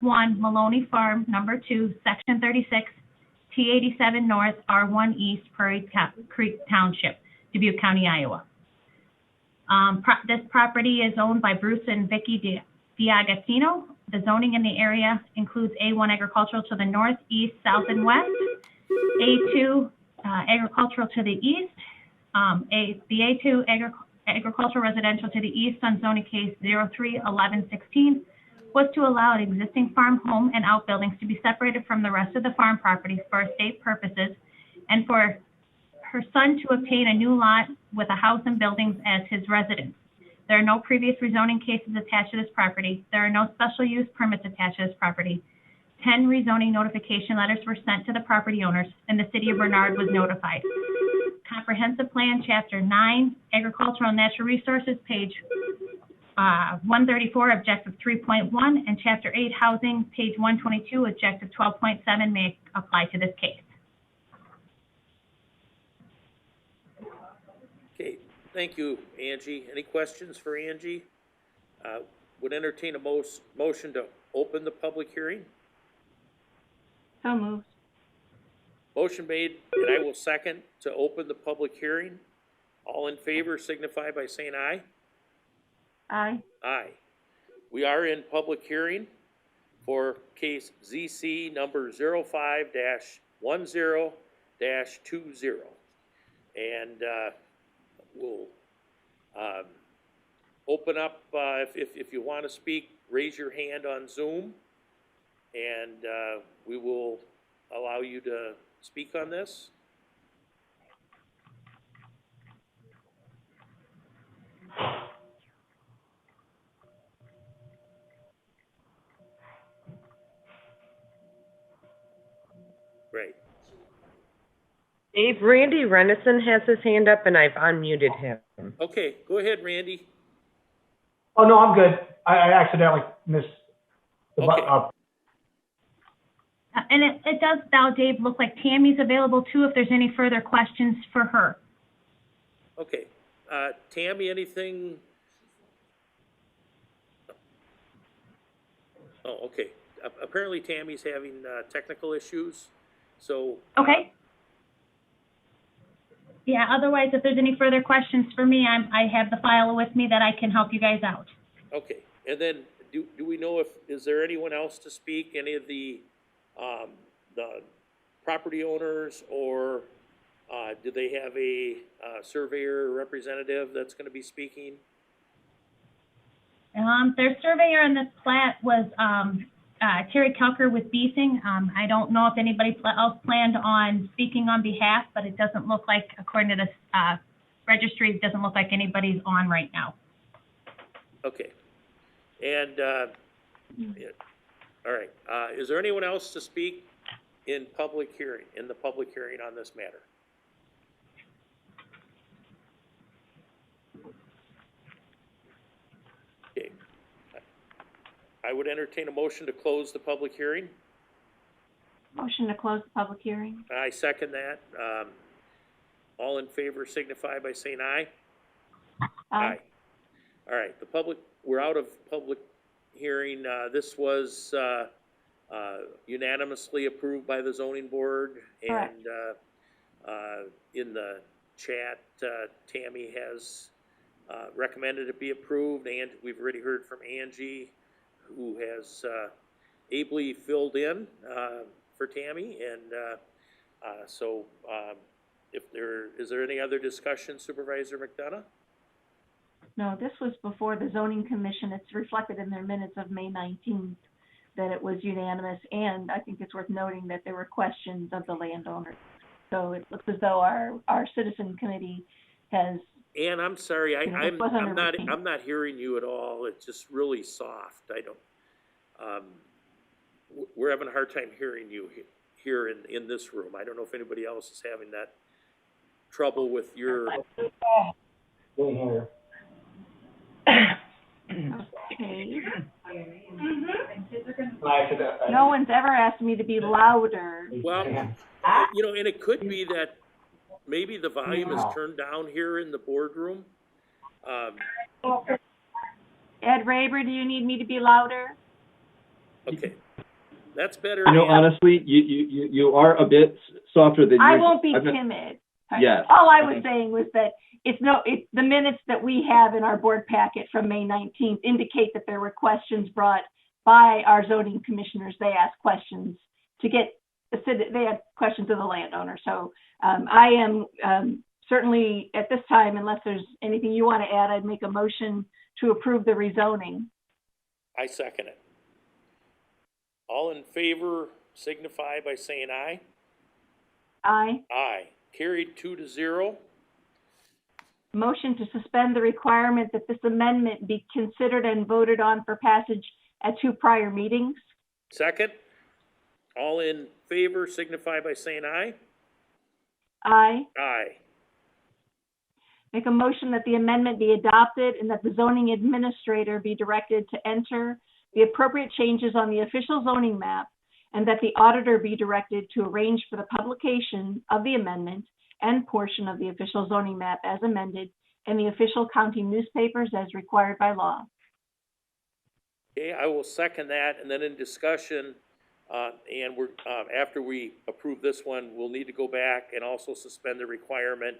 1 Maloney Farm, number 2, section 36, T87 North, R1 East, Prairie Creek Township, Dubuque County, Iowa. This property is owned by Bruce and Vicki D'Agostino. The zoning in the area includes A1 agricultural to the north, east, south, and west, A2 agricultural to the east, the A2 agricultural residential to the east on zoning case 03-1116 was to allow an existing farm home and outbuildings to be separated from the rest of the farm property for estate purposes and for her son to obtain a new lot with a house and buildings as his residence. There are no previous rezoning cases attached to this property. There are no special use permits attached to this property. 10 rezoning notification letters were sent to the property owners, and the city of Bernard was notified. Comprehensive Plan, Chapter 9, Agricultural and Natural Resources, page 134, Objective 3.1, and Chapter 8, Housing, page 122, Objective 12.7 may apply to this case. Okay, thank you, Angie. Any questions for Angie? Would entertain a motion to open the public hearing. So moved. Motion made, and I will second to open the public hearing. All in favor signify by saying aye. Aye. Aye. We are in public hearing for case ZC number 05-10-20. And we'll open up, if you want to speak, raise your hand on Zoom, and we will allow you to speak on this. Great. Dave, Randy Renison has his hand up, and I've unmuted him. Okay, go ahead, Randy. Oh, no, I'm good. I accidentally missed the Okay. button. And it does now, Dave, look like Tammy's available too if there's any further questions for her. Okay. Tammy, anything? Oh, okay. Apparently Tammy's having technical issues, so. Okay. Yeah, otherwise, if there's any further questions for me, I have the file with me that I can help you guys out. Okay, and then do we know is there anyone else to speak? Any of the property owners, or do they have a surveyor representative that's going to be speaking? Their surveyor on this plat was Terry Kelker with Beesing. I don't know if anybody else planned on speaking on behalf, but it doesn't look like, according to this registry, it doesn't look like anybody's on right now. Okay, and yeah. All right. Is there anyone else to speak in the public hearing on this matter? Okay. I would entertain a motion to close the public hearing. Motion to close the public hearing. I second that. All in favor signify by saying aye. Aye. All right, we're out of public hearing. This was unanimously approved by the zoning board, and in the chat, Tammy has recommended it be approved, and we've already heard from Angie, who has ably filled in for Tammy, and so is there any other discussion, Supervisor McDonough? No, this was before the zoning commission. It's reflected in their minutes of May 19th that it was unanimous, and I think it's worth noting that there were questions of the landowners. So it looks as though our citizen committee has. Ann, I'm sorry, I'm wasn't not hearing you at all. It's just really soft. I don't. We're having a hard time hearing you here in this room. I don't know if anybody else is having that trouble with your. Okay. No one's ever asked me to be louder. Well, and it could be that maybe the volume is turned down here in the boardroom. Ed Raber, do you need me to be louder? Okay, that's better. You know, honestly, you are a bit softer than I usual. won't be I've been- timid. Yes. All I was Okay. saying was that it's the minutes that we have in our board packet from May 19th indicate that there were questions brought by our zoning commissioners. They asked questions they had questions of the landowner. So I am certainly at this time, unless there's anything you want to add, I'd make a motion to approve the rezoning. I second it. All in favor signify by saying aye. Aye. Aye. Carried 2-0. Motion to suspend the requirement that this amendment be considered and voted on for passage at 2 prior meetings. Second. All in favor signify by saying aye. Aye. Aye. Make a motion that the amendment be adopted and that the zoning administrator be directed to enter the appropriate changes on the official zoning map, and that the auditor be directed to arrange for the publication of the amendment and portion of the official zoning map as amended in the official county newspapers as required by law. Okay, I will second that, and then in discussion, and we're, after we approve this one, we'll need to go back and also suspend the requirement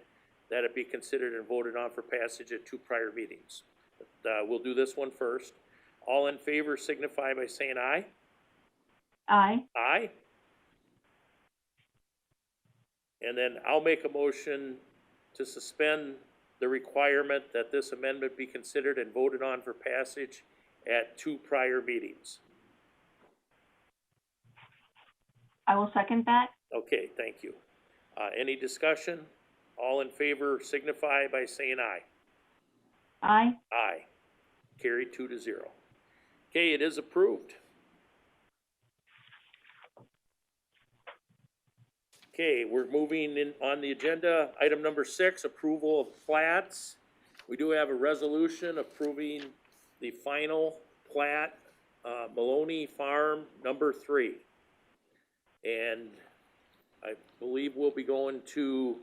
that it be considered and voted on for passage at 2 prior meetings. But, we'll do this one first. All in favor signify by saying aye. Aye. Aye. And then I'll make a motion to suspend the requirement that this amendment be considered and voted on for passage at 2 prior meetings. I will second that. Okay, thank you. Any discussion? All in favor signify by saying aye. Aye. Aye. Carried 2-0. Okay, it is approved. Okay, we're moving in on the agenda. Item number 6, approval of plats. We do have a resolution approving the final plat, Maloney Farm number 3. And I believe we'll be going to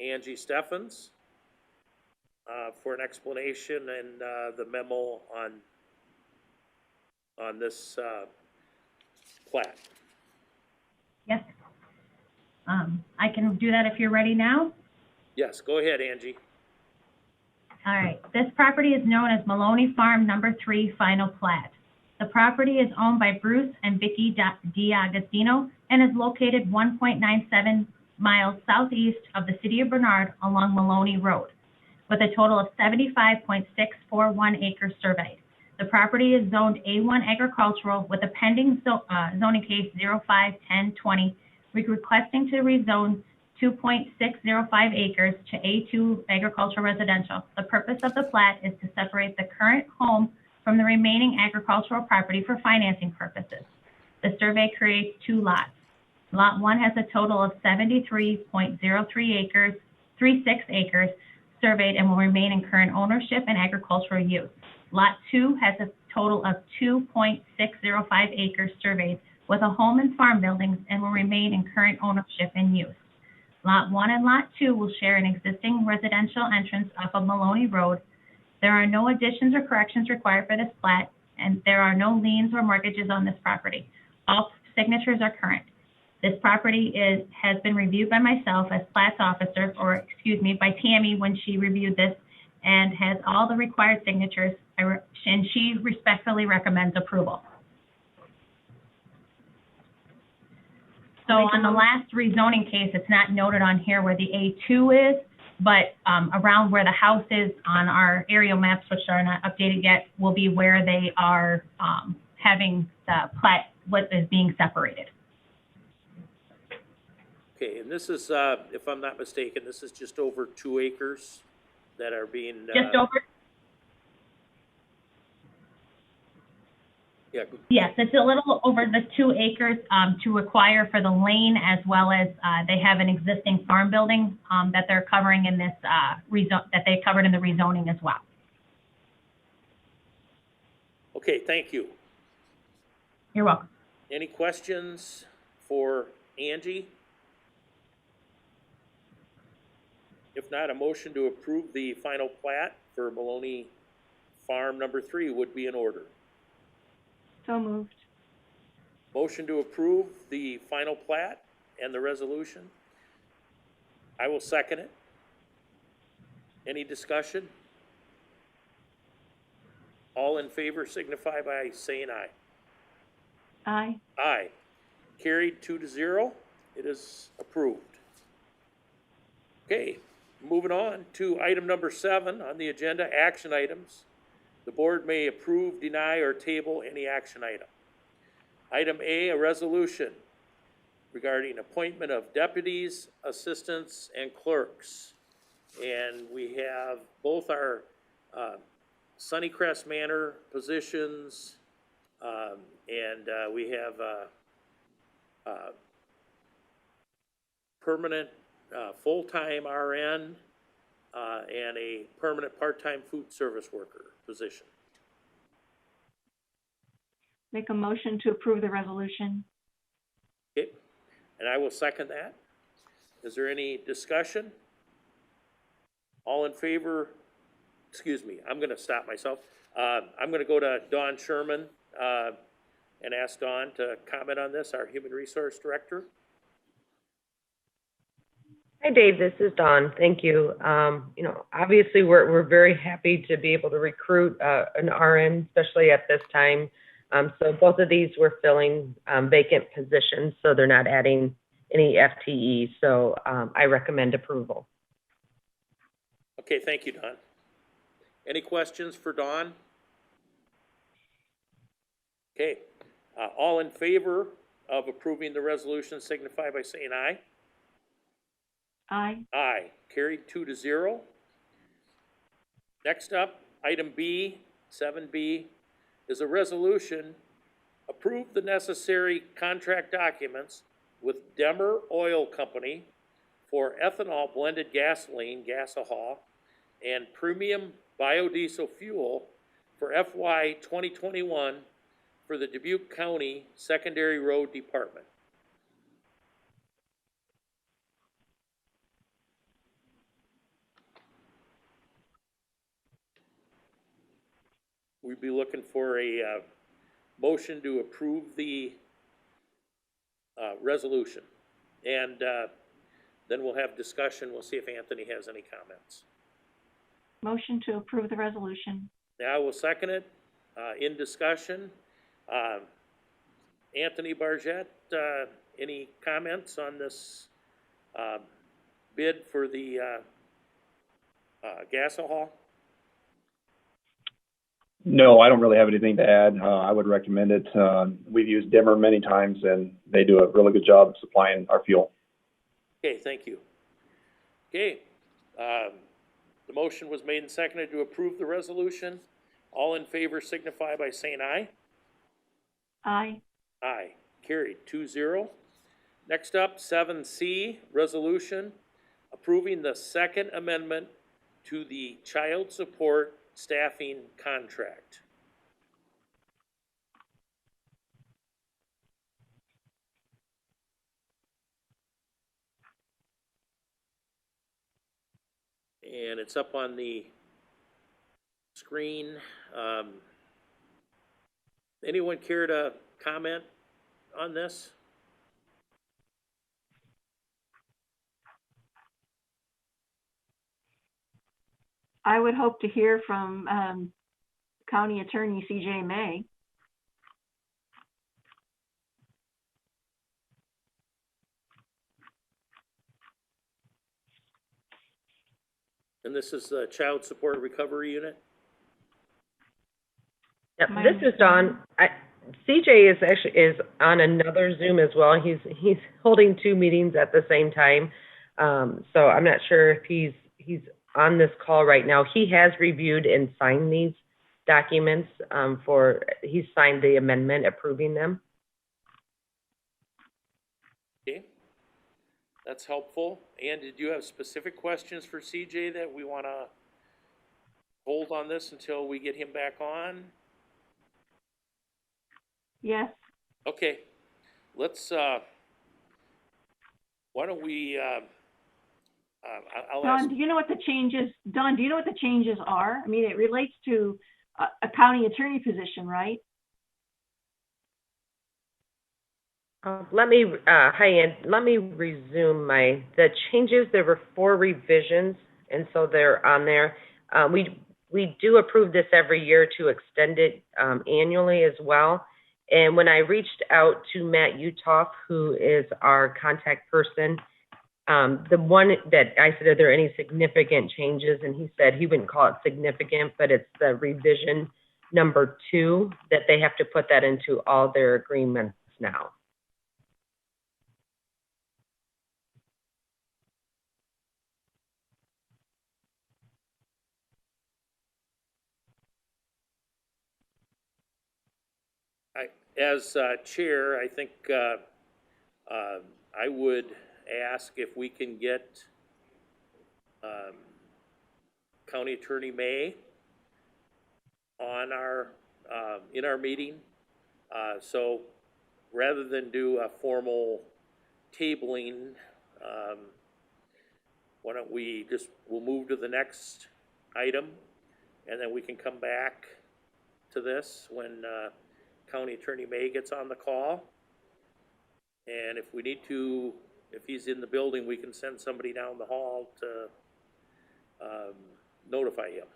Angie Steffens for an explanation and the memo on this plat. Yes. I can do that if you're ready now. Yes, go ahead, Angie. All right. This property is known as Maloney Farm number 3 final plat. The property is owned by Bruce and Vicki D'Agostino and is located 1.97 miles southeast of the city of Bernard along Maloney Road, with a total of 75.641 acres surveyed. The property is zoned A1 agricultural with a pending zoning case 05-1020, requesting to rezone 2.605 acres to A2 agricultural residential. The purpose of the plat is to separate the current home from the remaining agricultural property for financing purposes. The survey creates 2 lots. Lot 1 has a total of 36 acres surveyed and will remain in current ownership and agricultural use. Lot 2 has a total of 2.605 acres surveyed with a home and farm buildings and will remain in current ownership and use. Lot 1 and Lot 2 will share an existing residential entrance off of Maloney Road. There are no additions or corrections required for this plat, and there are no liens or mortgages on this property. All signatures are current. This property has been reviewed by myself as plats officer, by Tammy when she reviewed this, and has all the required signatures, and she respectfully recommends approval. So on the last rezoning case, it's not noted on here where the A2 is, but around where the house is on our aerial maps, which are not updated yet, will be where they are having the plat, what is being separated. Okay, and this is, if I'm not mistaken, this is just over 2 acres that are being. Just over? Yeah. Yes, it's a little over the 2 acres to acquire for the lane, as well as they have an existing farm building that they're covering in this that they covered in the rezoning as well. Okay, thank you. You're welcome. Any questions for Angie? If not, a motion to approve the final plat for Maloney Farm number 3 would be in order. So moved. motion to approve the final plat and the resolution. I will second it. Any discussion? All in favor signify by saying aye. Aye. Aye. Carried 2-0. It is approved. Okay, moving on to item number 7 on the agenda, action items. The board may approve, deny, or table any action item. Item A, a resolution regarding appointment of deputies, assistants, and clerks. And we have both our Sunnycrest Manor positions, and we have permanent full-time RN and a permanent part-time food service worker position. Make a motion to approve the resolution. Okay, and I will second that. Is there any discussion? All in favor, excuse me, I'm gonna stop myself. I'm gonna go to Dawn Sherman and ask Dawn to comment on this, our Human Resource Director. Hi, Dave. This is Dawn. Thank you. Obviously, we're very happy to be able to recruit an RN, especially at this time. So both of these were filling vacant positions, so they're not adding any FTE. So I recommend approval. Okay, thank you, Dawn. Any questions for Dawn? Okay, all in favor of approving the resolution signify by saying aye. Aye. Aye, carried 2-0. Next up, item B, 7B, is a resolution, approve the necessary contract documents with Demer Oil Company for ethanol blended gasoline, Gasohol, and premium biodiesel fuel for FY 2021 for the Dubuque County Secondary Road Department. We'd be looking for a motion to approve the resolution. And then we'll have discussion. We'll see if Anthony has any comments. Motion to approve the resolution. Now I will second it. In discussion, Anthony Bargett, any comments on this bid for the Gasohol? No, I don't really have anything to add. I would recommend it. We've used Dimmer many times, and they do a really good job of supplying our fuel. Okay, thank you. Okay, the motion was made and seconded to approve the resolution. All in favor signify by saying aye. Aye. Aye, carried 2-0. Next up, 7C, resolution approving the second amendment to the child support staffing contract. And it's up on the screen. Anyone care to comment on this? I would hope to hear from County Attorney C.J. May. And this is the Child Support Recovery Unit? Yep, this is Dawn. CJ is on another Zoom as well. He's holding two meetings at the same time. So I'm not sure if he's on this call right now. He has reviewed and signed these documents he's signed the amendment approving them. Okay, that's helpful. And did you have specific questions for CJ that we want to hold on this until we get him back on? Yes. Okay, let's, why don't we, I'll ask. Don, do you know what the changes, Don, do you know what the changes are? I mean, it relates to a county attorney position, right? Let me, hi, Ann, let me resume the changes. There were 4 revisions, and so they're on there. We do approve this every year to extend it annually as well. And when I reached out to Matt Utoff, who is our contact person, the one that I said, are there any significant changes? And he said he wouldn't call it significant, but it's the revision number 2 that they have to put that into all their agreements now. As chair, I think I would ask if we can get County Attorney May on our in our meeting. So rather than do a formal tabling, why don't we'll move to the next item, and then we can come back to this when County Attorney May gets on the call. And if we need to, if he's in the building, we can send somebody down the hall to notify him.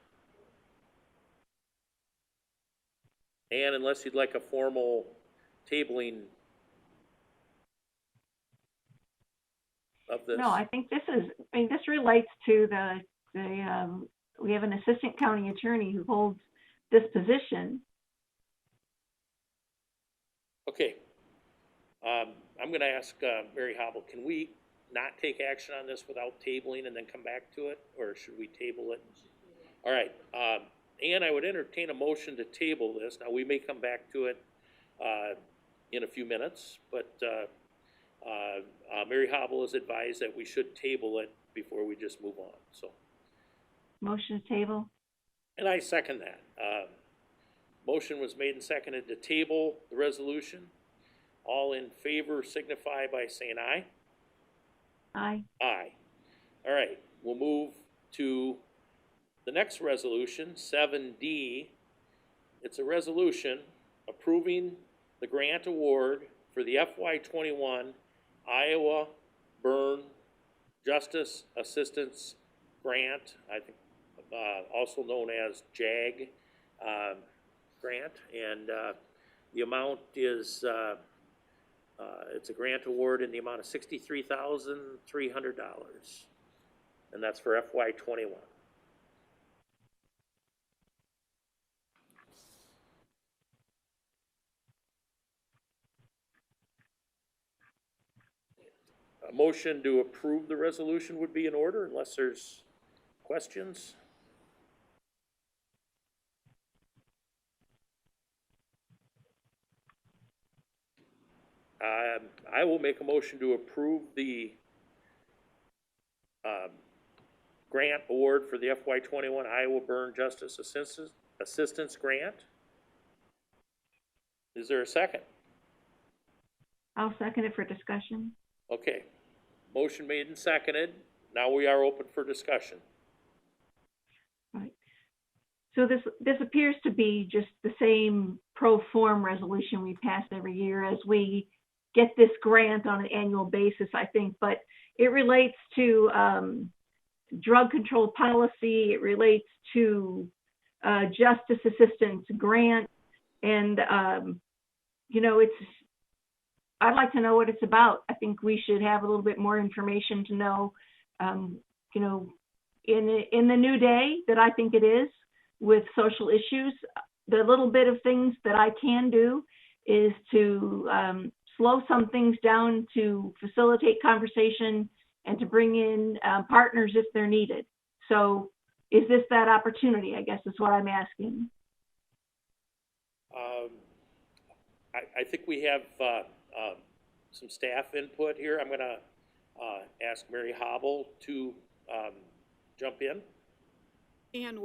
And unless you'd like a formal tabling of this. No, I think this relates to we have an assistant county attorney who holds this position. Okay. I'm gonna ask Mary Hobble, can we not take action on this without tabling and then come back to it, or should we table it? All right, and I would entertain a motion to table this. Now, we may come back to it in a few minutes, but Mary Hobble has advised that we should table it before we just move on, so. Motion to table? And I second that. Motion was made and seconded to table the resolution. All in favor signify by saying aye. Aye. Aye. All right, we'll move to the next resolution, 7D. It's a resolution approving the grant award for the FY21 Iowa Burn Justice Assistance Grant, I think also known as JAG grant, and the amount is it's a grant award in the amount of $63,300, and that's for FY21. A motion to approve the resolution would be in order unless there's questions. I will make a motion to approve the grant award for the FY21 Iowa Burn Justice Assistance Grant. Is there a second? I'll second it for discussion. Okay. Motion made and seconded. Now we are open for discussion. Right. So this appears to be just the same pro form resolution we pass every year as we get this grant on an annual basis, I think, but it relates to drug control policy, it relates to justice assistance grant, and I'd like to know what it's about. I think we should have a little bit more information to know, in the new day that I think it is with social issues, the little bit of things that I can do is to slow some things down, to facilitate conversation, and to bring in partners if they're needed. So is this that opportunity, I guess is what I'm asking. I think we have some staff input here. I'm going to ask Mary Hobble to jump in. Ann,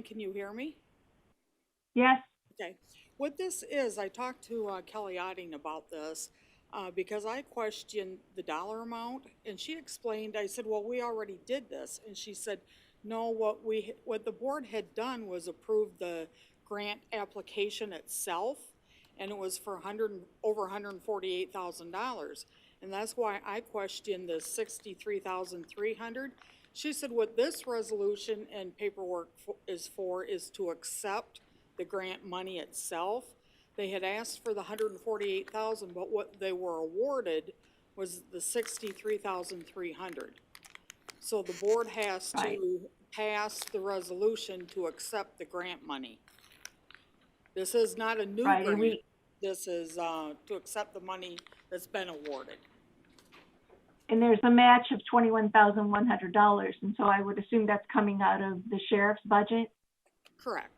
can you hear me? Yes. Okay. What this is, I talked to Kelly Otting about this because I questioned the dollar amount, and she explained, I said, well, we already did this. And she said, no, what the board had done was approve the grant application itself. and it was for over $148,000. And that's why I questioned the 63,300. She said what this resolution and paperwork is to accept the grant money itself. They had asked for the 148,000, but what they were awarded was the 63,300. So the board has to pass the resolution to accept the grant money. This is not a new grant. This is to accept the money that's been awarded. And there's a match of $21,100, and so I would assume that's coming out of the sheriff's budget? Correct.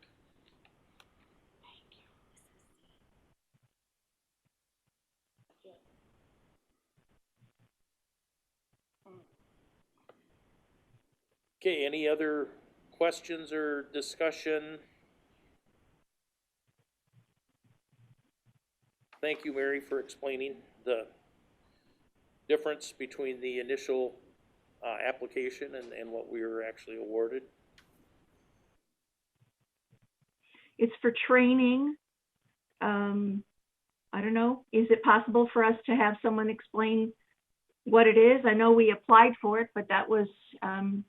Okay, any other questions or discussion? Thank you, Mary, for explaining the difference between the initial application and what we were actually awarded. It's for training. I don't know, is it possible for us to have someone explain what it is? I know we applied for it, but that was in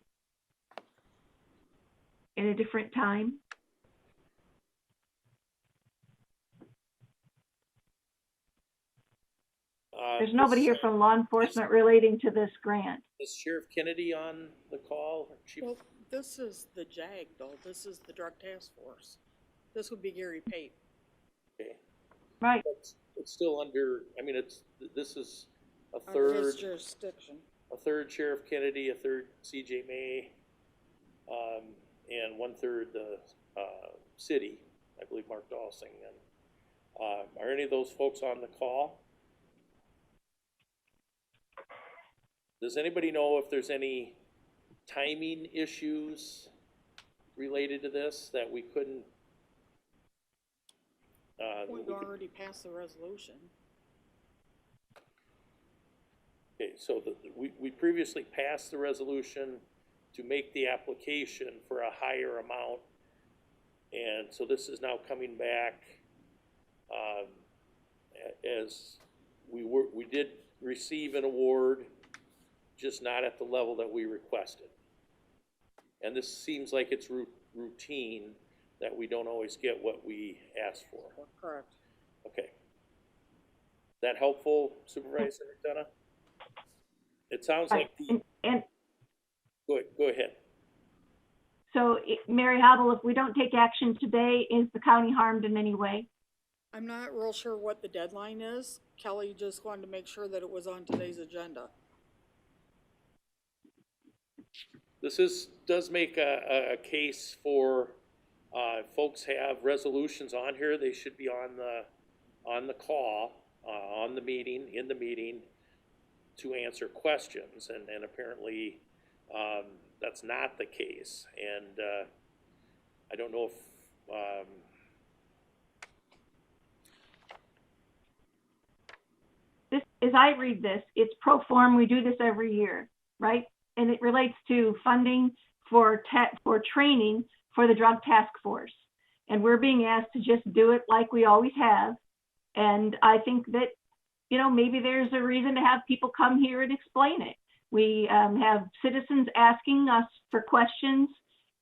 a different time. There's nobody here from law enforcement relating to this grant. Is Sheriff Kennedy on the call? Or Chief? Well, this is the JAG, though. This is the Drug Task Force. This would be Gary Pate. Okay. Right. It's still under, I mean, this is a Under third. his jurisdiction. A third Sheriff Kennedy, a third CJ May, and 1/3 the city, I believe Mark Dawsing. And are any of those folks on the call? Does anybody know if there's any timing issues related to this that we couldn't? We've already passed the resolution. Okay, so we previously passed the resolution to make the application for a higher amount, and so this is now coming back as we did receive an award, just not at the level that we requested. And this seems like it's routine that we don't always get what we asked for. Correct. Okay. That helpful, Supervisor McDonough? It sounds like go ahead. So, Mary Hobble, if we don't take action today, is the county harmed in any way? I'm not real sure what the deadline is. Kelly just wanted to make sure that it was on today's agenda. This does make a case for folks have resolutions on here. They should be on the call, on the meeting, in the meeting, to answer questions, and apparently that's not the case. And I don't know if This, as I read this, it's pro form. We do this every year, right? And it relates to funding for training for the Drug Task Force. And we're being asked to just do it like we always have. And I think that, you know, maybe there's a reason to have people come here and explain it. We have citizens asking us for questions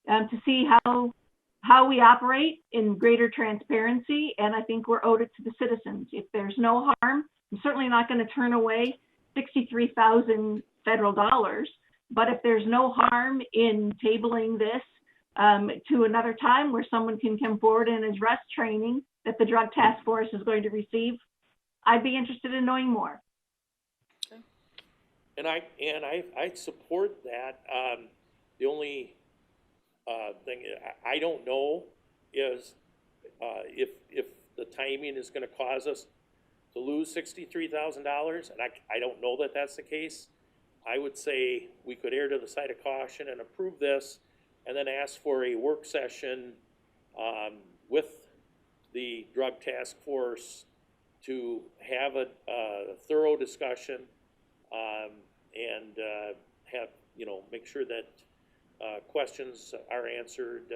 to see how we operate in greater transparency. And I think we're owed it to the citizens. If there's no harm, I'm certainly not going to turn away $63,000 federal dollars. But if there's no harm in tabling this to another time where someone can come forward and address training that the Drug Task Force is going to receive, I'd be interested in knowing more. Okay. And I support that. The only thing I don't know is if the timing is going to cause us to lose $63,000, and I don't know that that's the case. I would say we could err to the side of caution and approve this, and then ask for a work session with the Drug Task Force to have a thorough discussion and have, you know, make sure that questions are answered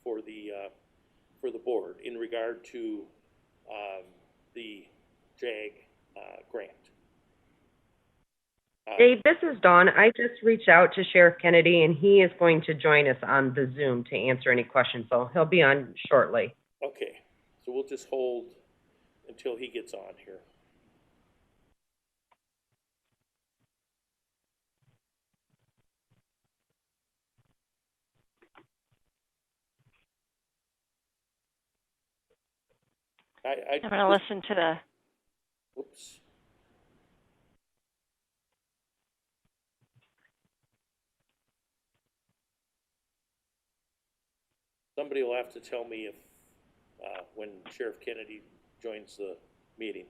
for the board in regard to the JAG grant. Dave, this is Dawn. I just reached out to Sheriff Kennedy, and he is going to join us on the Zoom to answer any questions, so he'll be on shortly. Okay, so we'll just hold until he gets on here. I'm going to listen to the... Oops. Somebody will have to tell me if, when Sheriff Kennedy joins the meeting.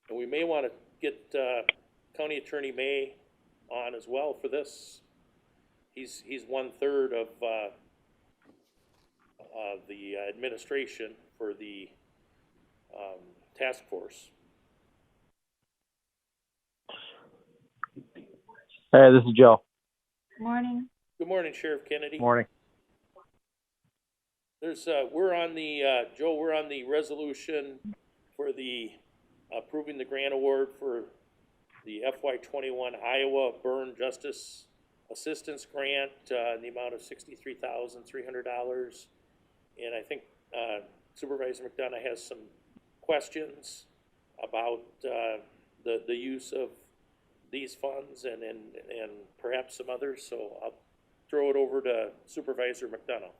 And we may want to get County Attorney May on as well for this. He's 1/3 of the administration for the task force. Hey, this is Joe. Morning. Good morning, Sheriff Kennedy. Morning. There's we're on the Joe. We're on the resolution for the approving the grant award for the FY21 Iowa Burn Justice Assistance Grant in the amount of $63,300. And I think Supervisor McDonough has some questions about the use of these funds and perhaps some others. So I'll throw it over to Supervisor McDonough.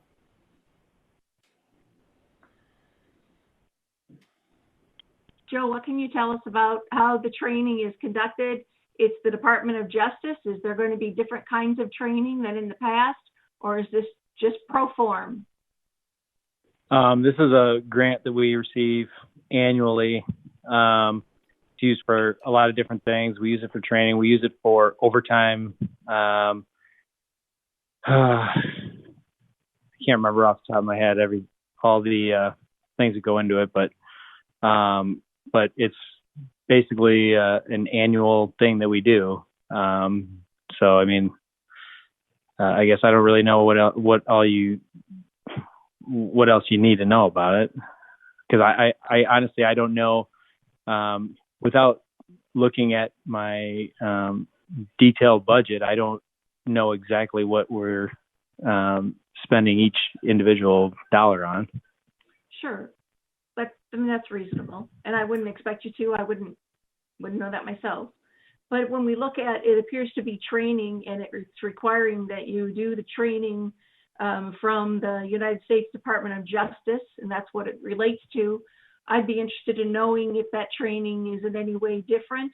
Joe, what can you tell us about how the training is conducted? It's the Department of Justice. Is there going to be different kinds of training than in the past, or is this just pro form? This is a grant that we receive annually. It's used for a lot of different things. We use it for training. We use it for overtime. I can't remember off the top of my head all the things that go into it, but it's basically an annual thing that we do. So I mean, I guess I don't really know what else you need to know about it, because I honestly I don't know. Without looking at my detailed budget, I don't know exactly what we're spending each individual dollar on. Sure. But I mean, that's reasonable. And I wouldn't expect you to. I wouldn't know that myself. But when we look at it, appears to be training, and it's requiring that you do the training from the United States Department of Justice, and that's what it relates to. I'd be interested in knowing if that training is in any way different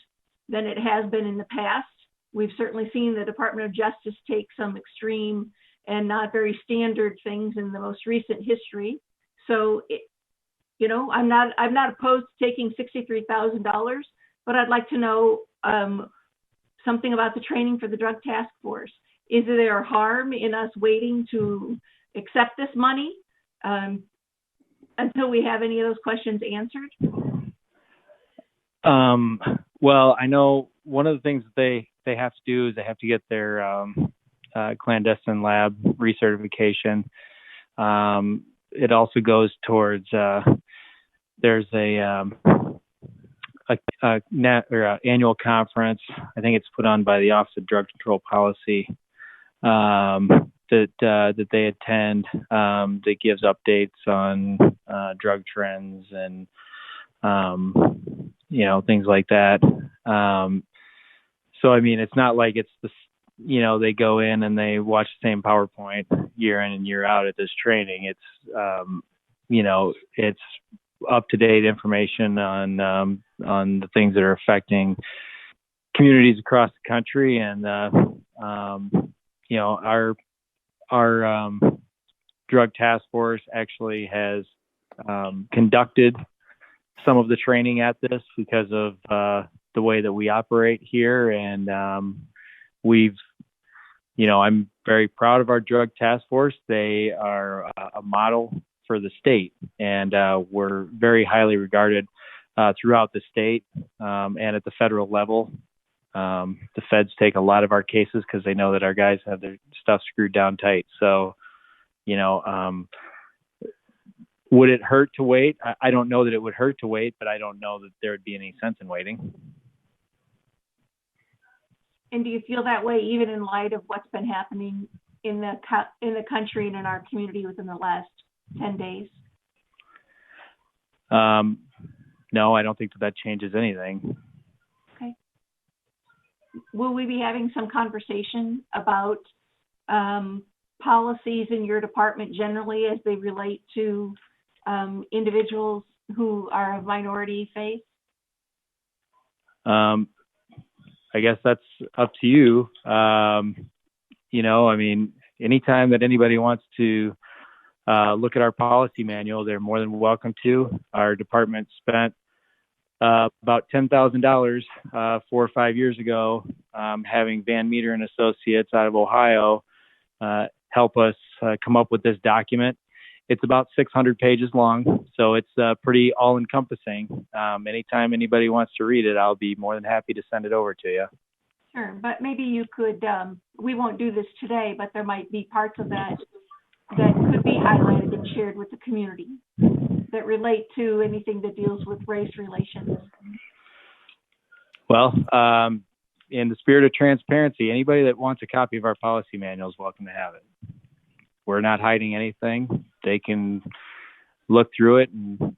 than it has been in the past. We've certainly seen the Department of Justice take some extreme and not very standard things in the most recent history. So, I'm not opposed to taking $63,000, but I'd like to know something about the training for the Drug Task Force. Is there harm in us waiting to accept this money until we have any of those questions answered? Well, I know one of the things that they have to do is they have to get their clandestine lab recertification. It also goes towards there's a annual conference. I think it's put on by the Office of Drug Control Policy that they attend that gives updates on drug trends and things like that. So I mean, it's not like it's they go in and they watch the same PowerPoint year in and year out at this training. It's it's up to date information on the things that are affecting communities across the country, and our drug task force actually has conducted some of the training at this because of the way that we operate here, and I'm very proud of our drug task force. They are a model for the state, and we're very highly regarded throughout the state and at the federal level. The feds take a lot of our cases because they know that our guys have their stuff screwed down tight. So, would it hurt to wait? I don't know that it would hurt to wait, but I don't know that there would be any sense in waiting. And do you feel that way even in light of what's been happening in the country and in our community within the last 10 days? No, I don't think that changes anything. Okay. Will we be having some conversation about policies in your department generally as they relate to individuals who are of minority faith? I guess that's up to you. Anytime that anybody wants to look at our policy manual, they're more than welcome to. Our department spent about $10,000 4 or 5 years ago having Van Meter and Associates out of Ohio help us come up with this document. It's about 600 pages long, so it's pretty all-encompassing. Anytime anybody wants to read it, I'll be more than happy to send it over to you. Sure, but maybe you could, we won't do this today, but there might be parts of that could be highlighted and shared with the community that relate to anything that deals with race relations. Well, in the spirit of transparency, anybody that wants a copy of our policy manual is welcome to have it. We're not hiding anything. They can look through it and,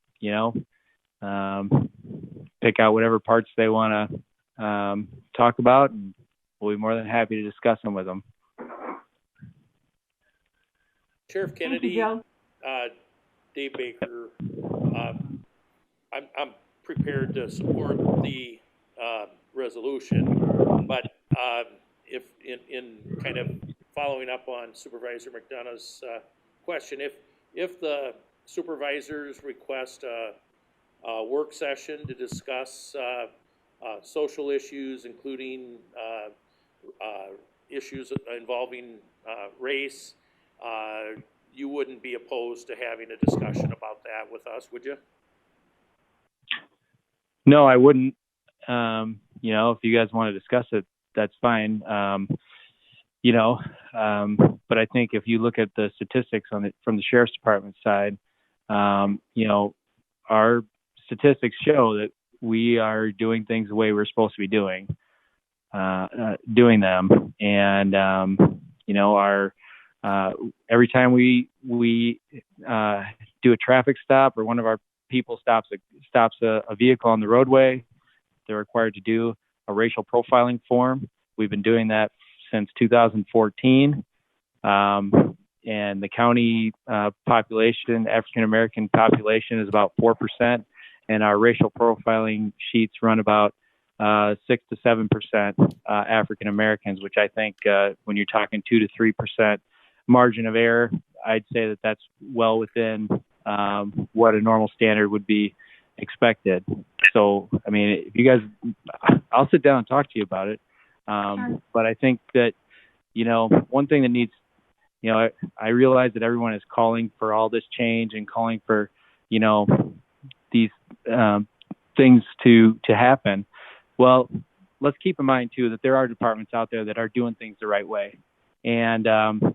pick out whatever parts they want to talk about, and we'll be more than happy to discuss them with them. Sheriff Kennedy, Thank you, Joe. Dave Baker, I'm prepared to support the resolution, but if in kind of following up on Supervisor McDonough's question, if the supervisors request a work session to discuss social issues, including issues involving race, you wouldn't be opposed to having a discussion about that with us, would you? No, I wouldn't. If you guys want to discuss it, that's fine. But I think if you look at the statistics from the sheriff's department side, our statistics show that we are doing things the way we're supposed to be doing them. And, every time we do a traffic stop or one of our people stops a vehicle on the roadway, they're required to do a racial profiling form. We've been doing that since 2014. And the county population, African-American population, is about 4%. And our racial profiling sheets run about 6 to 7% African-Americans, which I think when you're talking 2 to 3% margin of error, I'd say that that's well within what a normal standard would be expected. So, if you guys, I'll sit down and talk to you about it. Sure. But I think that, one thing that needs, I realize that everyone is calling for all this change and calling for, these things to happen. Well, let's keep in mind too that there are departments out there that are doing things the right way. And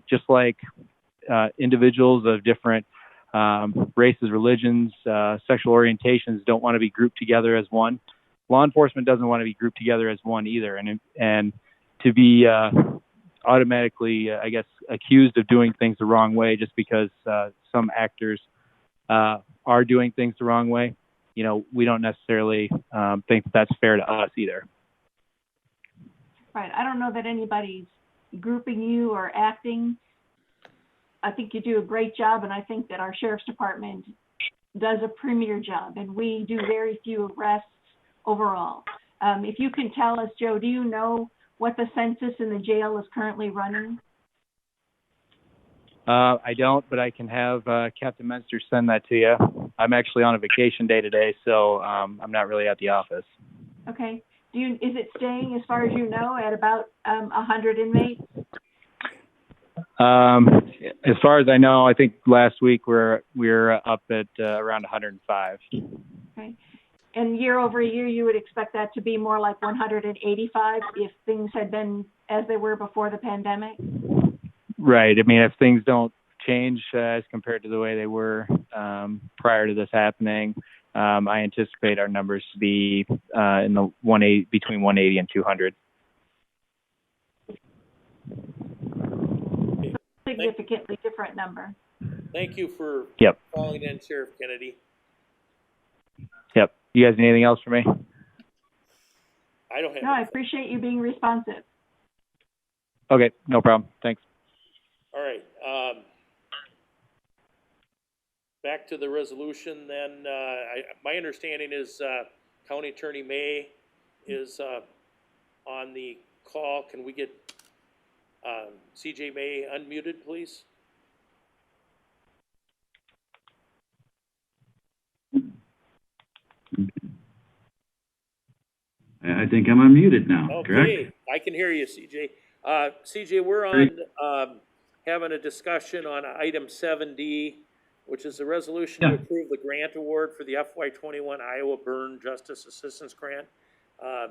just like individuals of different races, religions, sexual orientations don't want to be grouped together as one, law enforcement doesn't want to be grouped together as one either. And to be automatically, accused of doing things the wrong way just because some actors are doing things the wrong way, we don't necessarily think that that's fair to us either. Right. I don't know that anybody's grouping you or acting. I think you do a great job, and I think that our sheriff's department does a premier job, and we do very few arrests overall. If you can tell us, Joe, do you know what the census in the jail is currently running? I don't, but I can have Captain Menster send that to you. I'm actually on a vacation day today, so I'm not really at the office. Okay. Is it staying, as far as you know, at about 100 inmates? As far as I know, I think last week we're up at around 105. Okay. And year over year, you would expect that to be more like 185 if things had been as they were before the pandemic? Right. I mean, if things don't change as compared to the way they were prior to this happening, I anticipate our numbers to be in the between 180 and 200. Significantly different number. Thank you for calling in, Sheriff Kennedy. Yep. You guys need anything else for me? I don't have. No, I appreciate you being responsive. Okay, no problem. Thanks. All right. Back to the resolution then. My understanding is County Attorney May is on the call. Can we get CJ May unmuted, please? I think I'm unmuted now, Okay, correct? I can hear you, CJ. CJ, we're on having a discussion on item 7D, which is a resolution to approve the grant award for the FY21 Iowa Burn Justice Assistance Grant. I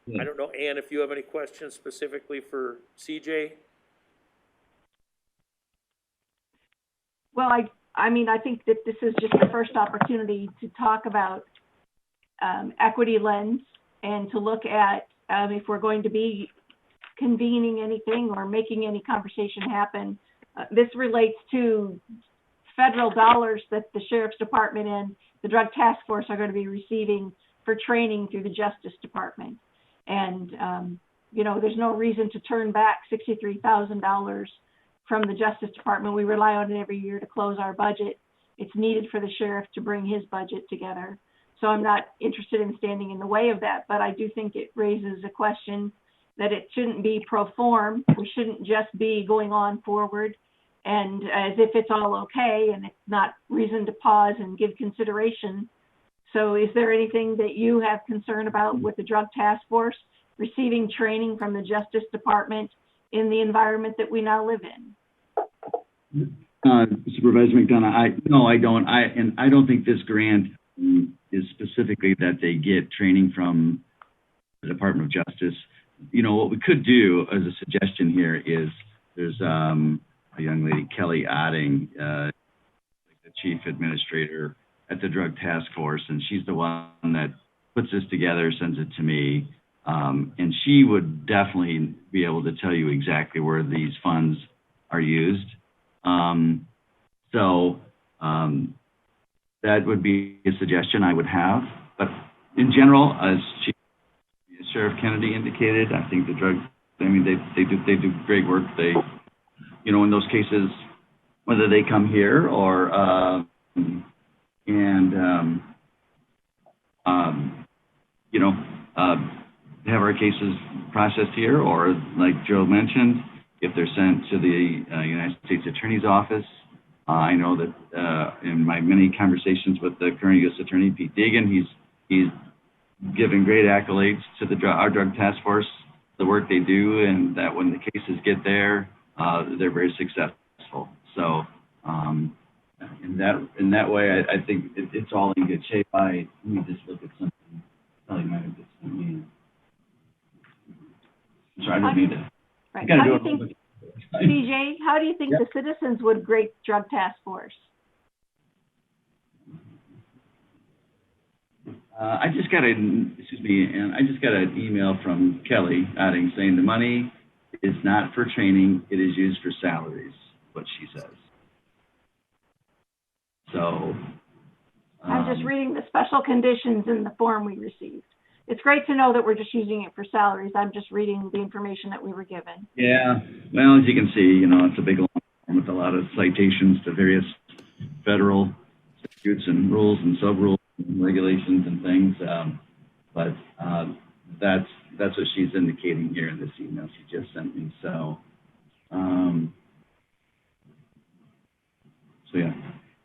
don't know, Ann, if you have any questions specifically for CJ? Well, I mean, I think that this is just the first opportunity to talk about equity lens and to look at if we're going to be convening anything or making any conversation happen. This relates to federal dollars that the Sheriff's Department and the Drug Task Force are going to be receiving for training through the Justice Department. And, you know, there's no reason to turn back $63,000 from the Justice Department. We rely on it every year to close our budget. It's needed for the sheriff to bring his budget together. So I'm not interested in standing in the way of that, but I do think it raises a question that it shouldn't be pro form. We shouldn't just be going on forward and as if it's all okay and it's not reason to pause and give consideration. So is there anything that you have concern about with the Drug Task Force receiving training from the Justice Department in the environment that we now live in? Supervisor McDonough, no, I don't. I don't think this grant is specifically that they get training from the Department of Justice. You know, what we could do as a suggestion here is there's a young lady, Kelly Otting, the chief administrator at the Drug Task Force, and she's the one that puts this together, sends it to me, and she would definitely be able to tell you exactly where these funds are used. That would be a suggestion I would have. But in general, as Sheriff Kennedy indicated, I think the drug, I mean, they do great work. They, you know, in those cases, whether they come here or, you know, have our cases processed here, or like Joe mentioned, if they're sent to the United States Attorney's Office. I know that in my many conversations with the current U.S. Attorney, Pete Deegan, he's given great accolades to our Drug Task Force, the work they do, and that when the cases get there, they're very successful. So in that way, I think it's all in good shape. Let me just look at something. Kelly might have just sent me. I'm sorry, I didn't mean to. Right. How do you think, CJ, how do you think the citizens would grade Drug Task Force? I just got an email from Kelly Otting saying the money is not for training, it is used for salaries, what she says. So I'm just reading the special conditions in the form we received. It's great to know that we're just using it for salaries. I'm just reading the information that we were given. Yeah, well, as you can see, you know, it's a big long form with a lot of citations to various federal statutes and rules and sub-rules and regulations and things. But that's what she's indicating here in this email she just sent me. So yeah.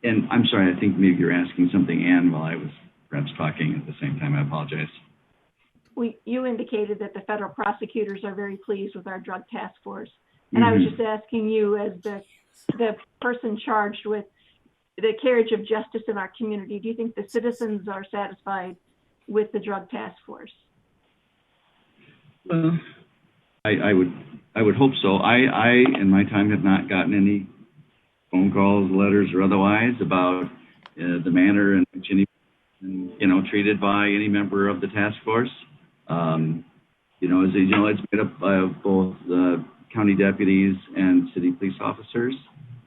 And I'm sorry, I think maybe you're asking something, Ann, while I was perhaps talking at the same time. I apologize. You indicated that the federal prosecutors are very pleased with our Drug Task Force. And I was just asking you, as the person charged with the carriage of justice in our community, do you think the citizens are satisfied with the drug task force? Well, I would hope so. I in my time have not gotten any phone calls, letters, or otherwise about the manner in which any, treated by any member of the task force. As you know, it's made up of both county deputies and city police officers.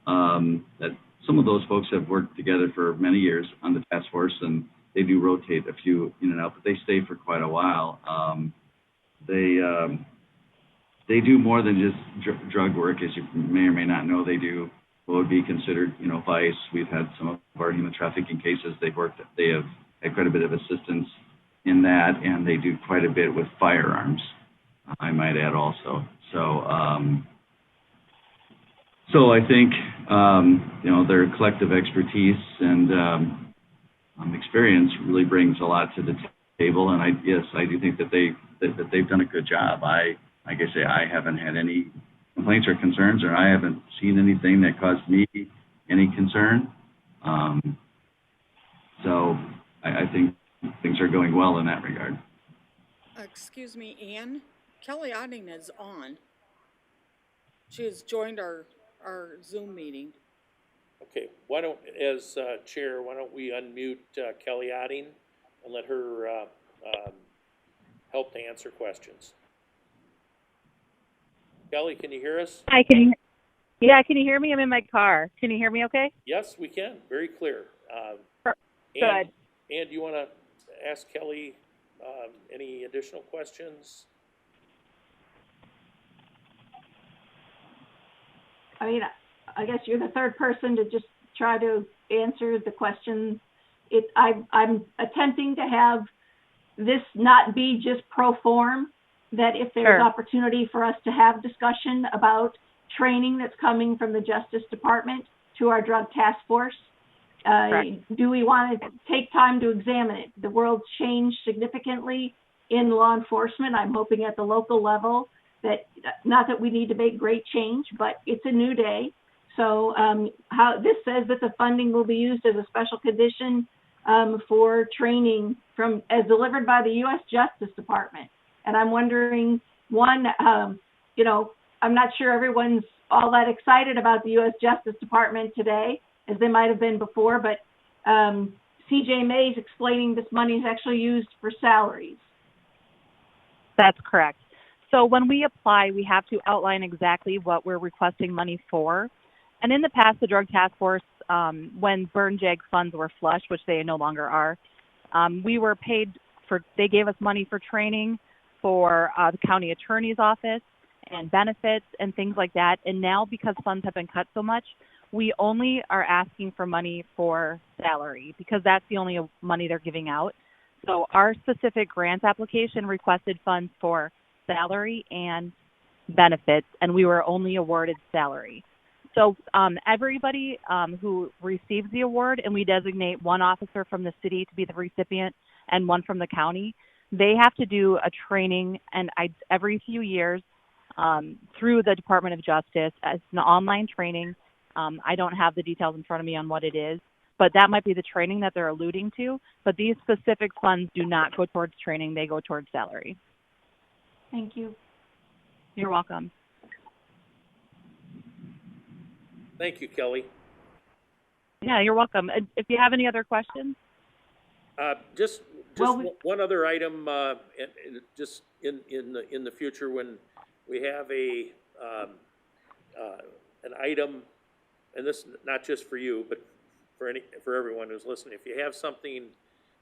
That some of those folks have worked together for many years on the task force, and they do rotate a few in and out, but they stay for quite a while. They do more than just drug work, as you may or may not know. They do what would be considered, vice. We've had some of our human trafficking cases. They have had quite a bit of assistance in that, and they do quite a bit with firearms, I might add also. So I think, their collective expertise and experience really brings a lot to the table. And I do think that they've done a good job. Like I say, I haven't had any complaints or concerns, or I haven't seen anything that caused me any concern. So I think things are going well in that regard. Excuse me, Ann. Kelly Otting is on. She has joined our Zoom meeting. Okay, as chair, why don't we unmute Kelly Otting and let her help to answer questions. Kelly, can you hear us? Hi, can you hear me? I'm in my car. Can you hear me okay? Yes, we can. Very clear. Good. And do you want to ask Kelly any additional questions? I mean, I guess you're the third person to just try to answer the question. I'm attempting to have this not be just pro form, that if there's opportunity for us to have discussion about training that's coming from the Justice Department to our drug task force, do we want to take time to examine it? The world's changed significantly in law enforcement. I'm hoping at the local level that, not that we need to make great change, but it's a new day. So how this says that the funding will be used as a special condition for training as delivered by the U.S. Justice Department. And I'm wondering, one, I'm not sure everyone's all that excited about the U.S. Justice Department today, as they might have been before, but C.J. Mays explaining this money is actually used for salaries. That's correct. So when we apply, we have to outline exactly what we're requesting money for. And in the past, the Drug Task Force, when Burn Jag funds were flush, which they no longer are, we were paid they gave us money for training for the county attorney's office and benefits and things like that. And now, because funds have been cut so much, we only are asking for money for salary because that's the only money they're giving out. So our specific grant application requested funds for salary and benefits, and we were only awarded salary. So everybody who receives the award, and we designate one officer from the city to be the recipient and one from the county, they have to do a training every few years through the Department of Justice. It's an online training. I don't have the details in front of me on what it is, but that might be the training that they're alluding to. But these specific funds do not go towards training. They go towards salary. Thank you. You're welcome. Thank you, Kelly. Yeah, you're welcome. If you have any other questions? Just one other item, just in the future when we have an item, and this not just for you, but for everyone who's listening. If you have something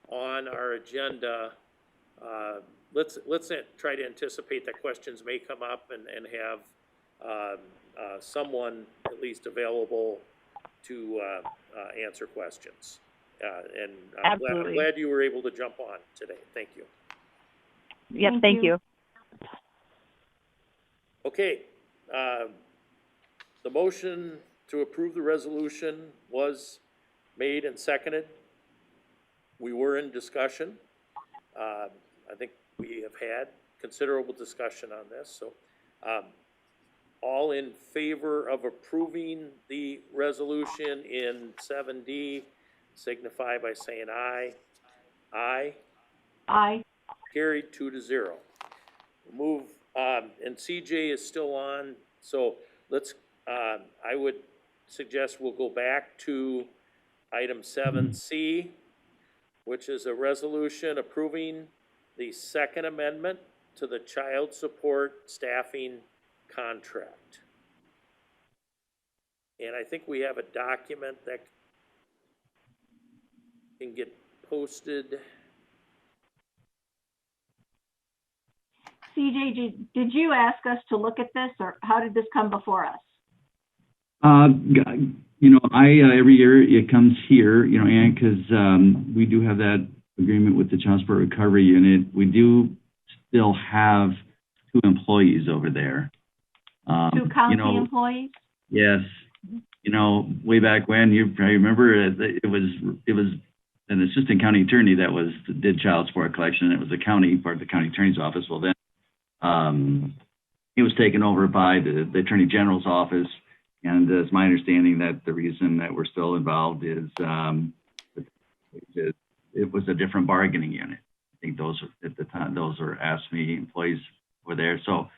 on our agenda, let's try to anticipate that questions may come up and have someone at least available to answer questions. And I'm glad you were able to jump on today. Thank you. Yep, thank you. Okay. The motion to approve the resolution was made and seconded. We were in discussion. I think we have had considerable discussion on this. So all in favor of approving the resolution in 7D signify by saying aye. Aye. Aye. Carried 2-0. Move, and CJ is still on, so let's, I would suggest we'll go back to item 7C, which is a resolution approving the second amendment to the child support staffing contract. And I think we have a document that can get posted. CJ, did you ask us to look at this, or how did this come before us? You know, every year it comes here, you know, and because we do have that agreement with the Child Support Recovery Unit. We do still have 2 employees over there. 2 county employees? Yes. You know, way back when, you probably remember it was an assistant county attorney that did child support collection. It was the county, part of the county attorney's office. Well, then he was taken over by the attorney general's office. And it's my understanding that the reason that we're still involved is it was a different bargaining unit. I think those at the time, those were AFSCME employees were there. So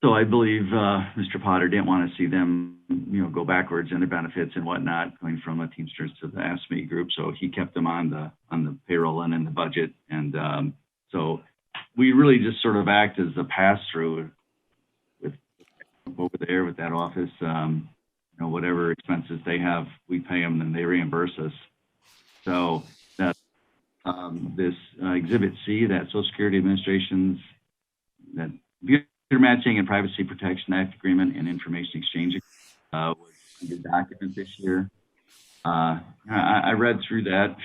I believe Mr. Potter didn't want to see them, you know, go backwards in their benefits and whatnot, going from a Teamsters to the AFSCME group. So he kept them on the payroll and in the budget. And so we really just sort of act as a pass-through with over there with that office. You know, whatever expenses they have, we pay them and they reimburse us. So that this Exhibit C, that Social Security Administration's that Computer Matching and Privacy Protection Act Agreement and Information Exchange was a good document this year. I read through that.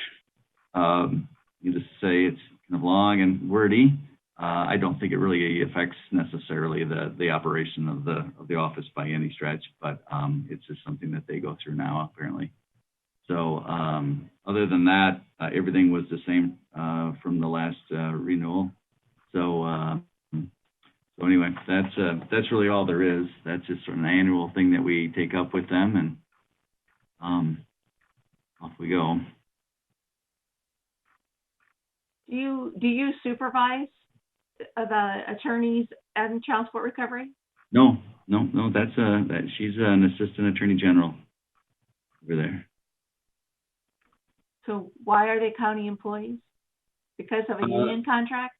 Needless to say, it's kind of long and wordy. I don't think it really affects necessarily the operation of the office by any stretch, but it's just something that they go through now apparently. So other than that, everything was the same from the last renewal. So anyway, that's really all there is. That's just sort of an annual thing that we take up with them, and off we go. Do you supervise the attorneys and child support recovery? No. That's she's an assistant attorney general over there. So why are they county employees? Because of a union contract?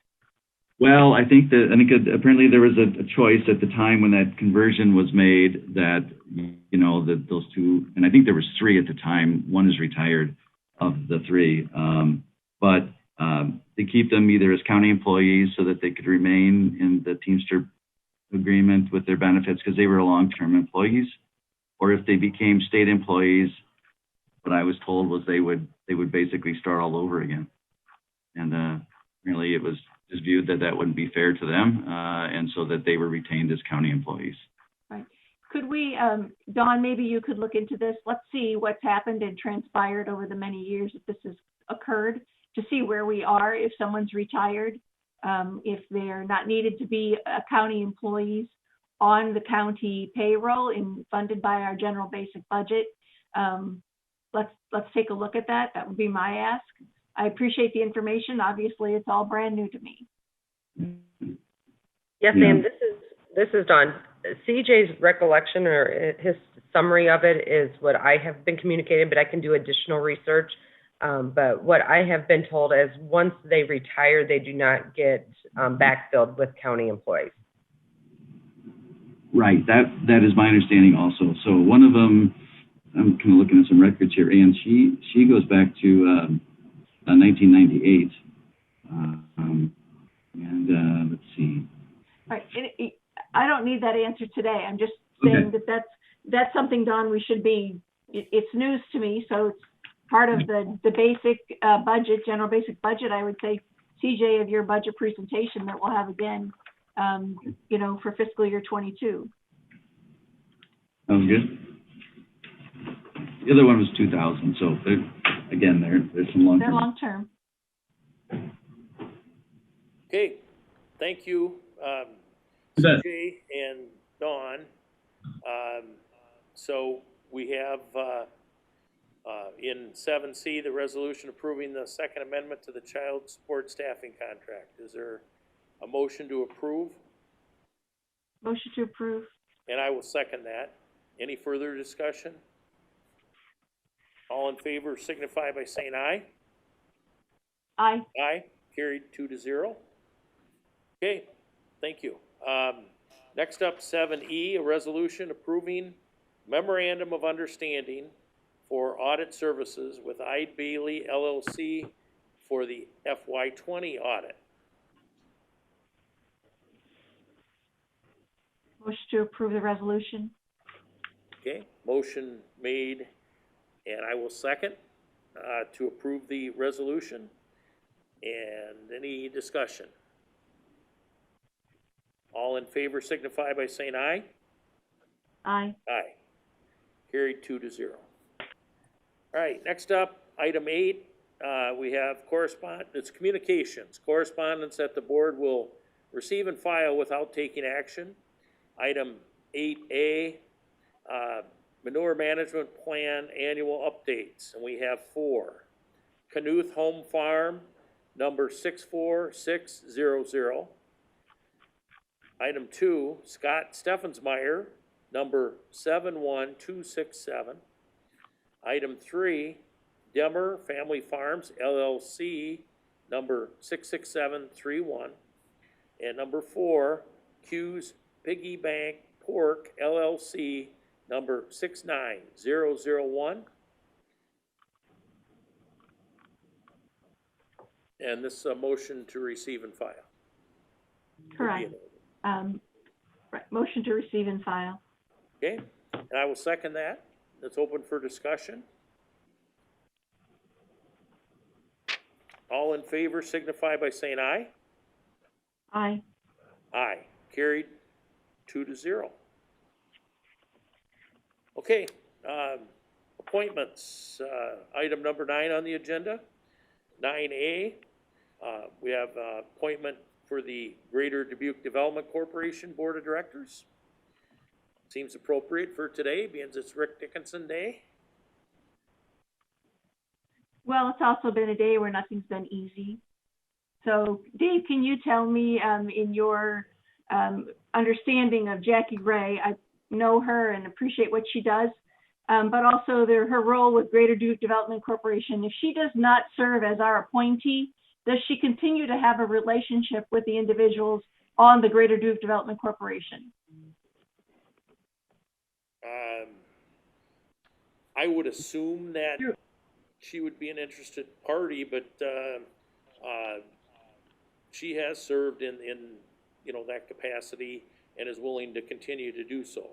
Well, I think apparently there was a choice at the time when that conversion was made that, you know, that those 2, and I think there was 3 at the time. One is retired of the 3, but they keep them either as county employees so that they could remain in the Teamster agreement with their benefits because they were long-term employees, or if they became state employees, what I was told was they would basically start all over again. And really it was just viewed that wouldn't be fair to them, and so that they were retained as county employees. Right. Could we, Dawn, maybe you could look into this. Let's see what's happened and transpired over the many years that this has occurred, to see where we are if someone's retired, if they're not needed to be county employees on the county payroll and funded by our general basic budget. Let's take a look at that. That would be my ask. I appreciate the information. Obviously, it's all brand new to me. Yes, ma'am. This is Dawn. CJ's recollection or his summary of it is what I have been communicating, but I can do additional research. But what I have been told is once they retire, they do not get backfilled with county employees. Right. That is my understanding also. So one of them, I'm kind of looking at some records here, and she goes back to 1998. And let's see. Right. I don't need that answer today. I'm just saying that's something, Dawn, we should be, it's news to me. So it's part of the basic budget, general basic budget, I would say, CJ, of your budget presentation that we'll have again, you know, for fiscal year 22. Sounds good. The other one was 2000. So again, there's some long-term. They're long-term. Okay, thank you, CJ and Dawn. So we have In 7C, the resolution approving the second amendment to the child support staffing contract. Is there a motion to approve? Motion to approve. And I will second that. Any further discussion? All in favor signify by saying aye. Aye. Aye, carried 2-0. Okay, thank you. Next up, 7E, a resolution approving memorandum of understanding for audit services with Eide Bailey LLC for the FY20 audit. Motion to approve the resolution. Okay, motion made, and I will second to approve the resolution. And any discussion? All in favor signify by saying aye. Aye. Aye. Carried 2-0. All right, next up, item 8, we have it's communications. Correspondence that the board will receive and file without taking action. Item 8A, Manure Management Plan Annual Updates, and we have 4. Knuth Home Farm, number 64600. Item 2, Scott Steffensmeyer, number 71267. Item 3, Demmer Family Farms LLC, number 66731. And number 4, Q's Piggy Bank Pork LLC, number 69001. And this is a motion to receive and file. Correct. Right. Motion to receive and file. Okay, and I will second that. It's open for discussion. All in favor signify by saying aye. Aye. Aye. Carried 2-0. Okay, appointments. Item number 9 on the agenda. 9A, we have appointment for the Greater Dubuque Development Corporation Board of Directors. Seems appropriate for today, being it's Rick Dickinson Day. Well, it's also been a day where nothing's been easy. So, Dave, can you tell me, in your understanding of Jackie Ray, I know her and appreciate what she does, but also her role with Greater Dubuque Development Corporation. If she does not serve as our appointee, does she continue to have a relationship with the individuals on the Greater Dubuque Development Corporation? I would assume that she would be an interested party, but she has served in that capacity and is willing to continue to do so.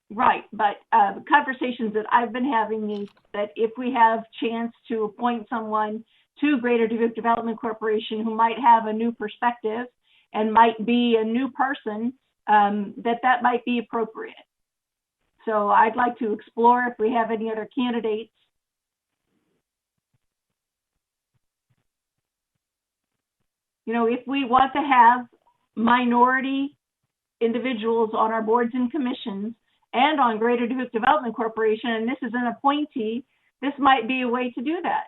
Right, but conversations that I've been having is that if we have chance to appoint someone to Greater Dubuque Development Corporation who might have a new perspective and might be a new person, that might be appropriate. So I'd like to explore if we have any other candidates. If we want to have minority individuals on our boards and commissions and on Greater Dubuque Development Corporation, and this is an appointee, this might be a way to do that.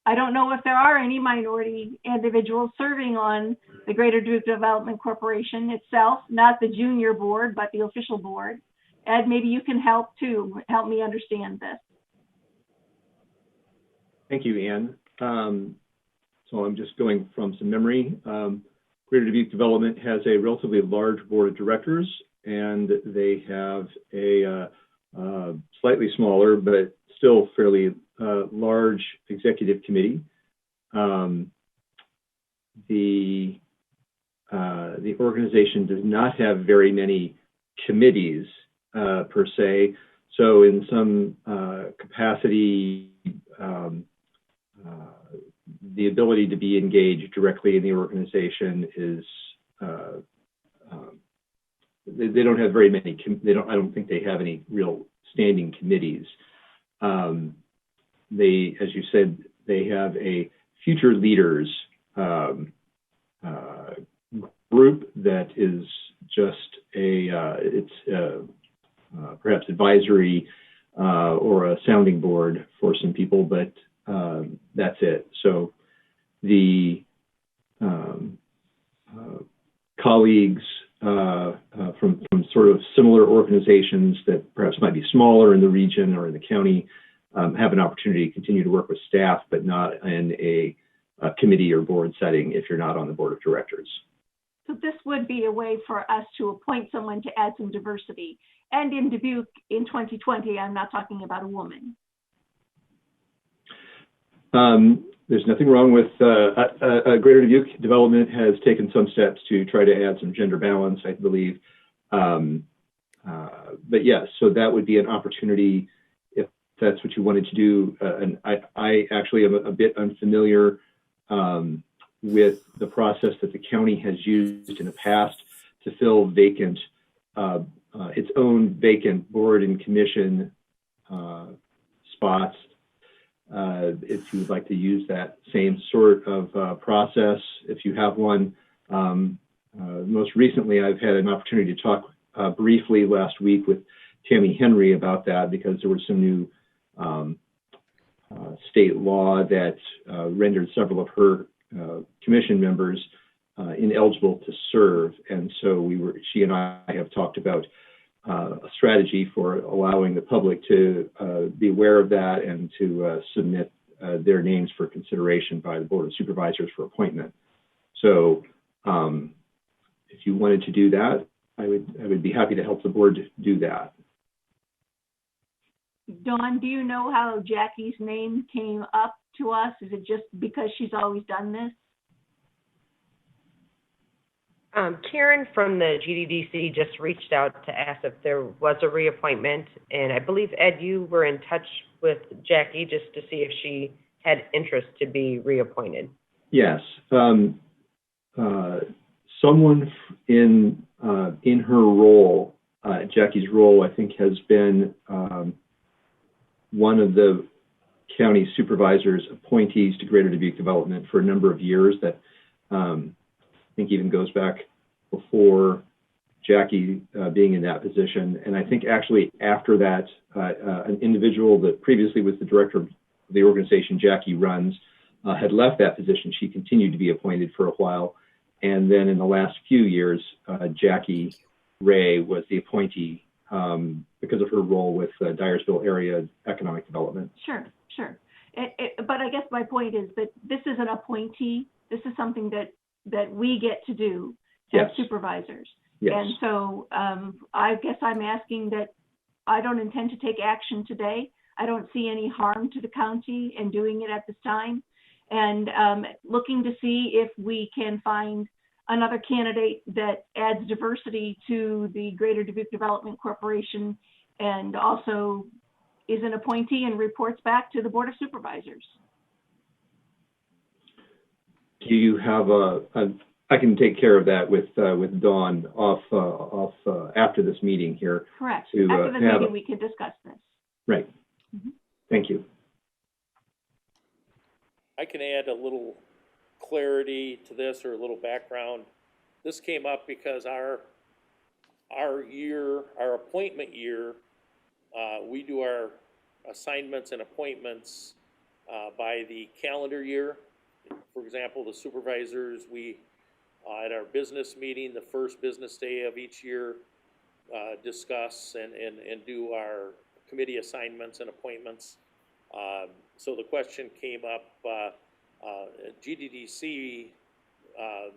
I don't know if there are any minority individuals serving on the Greater Dubuque Development Corporation itself, not the junior board, but the official board. Ed, maybe you can help me understand this. Thank you, Ann. So I'm just going from some memory. Greater Dubuque Development has a relatively large board of directors, and they have a slightly smaller but still fairly large executive committee. The organization does not have very many committees per se, so in some capacity, the ability to be engaged directly in the organization is they don't have very many. I don't think they have any real standing committees. They, as you said, they have a future leaders group that is just perhaps advisory or a sounding board for some people, but that's it. So the colleagues from sort of similar organizations that perhaps might be smaller in the region or in the county have an opportunity to continue to work with staff, but not in a committee or board setting if you're not on the board of directors. So this would be a way for us to appoint someone to add some diversity. And in Dubuque in 2020, I'm not talking about a woman. There's nothing wrong with Greater Dubuque Development has taken some steps to try to add some gender balance, I believe. But yes, so that would be an opportunity if that's what you wanted to do. And I actually am a bit unfamiliar with the process that the county has used in the past to fill vacant, its own vacant board and commission spots. If you would like to use that same sort of process, if you have one. Most recently, I've had an opportunity to talk briefly last week with Tammy Henry about that because there was some new state law that rendered several of her commission members ineligible to serve. And so she and I have talked about a strategy for allowing the public to be aware of that and to submit their names for consideration by the Board of Supervisors for appointment. So if you wanted to do that, I would be happy to help the board do that. Dawn, do you know how Jackie's name came up to us? Is it just because she's always done this? Karen from the GDDC just reached out to ask if there was a reappointment, and I believe, Ed, you were in touch with Jackie just to see if she had interest to be reappointed. Yes. Someone in her role, Jackie's role, I think has been one of the county supervisors' appointees to Greater Dubuque Development for a number of years that I think even goes back before Jackie being in that position. And I think actually after that, an individual that previously was the director of the organization Jackie runs had left that position. She continued to be appointed for a while. And then in the last few years, Jackie Ray was the appointee because of her role with Dyersville Area Economic Development. Sure. But I guess my point is that this is an appointee. This is something that we get to do as supervisors. Yes. And so I guess I'm asking that I don't intend to take action today. I don't see any harm to the county in doing it at this time. And looking to see if we can find another candidate that adds diversity to the Greater Dubuque Development Corporation and also is an appointee and reports back to the Board of Supervisors. Do you have I can take care of that with Dawn off after this meeting here. Correct. After the meeting, we can discuss this. Right. Mm-hmm. Thank you. I can add a little clarity to this or a little background. This came up because our appointment year, we do our assignments and appointments by the calendar year. For example, the supervisors, we at our business meeting, the first business day of each year, discuss and do our committee assignments and appointments. So the question came up, GDDC,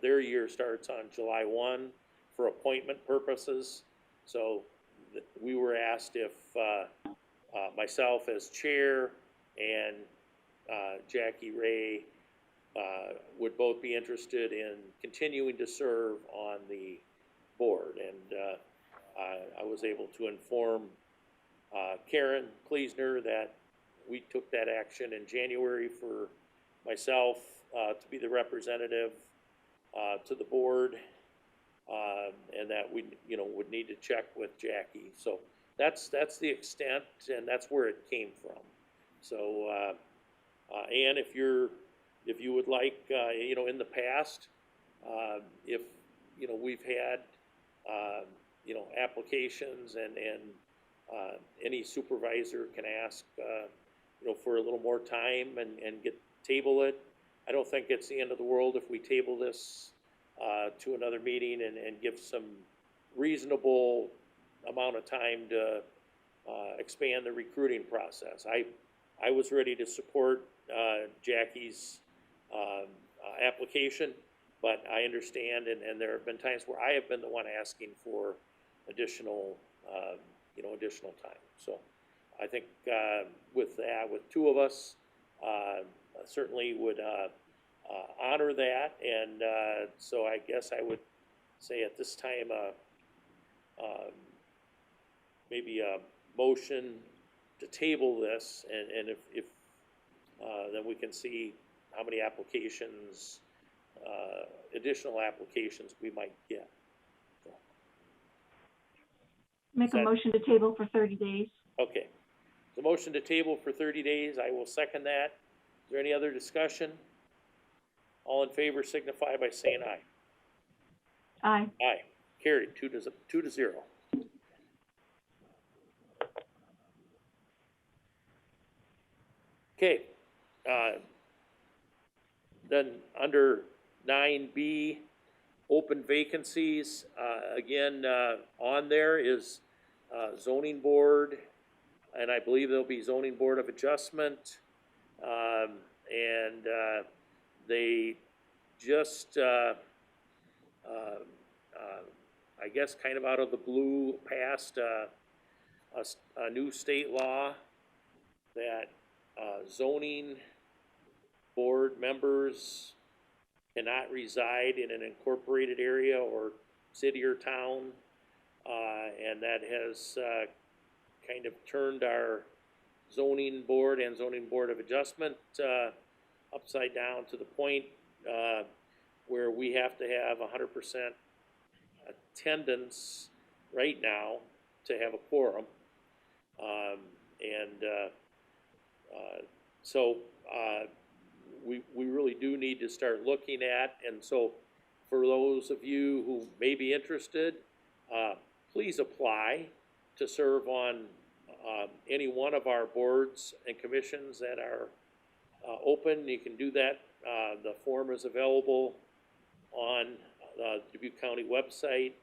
their year starts on July 1 for appointment purposes. So we were asked if myself as chair and Jackie Ray would both be interested in continuing to serve on the board. And I was able to inform Karen Kleesner that we took that action in January for myself to be the representative to the board, and that we would need to check with Jackie. So that's the extent, and that's where it came from. So Ann, if you would like, in the past, if we've had applications and any supervisor can ask, for a little more time and table it. I don't think it's the end of the world if we table this to another meeting and give some reasonable amount of time to expand the recruiting process. I was ready to support Jackie's application, but I understand, and there have been times where I have been the one asking for additional time. So I think with two of us, certainly would honor that, and so I guess I would say at this time, maybe a motion to table this, and if then we can see how many applications, additional applications we might get. So. Make a motion to table for 30 days. Okay. The motion to table for 30 days, I will second that. Is there any other discussion? All in favor signify by saying aye. Aye. Aye. Carried, 2-0. Okay. Then under 9B, open vacancies, again, on there is zoning board, and I believe there'll be zoning board of adjustment, and they just, I guess kind of out of the blue, passed a new state law that zoning board members cannot reside in an incorporated area or city or town, and that has kind of turned our zoning board and zoning board of adjustment upside down to the point where we have to have 100% attendance right now to have a quorum, so we really do need to start looking at, and so for those of you who may be interested, please apply to serve on any one of our boards and commissions that are open. You can do that. The form is available on the Dubuque County website.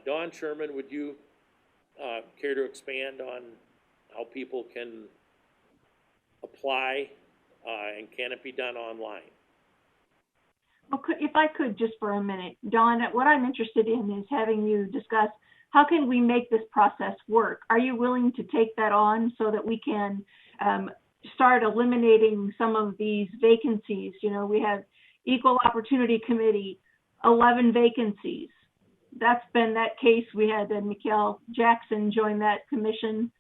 Dawn Sherman, would you care to expand on how people can apply, and can it be done online? Well, if I could just for a minute, Dawn, what I'm interested in is having you discuss how can we make this process work? Are you willing to take that on so that we can start eliminating some of these vacancies? We have Equal Opportunity Committee, 11 vacancies. That's been that case. We had Mikhail Jackson join that commission,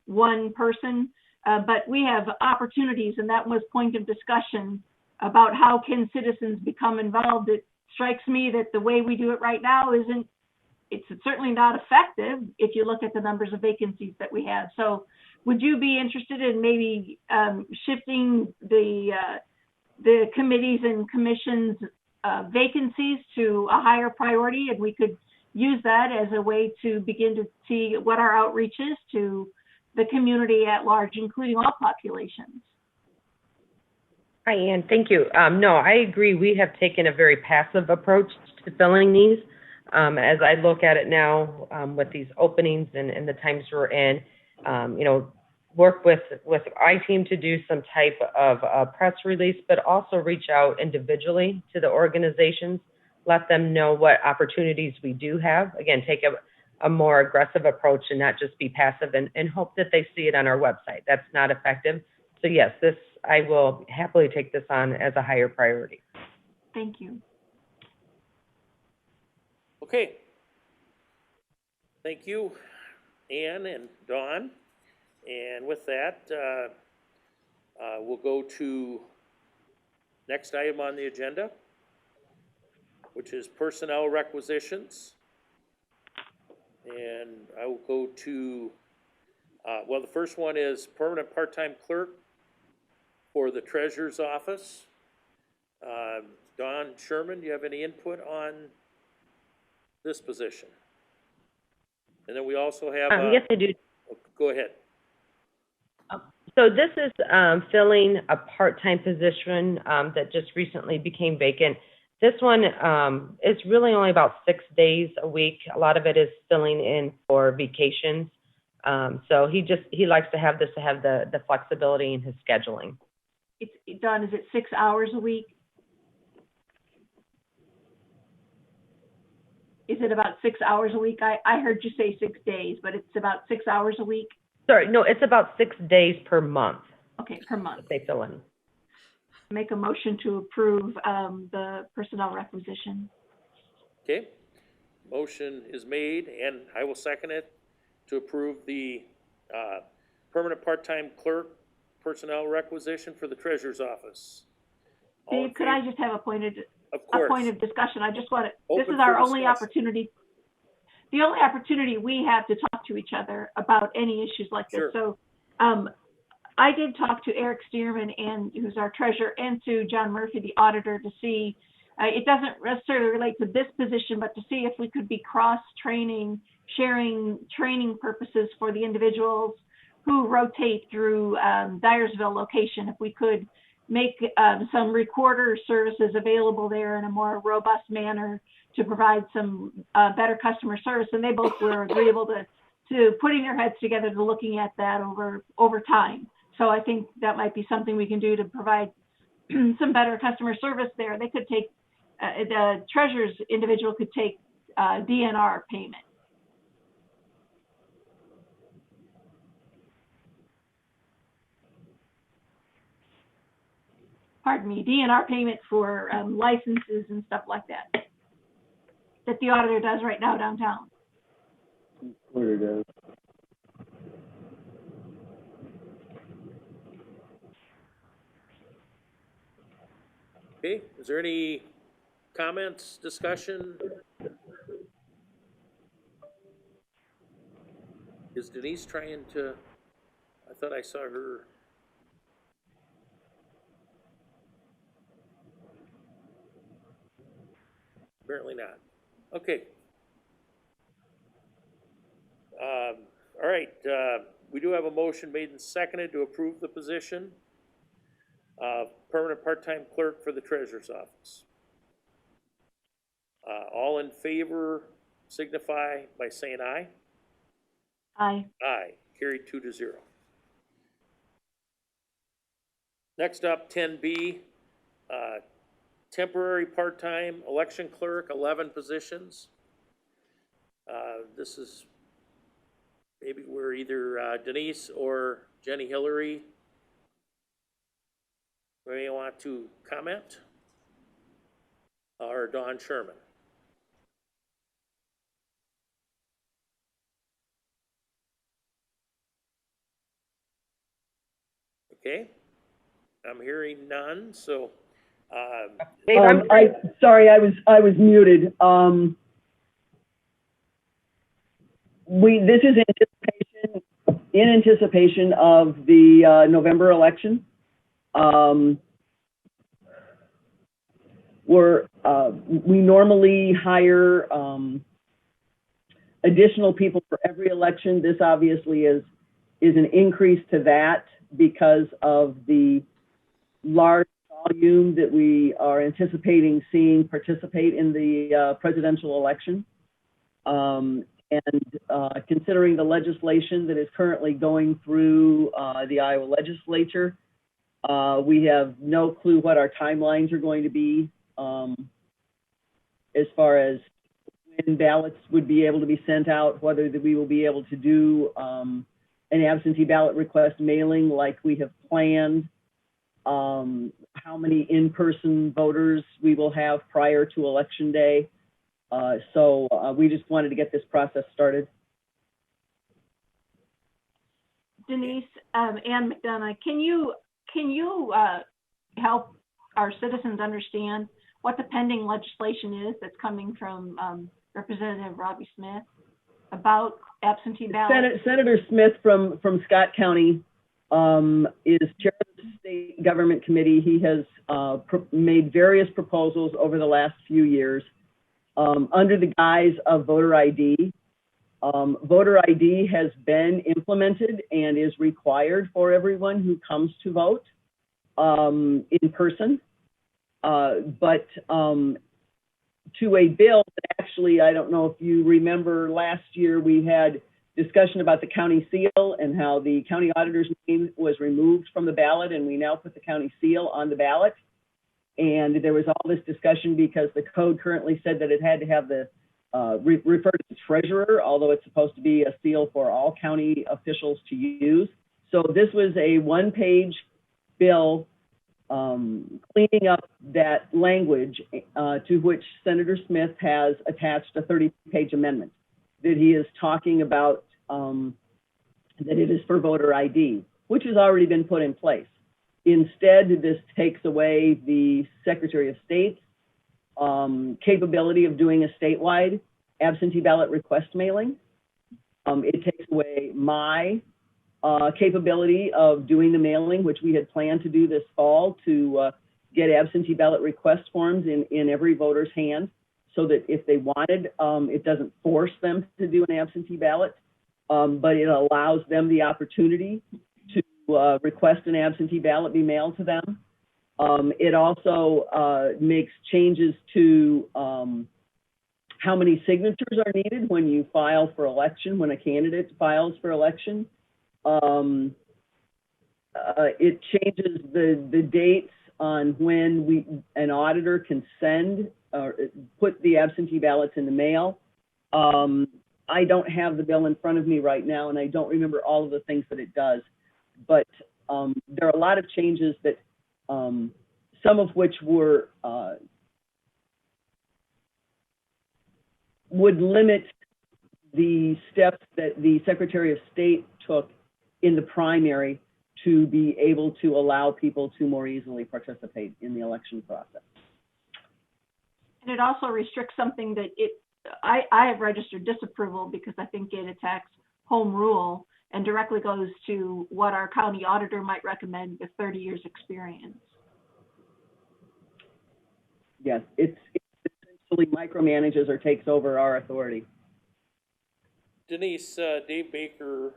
one person. But we have opportunities, and that was point of discussion about how can citizens become involved. It strikes me that the way we do it right now it's certainly not effective if you look at the numbers of vacancies that we have. So would you be interested in maybe shifting the committees and commissions vacancies to a higher priority, and we could use that as a way to begin to see what our outreach is to the community at large, including all populations? Hi, Ann. Thank you. No, I agree. We have taken a very passive approach to filling these. As I look at it now, with these openings and the times we're in, work with I-Team to do some type of press release, but also reach out individually to the organizations, let them know what opportunities we do have. Again, take a more aggressive approach and not just be passive and hope that they see it on our website. That's not effective. So yes, I will happily take this on as a higher priority. Thank you. Okay. Thank you, Ann and Dawn. And with that, we'll go to next item on the agenda, which is personnel requisitions. And I will go to, the first one is permanent part-time clerk for the treasurer's office. Dawn Sherman, do you have any input on this position? And then we also have, Yes, I do. go ahead. So this is filling a part-time position that just recently became vacant. This one is really only about 6 days a week. A lot of it is filling in for vacations. So he likes to have the flexibility in his scheduling. Dawn, is it 6 hours a week? Is it about 6 hours a week? I heard you say 6 days, but it's about 6 hours a week? Sorry, no, it's about 6 days per month. Okay, per month. They fill in. Make a motion to approve the personnel requisition. Okay, motion is made, and I will second it to approve the permanent part-time clerk personnel requisition for the treasurer's office. Dave, could I just have a point of discussion? I just want to, this is our only opportunity. The only opportunity we have to talk to each other about any issues like this. Sure. So I did talk to Eric Stearman, and who's our treasurer, and to John Murphy, the auditor, to see, it doesn't necessarily relate to this position, but to see if we could be cross-training, sharing training purposes for the individuals who rotate through Dyersville location. If we could make some recorder services available there in a more robust manner to provide some better customer service. And they both were agreeable to putting their heads together to looking at that over time. So I think that might be something we can do to provide some better customer service there. They could take, the treasurer's individual could take DNR payment. Pardon me, DNR payment for licenses and stuff like that the auditor does right now downtown. Where it is. Okay, is there any comments, discussion? Is Denise trying to, I thought I saw her. Apparently not. Okay. All right, we do have a motion made and seconded to approve the position of permanent part-time clerk for the treasurer's office. All in favor signify by saying aye. Aye. Aye, carried 2-0. Next up, 10B, temporary part-time election clerk, 11 positions. This is maybe where either Denise or Jenny Hillary may want to comment, or Dawn Sherman. Okay, I'm hearing none, so. Sorry, I was muted. This is in anticipation of the November election. We normally hire additional people for every election. This obviously is an increase to that because of the large volume that we are anticipating seeing participate in the presidential election. And considering the legislation that is currently going through the Iowa legislature, we have no clue what our timelines are going to be as far as when ballots would be able to be sent out, whether that we will be able to do an absentee ballot request mailing like we have planned, how many in-person voters we will have prior to Election Day. So we just wanted to get this process started. Denise, Ann McDonough, can you help our citizens understand what the pending legislation is that's coming from Representative Robbie Smith about absentee ballots? Senator Smith from Scott County is chair of the state government committee. He has made various proposals over the last few years under the guise of voter ID. Voter ID has been implemented and is required for everyone who comes to vote in person. But to a bill that actually, I don't know if you remember last year, we had discussion about the county seal and how the county auditor's name was removed from the ballot, and we now put the county seal on the ballot. And there was all this discussion because the code currently said that it had to have the refer to the treasurer, although it's supposed to be a seal for all county officials to use. So this was a one-page bill cleaning up that language to which Senator Smith has attached a 30-page amendment that he is talking about that it is for voter ID, which has already been put in place. Instead, this takes away the Secretary of State's capability of doing a statewide absentee ballot request mailing. It takes away my capability of doing the mailing, which we had planned to do this fall to get absentee ballot request forms in every voter's hand so that if they wanted, it doesn't force them to do an absentee ballot, but it allows them the opportunity to request an absentee ballot be mailed to them. It also makes changes to how many signatures are needed when you file for election, when a candidate files for election. It changes the dates on when an auditor can send or put the absentee ballots in the mail. I don't have the bill in front of me right now, and I don't remember all of the things that it does. But there are a lot of changes that, some of which were would limit the steps that the Secretary of State took in the primary to be able to allow people to more easily participate in the election process. And it also restricts something that I have registered disapproval because I think it attacks home rule and directly goes to what our county auditor might recommend with 30 years experience. Yes, it essentially micromanages or takes over our authority. Denise, Dave Baker,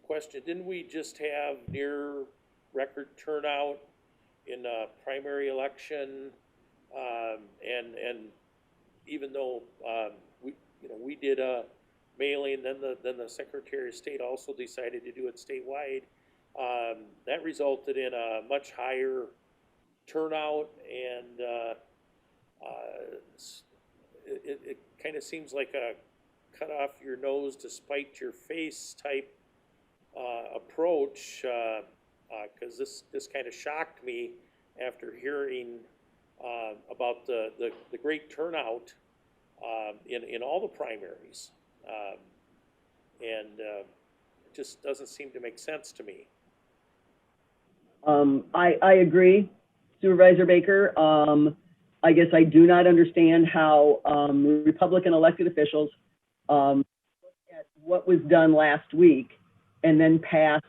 question, didn't we just have near record turnout in a primary election? And even though we did a mailing, then the Secretary of State also decided to do it statewide. That resulted in a much higher turnout, and it kind of seems like a cut off your nose to spite your face type approach, because this kind of shocked me after hearing about the great turnout in all the primaries, and it just doesn't seem to make sense to me. I agree, Supervisor Baker. I guess I do not understand how Republican elected officials look at what was done last week and then pass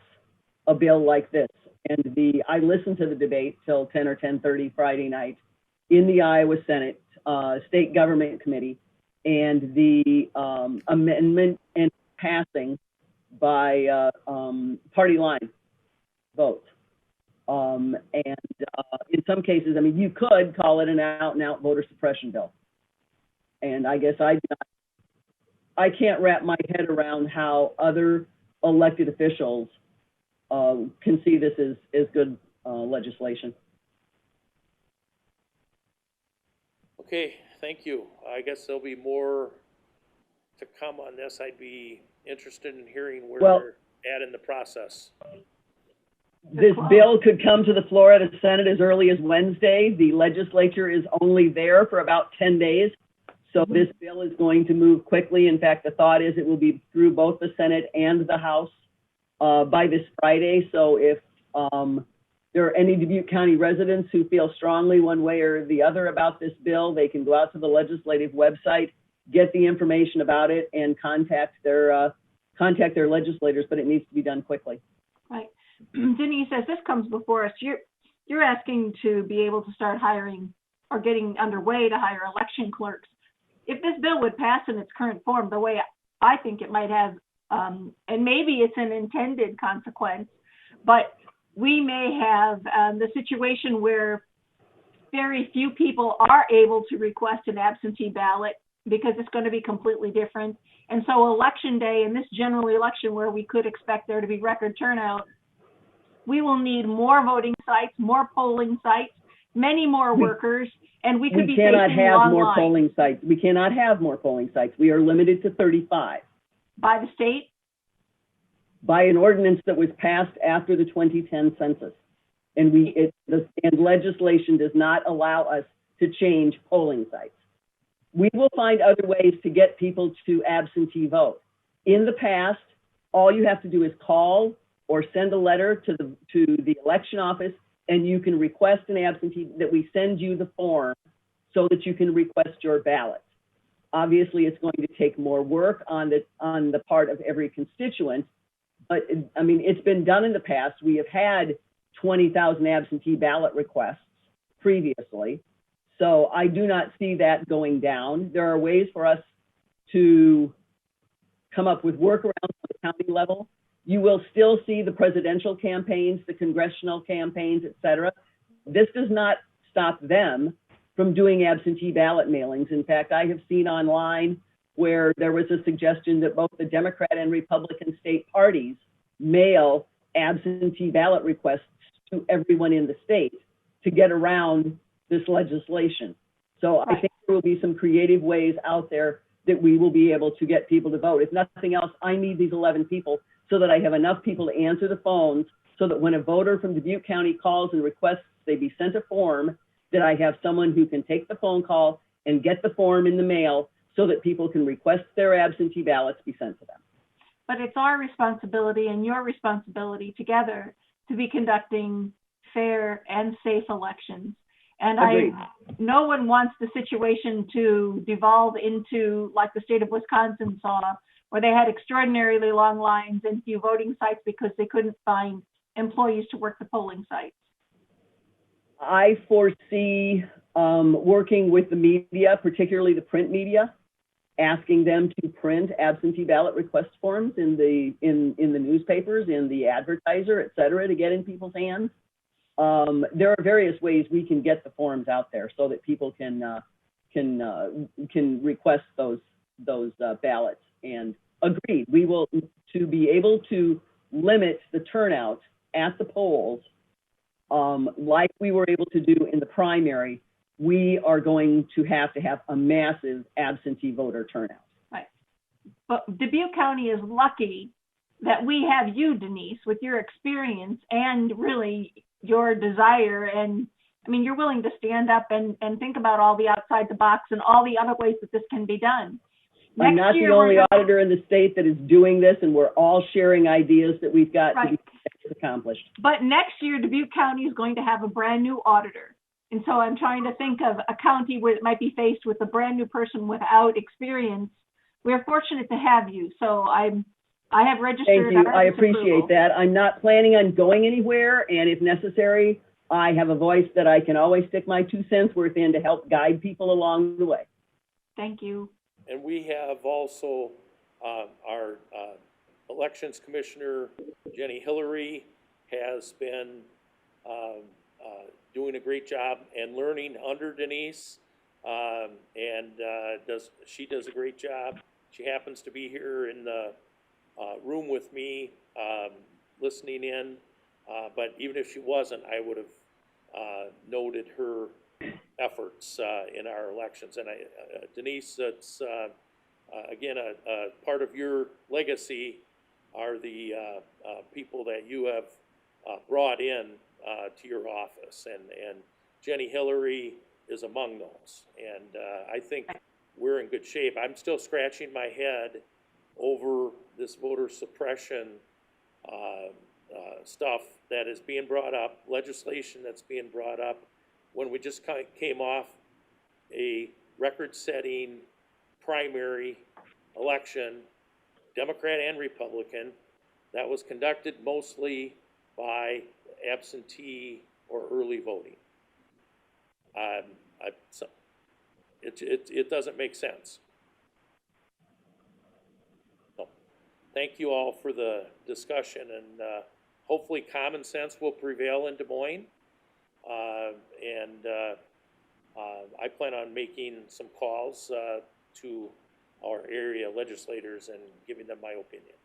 a bill like this. And I listened to the debate till 10 or 10:30 Friday night in the Iowa Senate State Government Committee, and the amendment and passing by party line votes. And in some cases, I mean, you could call it an out-and-out voter suppression bill. And I guess I can't wrap my head around how other elected officials can see this as good legislation. Okay, thank you. I guess there'll be more to come on this. I'd be interested in hearing where they're at in the process. This bill could come to the floor of the Senate as early as Wednesday. The legislature is only there for about 10 days. So this bill is going to move quickly. In fact, the thought is it will be through both the Senate and the House by this Friday. So if there are any Dubuque County residents who feel strongly one way or the other about this bill, they can go out to the legislative website, get the information about it, and contact their legislators, but it needs to be done quickly. Right. Denise, as this comes before us, you're asking to be able to start hiring or getting underway to hire election clerks. If this bill would pass in its current form, the way I think it might have, and maybe it's an intended consequence, but we may have the situation where very few people are able to request an absentee ballot because it's going to be completely different. And so election day and this general election where we could expect there to be record turnout, we will need more voting sites, more polling sites, many more workers, and we could be facing long lines. We cannot have more polling sites. We cannot have more polling sites. We are limited to 35. By the state? By an ordinance that was passed after the 2010 census. And legislation does not allow us to change polling sites. We will find other ways to get people to absentee vote. In the past, all you have to do is call or send a letter to the election office, and you can request an absentee, that we send you the form so that you can request your ballot. Obviously, it's going to take more work on the part of every constituent, but I mean, it's been done in the past. We have had 20,000 absentee ballot requests previously. So I do not see that going down. There are ways for us to come up with workarounds on the county level. You will still see the presidential campaigns, the congressional campaigns, et cetera. This does not stop them from doing absentee ballot mailings. In fact, I have seen online where there was a suggestion that both the Democrat and Republican state parties mail absentee ballot requests to everyone in the state to get around this legislation. So I think there will be some creative ways out there that we will be able to get people to vote. If nothing else, I need these 11 people so that I have enough people to answer the phones, so that when a voter from Dubuque County calls and requests they be sent a form, that I have someone who can take the phone call and get the form in the mail so that people can request their absentee ballots be sent to them. But it's our responsibility and your responsibility together to be conducting fair and safe elections. And Agreed. No one wants the situation to devolve into like the state of Wisconsin saw, where they had extraordinarily long lines and few voting sites because they couldn't find employees to work the polling sites. I foresee working with the media, particularly the print media, asking them to print absentee ballot request forms in the newspapers, in the advertiser, et cetera, to get in people's hands. There are various ways we can get the forms out there so that people can request those ballots. And agreed, we will, to be able to limit the turnout at the polls, like we were able to do in the primary, we are going to have a massive absentee voter turnout. Right. But Dubuque County is lucky that we have you, Denise, with your experience and really your desire. And I mean, you're willing to stand up and think about all the outside the box and all the other ways that this can be done. I'm not the only auditor in the state that is doing this, and we're all sharing ideas that we've got to be accomplished. But next year, Dubuque County is going to have a brand new auditor. And so I'm trying to think of a county where it might be faced with a brand new person without experience. We're fortunate to have you. So I have registered. Thank you. I appreciate that. I'm not planning on going anywhere, and if necessary, I have a voice that I can always stick my 2 cents worth in to help guide people along the way. Thank you. And we have also our elections commissioner, Jenny Hillary, has been doing a great job and learning under Denise, and she does a great job. She happens to be here in the room with me, listening in, but even if she wasn't, I would have noted her efforts in our elections. And Denise, it's again a part of your legacy are the people that you have brought in to your office, and Jenny Hillary is among those. And I think we're in good shape. I'm still scratching my head over this voter suppression stuff that is being brought up, legislation that's being brought up, when we just came off a record-setting primary election, Democrat and Republican, that was conducted mostly by absentee or early voting. It doesn't make sense. thank you all for the discussion, and hopefully common sense will prevail in Des Moines. I plan on making some calls to our area legislators and giving them my opinion.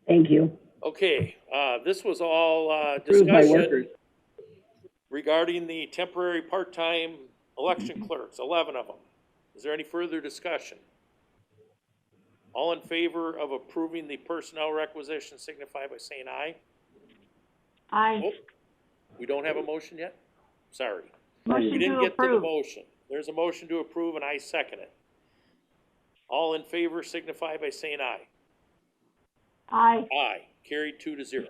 Thank you. Okay, this was all Approved by discussion workers. regarding the temporary part-time election clerks, 11 of them. Is there any further discussion? All in favor of approving the personnel requisition signify by saying aye. Aye. Oh, we don't have a motion yet? Sorry. Motion We didn't to get to the approve. motion. There's a motion to approve and I second it. All in favor signify by saying aye. Aye. Aye. Carried 2-0.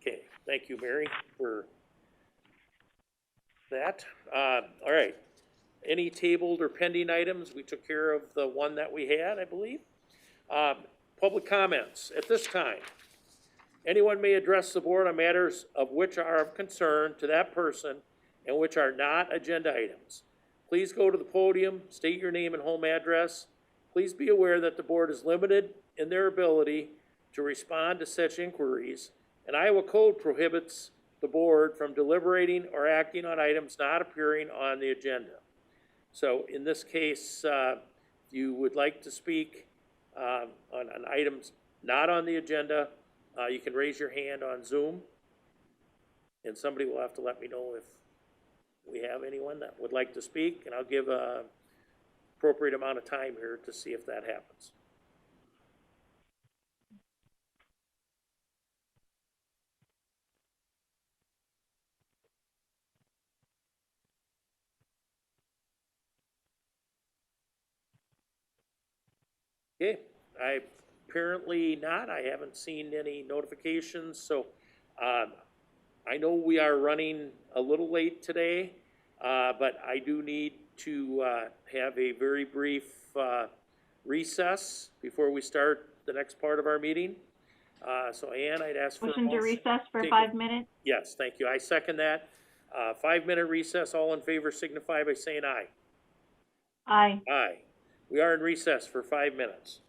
Okay, thank you, Mary, for that. All right. Any tabled or pending items? We took care of the one that we had, I believe. Public comments at this time. Anyone may address the board on matters of which are of concern to that person and which are not agenda items. Please go to the podium, state your name and home address. Please be aware that the board is limited in their ability to respond to such inquiries, and Iowa Code prohibits the board from deliberating or acting on items not appearing on the agenda. So in this case, if you would like to speak on items not on the agenda, you can raise your hand on Zoom, and somebody will have to let me know if we have anyone that would like to speak, and I'll give an appropriate amount of time here to see if that happens. Okay, apparently not. I haven't seen any notifications, so I know we are running a little late today, but I do need to have a very brief recess before we start the next part of our meeting. So Ann, I'd ask for a Motion to recess for Take 5 minutes? Yes, thank you. I second that. 5-minute recess. All in favor signify by saying aye. Aye. Aye. We are in recess for 5 minutes.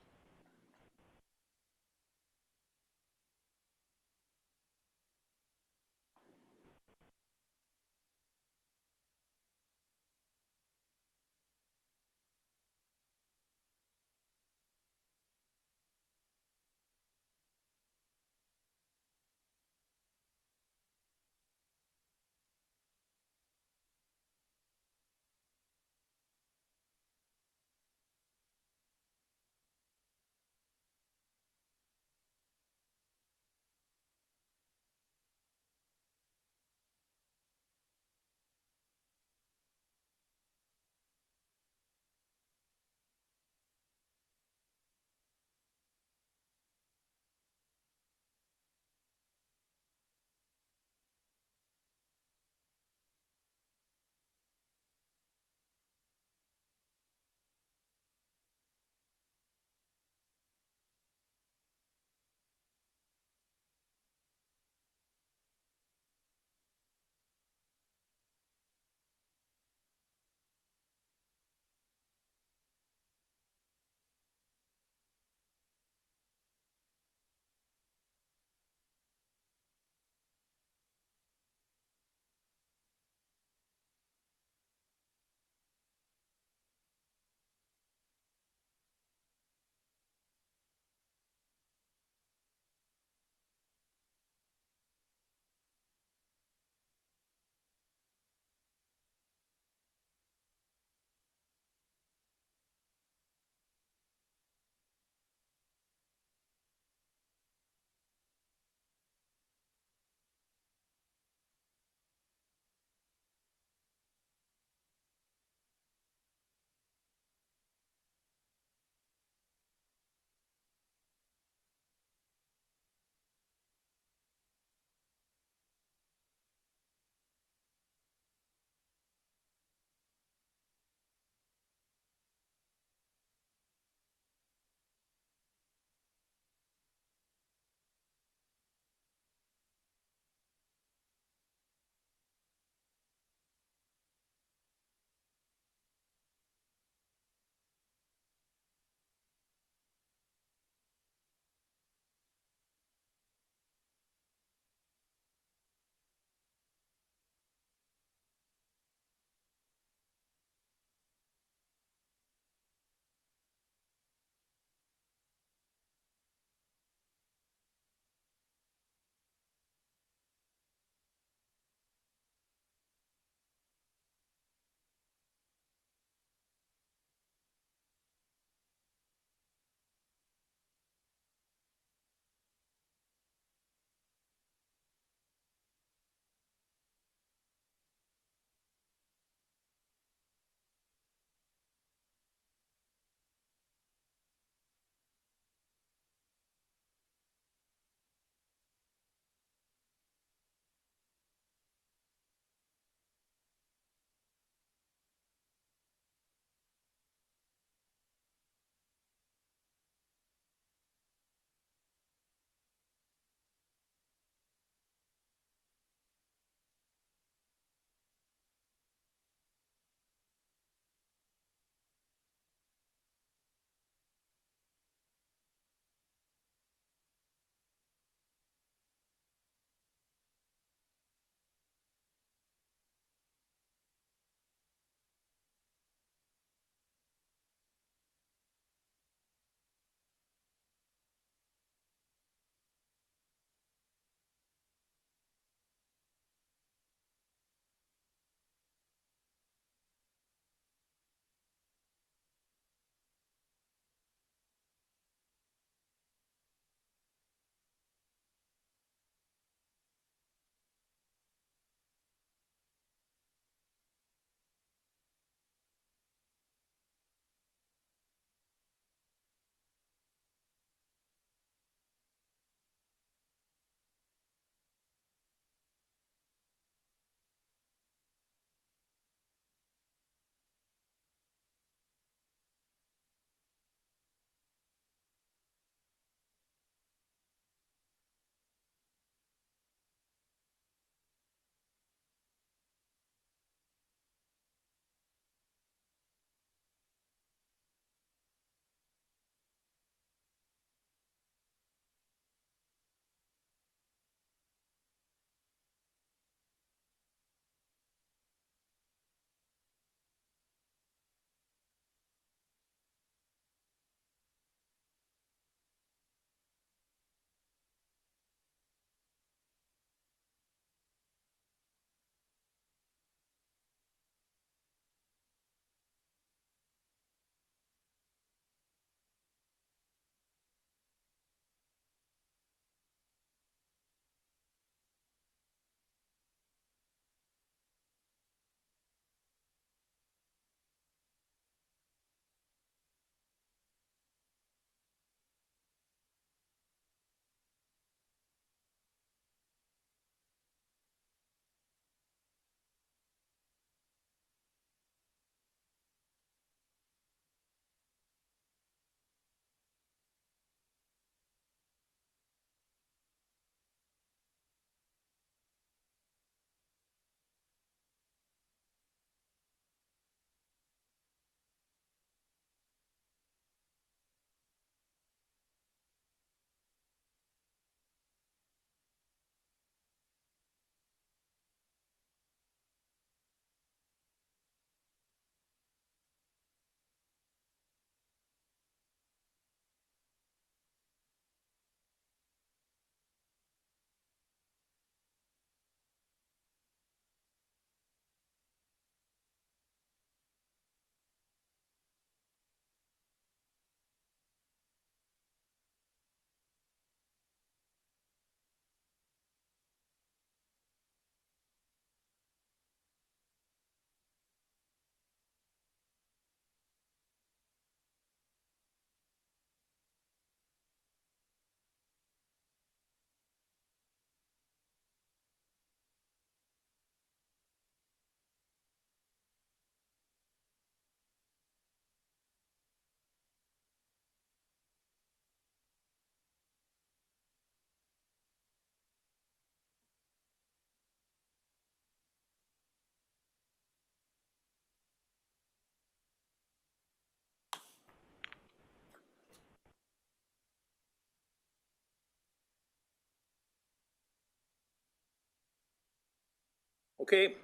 Okay,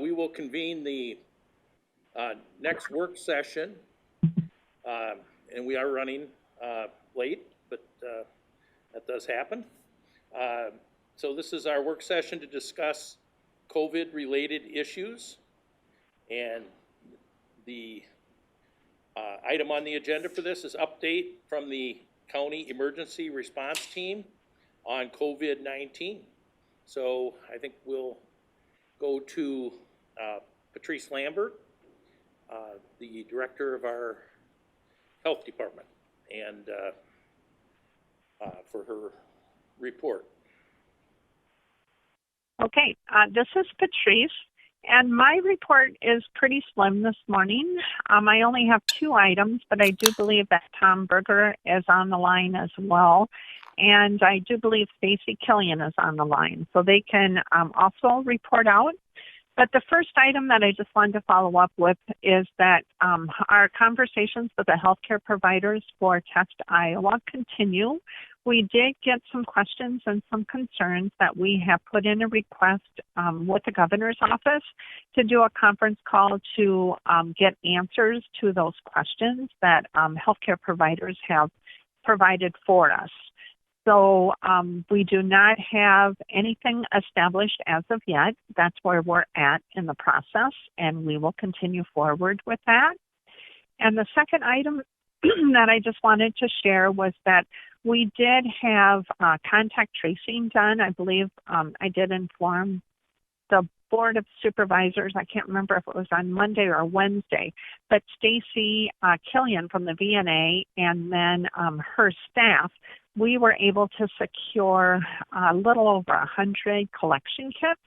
we will convene the next work session. And we are running late, but that does happen. So this is our work session to discuss COVID-related issues. And the item on the agenda for this is update from the County Emergency Response Team on COVID-19. So I think we'll go to Patrice Lambert, the director of our Health Department, and for her report. Okay, this is Patrice, and my report is pretty slim this morning. I only have 2 items, but I do believe that Tom Berger is on the line as well, and I do believe Stacy Killian is on the line, so they can also report out. But the first item that I just wanted to follow up with is that our conversations with the healthcare providers for Test Iowa continue. We did get some questions and some concerns that we have put in a request with the governor's office to do a conference call to get answers to those questions that healthcare providers have provided for us. So we do not have anything established as of yet. That's where we're at in the process, and we will continue forward with that. And the second item that I just wanted to share was that we did have contact tracing done. I believe I did inform the Board of Supervisors. I can't remember if it was on Monday or Wednesday, but Stacy Killian from the VNA and then her staff, we were able to secure a little over 100 collection kits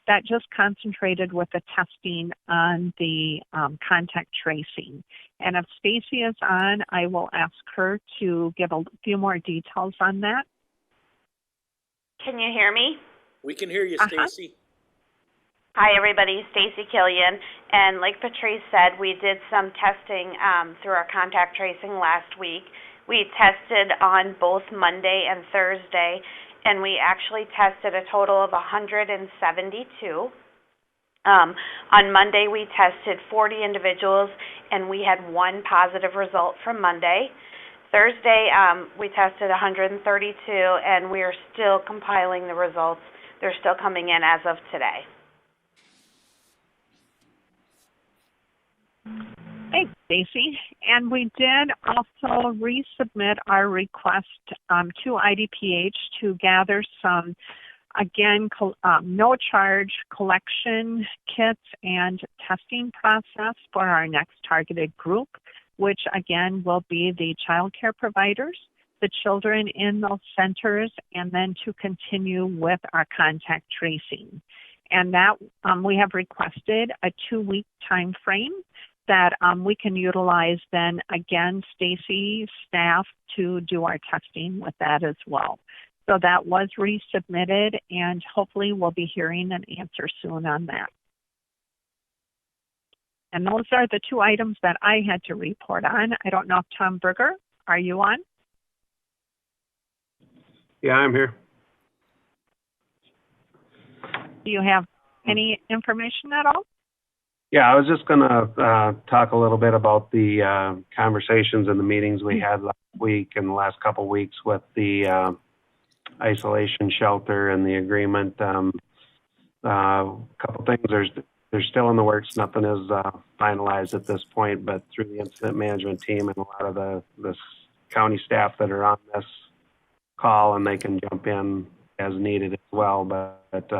that just concentrated with the testing on the contact tracing. And if Stacy is on, I will ask her to give a few more details on that. Can you hear me? We can hear you, Stacy. Hi, everybody. Stacy Killian. And like Patrice said, we did some testing through our contact tracing last week. We tested on both Monday and Thursday, and we actually tested a total of 172. On Monday, we tested 40 individuals, and we had 1 positive result from Monday. Thursday, we tested 132, and we are still compiling the results. They're still coming in as of today. Thanks, Stacy. And we did also resubmit our request to IDPH to gather some, again, no charge collection kits and testing process for our next targeted group, which again will be the child care providers, the children in those centers, and then to continue with our contact tracing. And that we have requested a 2-week time frame that we can utilize then again Stacy's staff to do our testing with that as well. So that was resubmitted, and hopefully we'll be hearing an answer soon on that. And those are the 2 items that I had to report on. I don't know if Tom Berger, are you on? Yeah, I'm here. Do you have any information at all? Yeah, I was just going to talk a little bit about the conversations and the meetings we had last week and the last couple of weeks with the isolation shelter and the agreement. A couple things, they're still in the works. Nothing is finalized at this point, but through the incident management team and a lot of the county staff that are on this call, and they can jump in as needed as well. But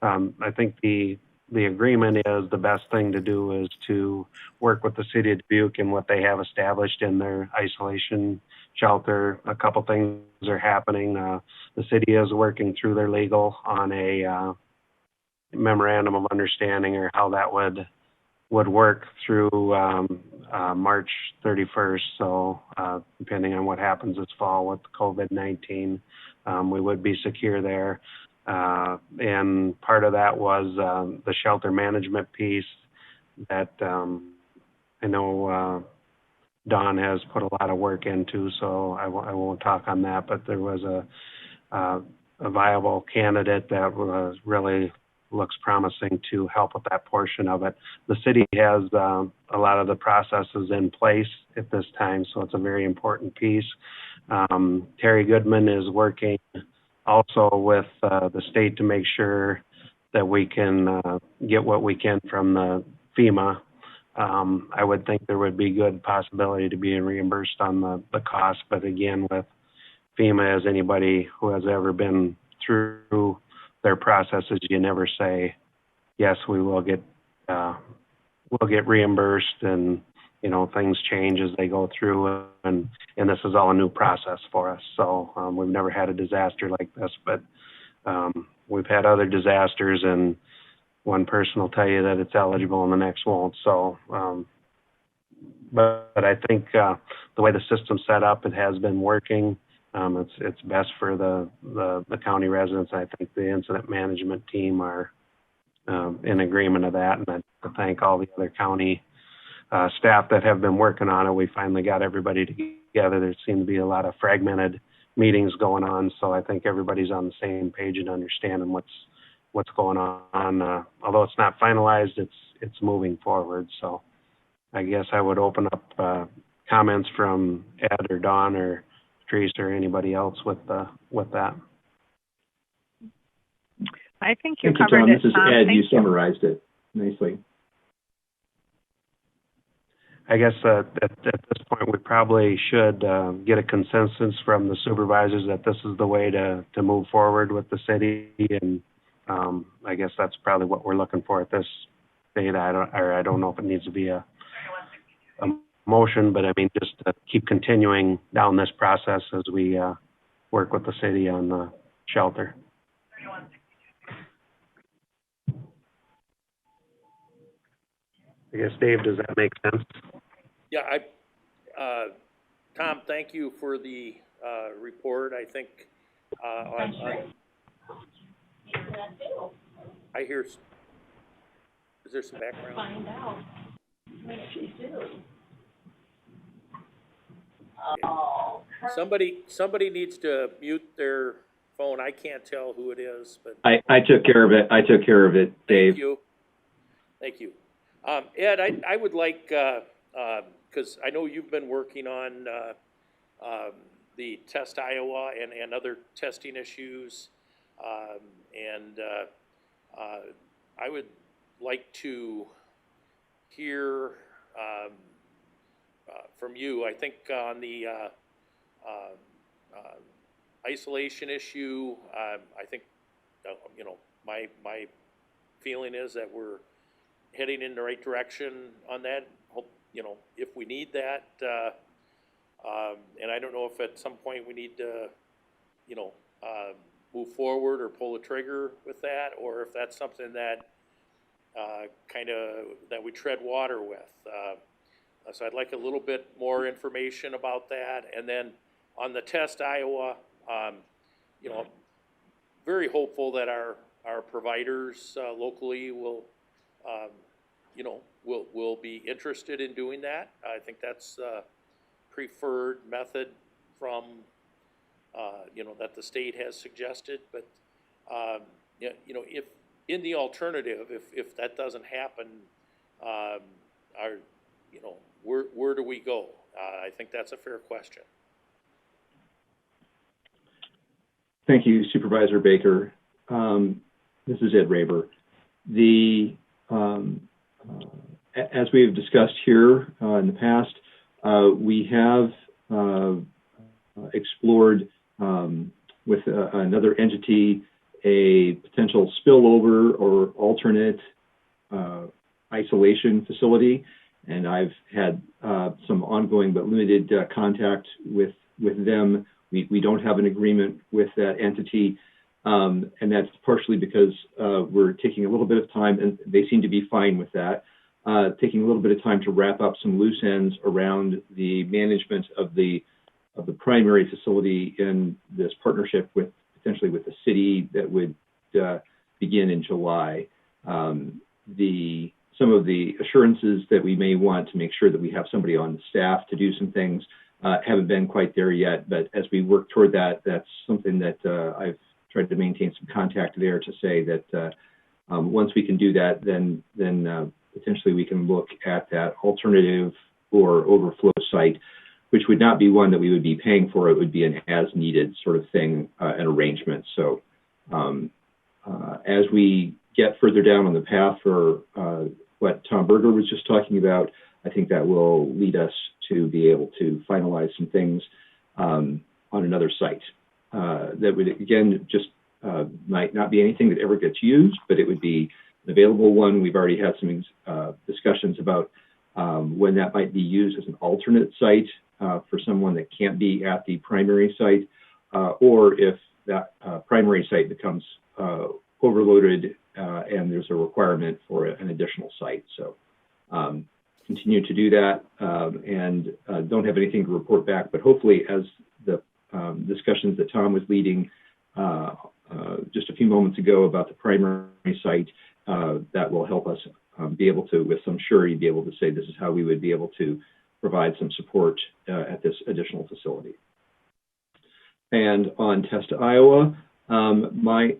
I think the agreement is the best thing to do is to work with the city of Dubuque and what they have established in their isolation shelter. A couple things are happening. The city is working through their legal on a memorandum of understanding or how that would work through March 31st. So depending on what happens this fall with COVID-19, we would be secure there. And part of that was the shelter management piece that I know Dawn has put a lot of work into, so I won't talk on that, but there was a viable candidate that was really looks promising to help with that portion of it. The city has a lot of the processes in place at this time, so it's a very important piece. Terry Goodman is working also with the state to make sure that we can get what we can from the FEMA. I would think there would be good possibility to be reimbursed on the cost, but again, with FEMA, as anybody who has ever been through their processes, you never say, yes, we will get reimbursed, and things change as they go through, and this is all a new process for us. So we've never had a disaster like this, but we've had other disasters, and one person will tell you that it's eligible and the next won't. So, but I think the way the system's set up, it has been working. It's best for the county residents. I think the incident management team are in agreement of that, and I'd like to thank all the other county staff that have been working on it. We finally got everybody together. There seemed to be a lot of fragmented meetings going on, so I think everybody's on the same page and understanding what's going on. Although it's not finalized, it's moving forward. So I guess I would open up comments from Ed or Dawn or Patrice or anybody else with that. I think you Thank you, covered Tom. it. This is Tom. Ed. Thank You summarized it nicely. I guess at this point we probably should get a consensus from the supervisors that this is the way to move forward with the city, and I guess that's probably what we're looking for at this state. I don't know if it needs to be a motion, but I mean just to keep continuing down this process as we work with the city on the shelter. I guess, Dave, does that make sense? Yeah, Tom, thank you for the report. I think I hear. Is there some background? Find out. What she do? Oh. Somebody needs to mute their phone. I can't tell who it is, but I took care of it. Dave. Thank you. Ed, I would like, because I know you've been working on the Test Iowa and other testing issues, and I would like to hear from you. I think on the isolation issue, I think my feeling is that we're heading in the right direction on that. Hope, if we need that, and I don't know if at some point we need to, move forward or pull the trigger with that, or if that's something that that we tread water with. So I'd like a little bit more information about that. And then on the Test Iowa, very hopeful that our providers locally will be interested in doing that. I think that's a preferred method from, that the state has suggested. But, if in the alternative, if that doesn't happen, where do we go? I think that's a fair question. Thank you, Supervisor Baker. This is Ed Raber. As we have discussed here in the past, we have explored with another entity a potential spillover or alternate isolation facility, and I've had some ongoing but limited contact with them. We don't have an agreement with that entity, and that's partially because we're taking a little bit of time, and they seem to be fine with that, taking a little bit of time to wrap up some loose ends around the management of the primary facility in this partnership with potentially with the city that would begin in July. Some of the assurances that we may want to make sure that we have somebody on the staff to do some things haven't been quite there yet, but as we work toward that, that's something that I've tried to maintain some contact there to say that once we can do that, then potentially we can look at that alternative or overflow site, which would not be one that we would be paying for. It would be an as-needed sort of thing, an arrangement. So as we get further down on the path for what Tom Berger was just talking about, I think that will lead us to be able to finalize some things on another site. That would, again, just might not be anything that ever gets used, but it would be an available one. We've already had some discussions about when that might be used as an alternate site for someone that can't be at the primary site, or if that primary site becomes overloaded and there's a requirement for an additional site. So continue to do that, and don't have anything to report back, but hopefully as the discussions that Tom was leading just a few moments ago about the primary site, that will help us be able to, with some surety, be able to say this is how we would be able to provide some support at this additional facility. And on Test Iowa, my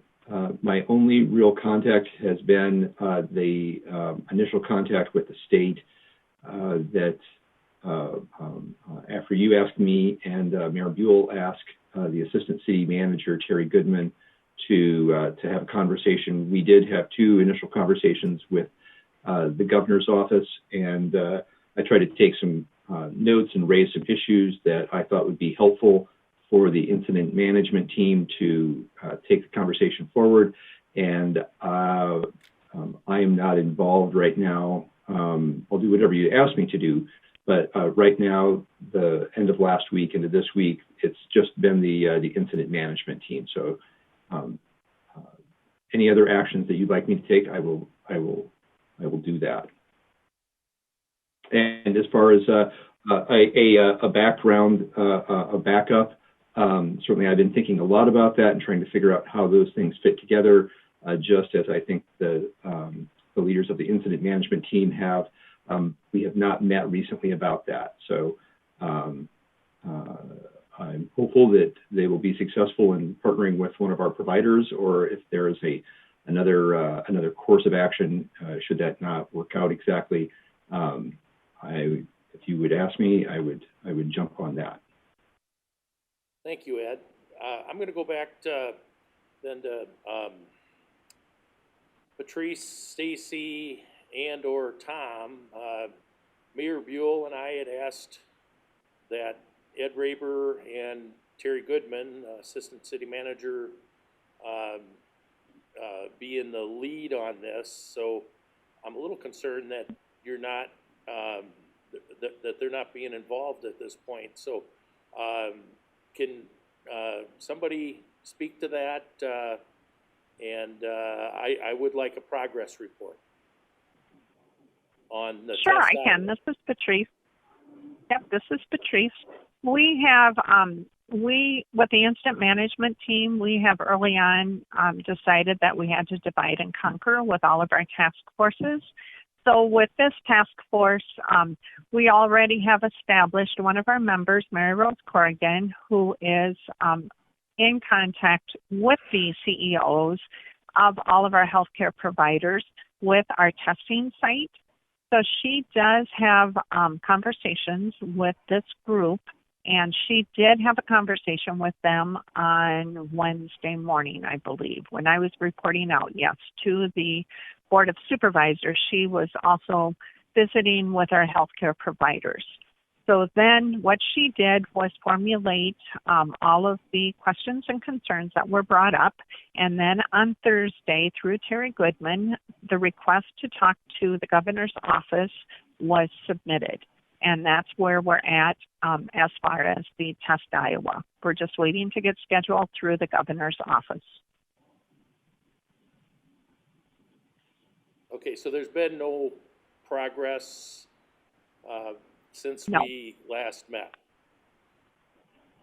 only real contact has been the initial contact with the state that after you asked me and Mayor Buell asked the Assistant City Manager, Terry Goodman, to have a conversation. We did have two initial conversations with the governor's office, and I tried to take some notes and raise some issues that I thought would be helpful for the incident management team to take the conversation forward. And I am not involved right now. I'll do whatever you ask me to do, but right now, the end of last week into this week, it's just been the incident management team. So any other actions that you'd like me to take, I will do that. And as far as a background, a backup, certainly I've been thinking a lot about that and trying to figure out how those things fit together, just as I think the leaders of the incident management team have. We have not met recently about that. So I'm hopeful that they will be successful in partnering with one of our providers, or if there is another course of action, should that not work out exactly, if you would ask me, I would jump on that. Thank you, Ed. I'm going to go back to Patrice, Stacy, and or Tom. Mayor Buell and I had asked that Ed Raber and Terry Goodman, Assistant City Manager, be in the lead on this. So I'm a little concerned that you're not, that they're not being involved at this point. So can somebody speak to that? And I would like a progress report on the Sure, test I can. This is Patrice. Yep, this is Patrice. We have, with the incident management team, we have early on decided that we had to divide and conquer with all of our task forces. So with this task force, we already have established one of our members, Mary Rose Corrigan, who is in contact with the CEOs of all of our healthcare providers with our testing site. So she does have conversations with this group, and she did have a conversation with them on Wednesday morning, I believe, when I was reporting out, yes, to the Board of Supervisors. She was also visiting with our healthcare providers. So then what she did was formulate all of the questions and concerns that were brought up. And then on Thursday, through Terry Goodman, the request to talk to the governor's office was submitted. And that's where we're at as far as the Test Iowa. We're just waiting to get scheduled through the governor's office. Okay, so there's been no progress since we last met?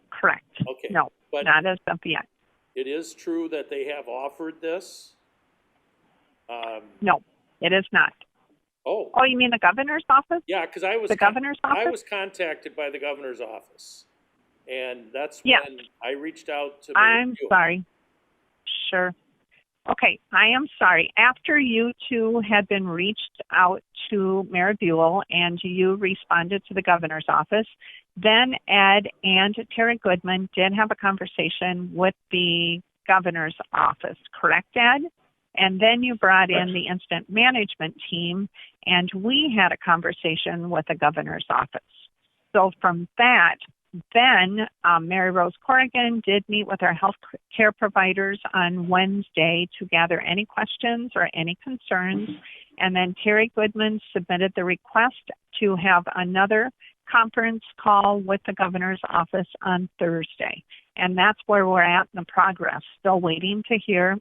Correct. Okay. No, but not as of yet. It is true that they have offered this? No, it is not. Oh. Oh, you mean the governor's office? Yeah, because I was contacted by the governor's office, and that's when I reached out to. I'm sorry. Sure. Okay, I am sorry. After you two had been reached out to Mayor Buell and you responded to the governor's office, then Ed and Terry Goodman did have a conversation with the governor's office, correct, Ed? And then you brought in the incident management team, and we had a conversation with the governor's office. So from that, then Mary Rose Corrigan did meet with our health care providers on Wednesday to gather any questions or any concerns. And then Terry Goodman submitted the request to have another conference call with the governor's office on Thursday. And that's where we're at in the progress. Still waiting to hear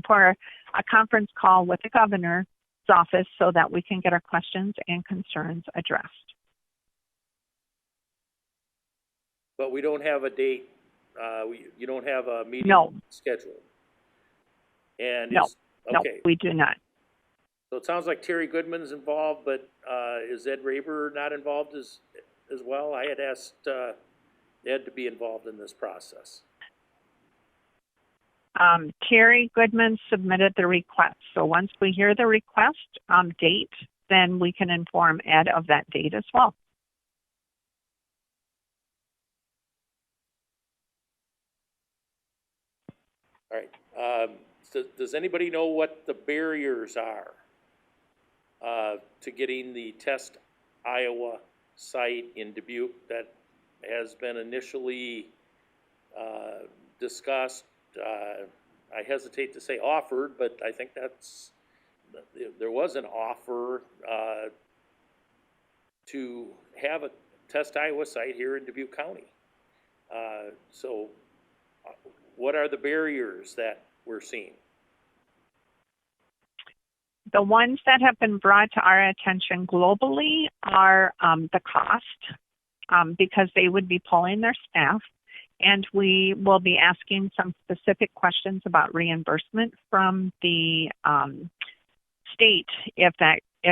for a conference call with the governor's office so that we can get our questions and concerns addressed. But we don't have a date, you don't have a meeting scheduled? And No, okay. we do not. So it sounds like Terry Goodman's involved, but is Ed Raber not involved as well? I had asked Ed to be involved in this process. Terry Goodman submitted the request. So once we hear the request date, then we can inform Ed of that date as well. All right. Does anybody know what the barriers are to getting the Test Iowa site in Dubuque that has been initially discussed? I hesitate to say offered, but I think there was an offer to have a Test Iowa site here in Dubuque County. So what are the barriers that we're seeing? The ones that have been brought to our attention globally are the cost, because they would be pulling their staff, and we will be asking some specific questions about reimbursement from the state if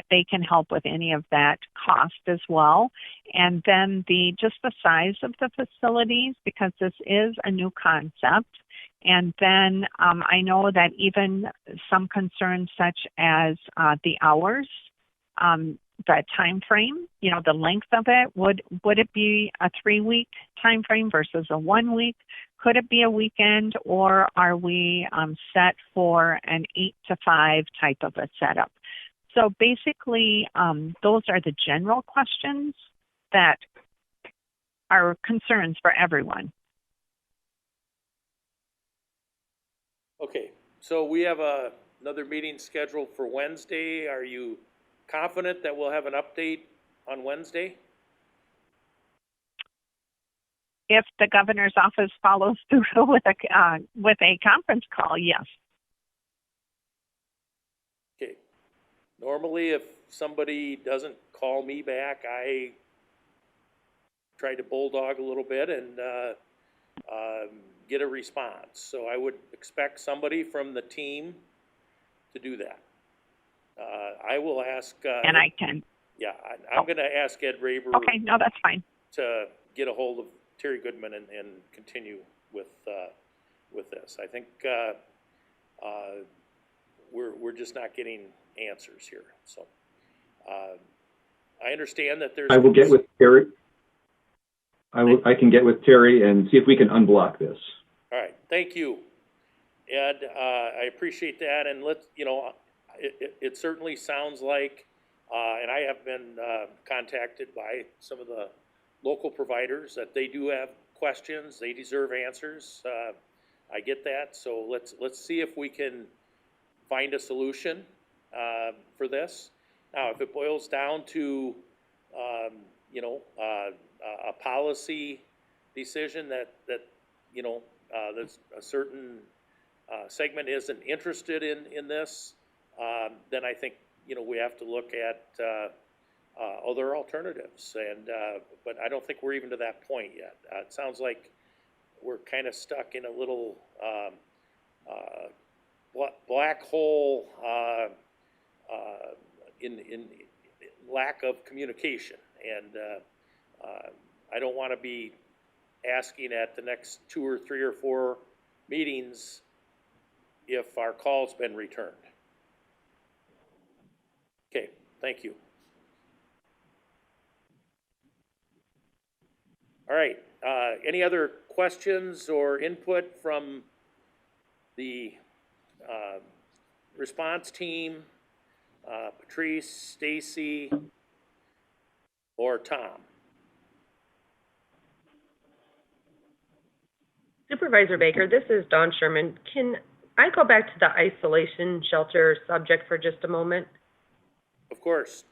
they can help with any of that cost as well. And then just the size of the facilities, because this is a new concept. And then I know that even some concerns such as the hours, the time frame, the length of it, would it be a 3-week time frame versus a 1 week? Could it be a weekend, or are we set for an 8 to 5 type of a setup? So basically, those are the general questions that are concerns for everyone. Okay, so we have another meeting scheduled for Wednesday. Are you confident that we'll have an update on Wednesday? If the governor's office follows through with a conference call, yes. Okay. Normally, if somebody doesn't call me back, I try to bulldog a little bit and get a response. So I would expect somebody from the team to do that. I will ask. And I can. Yeah, I'm going to ask Ed Raber. Okay, no, that's fine. To get a hold of Terry Goodman and continue with this. I think we're just not getting answers here. So I understand that there's. I will get with Terry. I can get with Terry and see if we can unblock this. All right, thank you, Ed. I appreciate that, and it certainly sounds like, and I have been contacted by some of the local providers that they do have questions. They deserve answers. I get that. So let's see if we can find a solution for this. Now, if it boils down to a policy decision that there's a certain segment isn't interested in this, then I think we have to look at other alternatives. And but I don't think we're even to that point yet. It sounds like we're kind of stuck in a little black hole in lack of communication. And I don't want to be asking at the next 2 or 3 or 4 meetings if our call's been returned. Okay, thank you. All right, any other questions or input from the response team, Patrice, Stacy, or Tom? Supervisor Baker, this is Dawn Sherman. Can I go back to the isolation shelter subject for just a moment? Of course.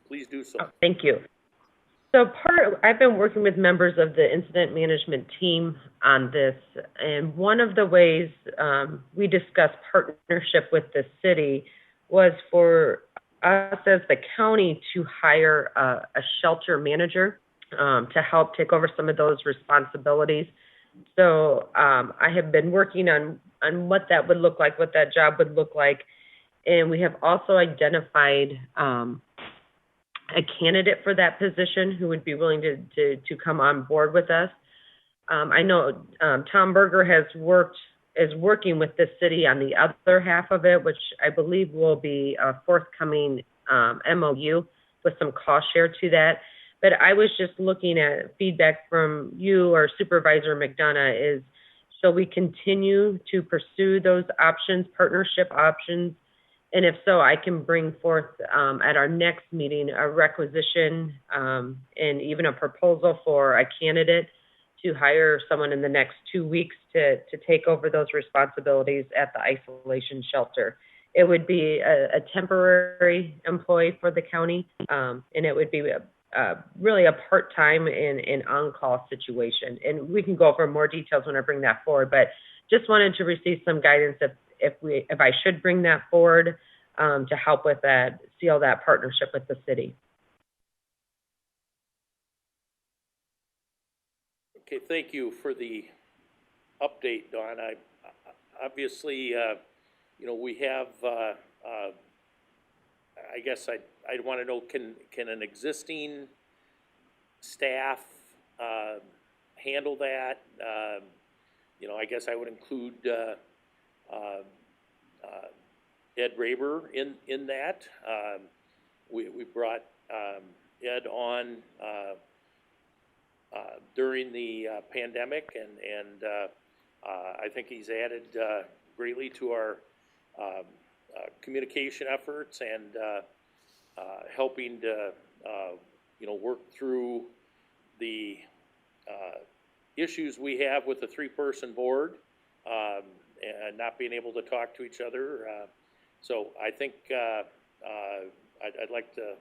Please do so. Oh, thank you. So I've been working with members of the incident management team on this, and one of the ways we discussed partnership with the city was for us as the county to hire a shelter manager to help take over some of those responsibilities. So I have been working on what that would look like, what that job would look like, and we have also identified a candidate for that position who would be willing to come on board with us. I know Tom Berger is working with the city on the other half of it, which I believe will be a forthcoming MOU with some cost share to that. But I was just looking at feedback from you or Supervisor McDonough is, shall we continue to pursue those options, partnership options? And if so, I can bring forth at our next meeting a requisition and even a proposal for a candidate to hire someone in the next 2 weeks to take over those responsibilities at the isolation shelter. It would be a temporary employee for the county, and it would be really a part-time and on-call situation. And we can go over more details when I bring that forward, but just wanted to receive some guidance if I should bring that forward to help with that, seal that partnership with the city. Okay, thank you for the update, Dawn. I obviously, we have. I guess I'd want to know, can an existing staff handle that? I guess I would include Ed Raber in that. We brought Ed on during the pandemic, and I think he's added greatly to our communication efforts and helping to work through the issues we have with the three-person board and not being able to talk to each other. So I think I'd like to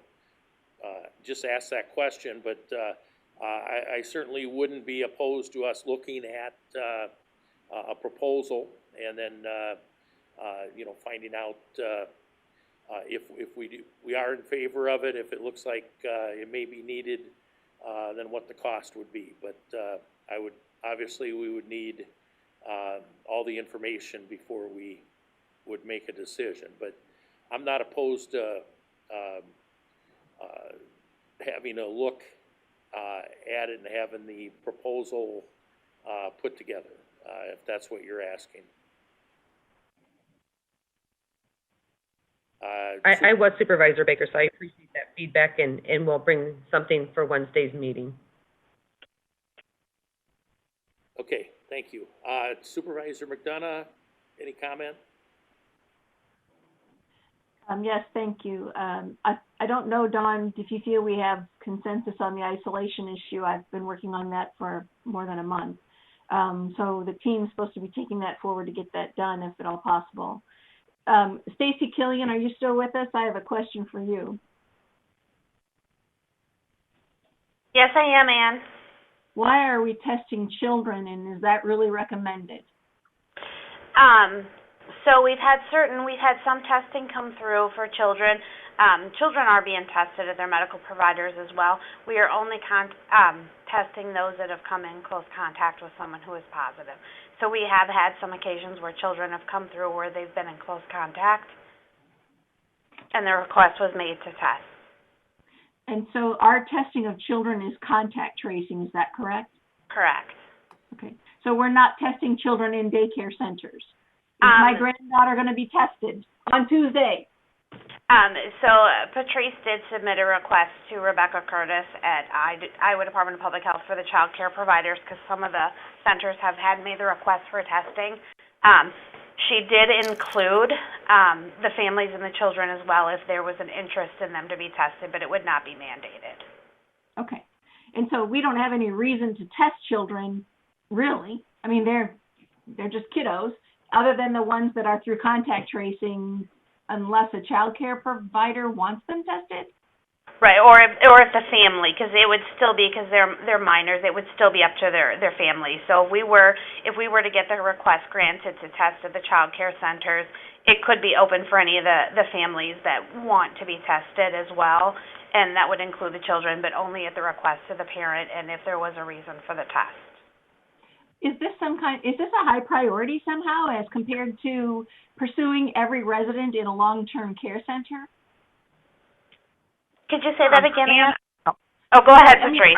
just ask that question, but I certainly wouldn't be opposed to us looking at a proposal and then finding out if we are in favor of it, if it looks like it may be needed, then what the cost would be. But we would need all the information before we would make a decision. But I'm not opposed to having a look at it and having the proposal put together, if that's what you're asking. I was Supervisor Baker, so I appreciate that feedback, and we'll bring something for Wednesday's meeting. Okay, thank you. Supervisor McDonough, any comment? Yes, thank you. I don't know, Dawn, if you feel we have consensus on the isolation issue. I've been working on that for more than a month. So the team's supposed to be taking that forward to get that done, if at all possible. Stacy Killian, are you still with us? I have a question for you. Yes, I am, Ann. Why are we testing children, and is that really recommended? So we've had some testing come through for children. Children are being tested at their medical providers as well. We are only testing those that have come in close contact with someone who is positive. So we have had some occasions where children have come through where they've been in close contact, and the request was made to test. And so our testing of children is contact tracing, is that correct? Correct. Okay. So we're not testing children in daycare centers? my granddaughter going to be tested on Tuesday? So Patrice did submit a request to Rebecca Curtis at Iowa Department of Public Health for the child care providers, because some of the centers have made the request for testing. She did include the families and the children as well if there was an interest in them to be tested, but it would not be mandated. Okay. And so we don't have any reason to test children, really. I mean, they're just kiddos, other than the ones that are through contact tracing, unless a child care provider wants them tested? Right, or if the family, because it would still be, because they're minors, it would still be up to their family. So if we were to get the request granted to test at the child care centers, it could be open for any of the families that want to be tested as well, and that would include the children, but only at the request of the parent and if there was a reason for the test. Is this a high priority somehow as compared to pursuing every resident in a long-term care center? Could you say that again, Ann? Oh, go ahead, Patrice.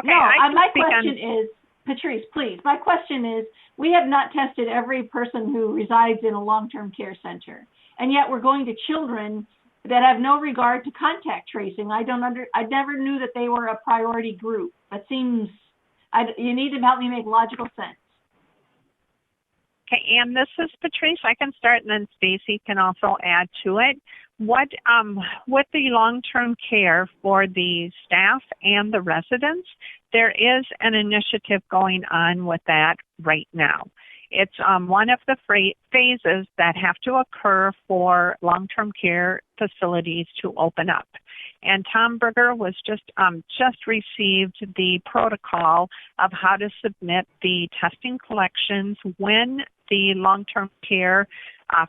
My question is, Patrice, please. My question is, we have not tested every person who resides in a long-term care center, and yet we're going to children that have no regard to contact tracing. I never knew that they were a priority group. That seems, you need to help me make logical sense. Okay, Ann, this is Patrice. I can start, and then Stacy can also add to it. With the long-term care for the staff and the residents, there is an initiative going on with that right now. It's one of the phases that have to occur for long-term care facilities to open up. And Tom Berger was just received the protocol of how to submit the testing collections when the long-term care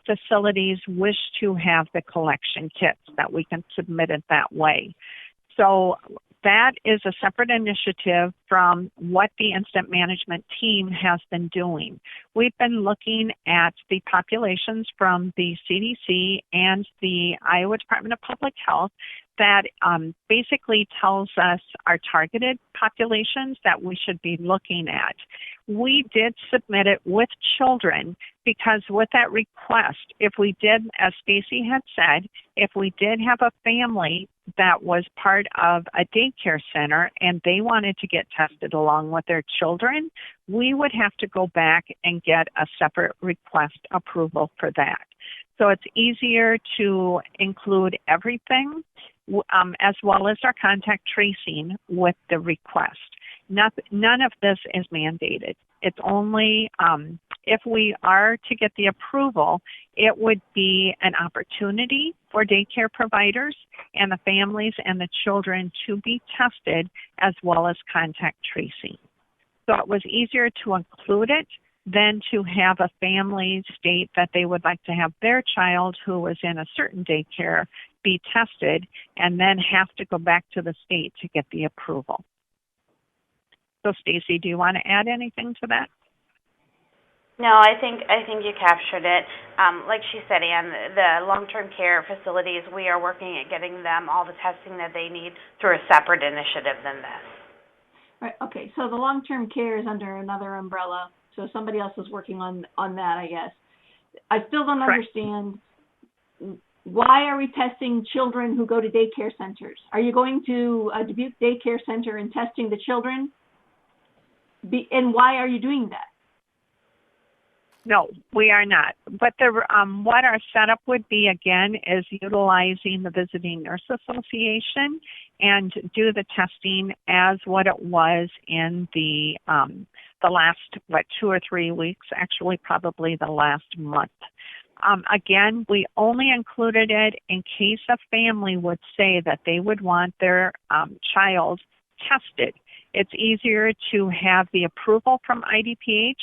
facilities wish to have the collection kits, that we can submit it that way. So that is a separate initiative from what the incident management team has been doing. We've been looking at the populations from the CDC and the Iowa Department of Public Health that basically tells us our targeted populations that we should be looking at. We did submit it with children because with that request, if we did, as Stacy had said, if we did have a family that was part of a daycare center and they wanted to get tested along with their children, we would have to go back and get a separate request approval for that. So it's easier to include everything as well as our contact tracing with the request. None of this is mandated. It's only if we are to get the approval, it would be an opportunity for daycare providers and the families and the children to be tested as well as contact tracing. So it was easier to include it than to have a family state that they would like to have their child who was in a certain daycare be tested and then have to go back to the state to get the approval. So, Stacy, do you want to add anything to that? No, I think you captured it. Like she said, Ann, the long-term care facilities, we are working at getting them all the testing that they need through a separate initiative than this. Right. Okay. So the long-term care is under another umbrella. So somebody else is working on that, I guess. I still don't understand. Why are we testing children who go to daycare centers? Are you going to a Dubuque daycare center and testing the children? And why are you doing that? No, we are not. But what our setup would be, again, is utilizing the Visiting Nurse Association and do the testing as what it was in the last, 2 or 3 weeks, actually probably the last month. Again, we only included it in case a family would say that they would want their child tested. It's easier to have the approval from IDPH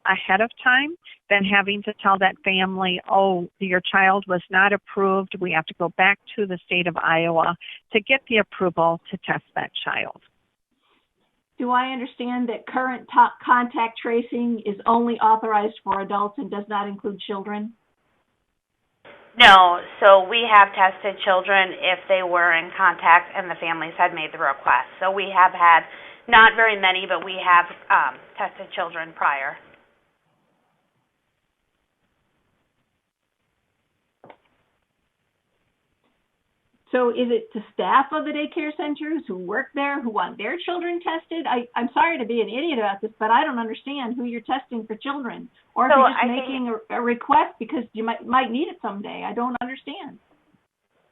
ahead of time than having to tell that family, oh, your child was not approved. We have to go back to the state of Iowa to get the approval to test that child. Do I understand that current contact tracing is only authorized for adults and does not include children? No, so we have tested children if they were in contact and the families had made the request. So we have had, not very many, but we have tested children prior. So is it to staff of the daycare centers who work there, who want their children tested? I'm sorry to be an idiot about this, but I don't understand who you're testing for children. Or if So you're just I making a request because you might need it someday. I don't understand.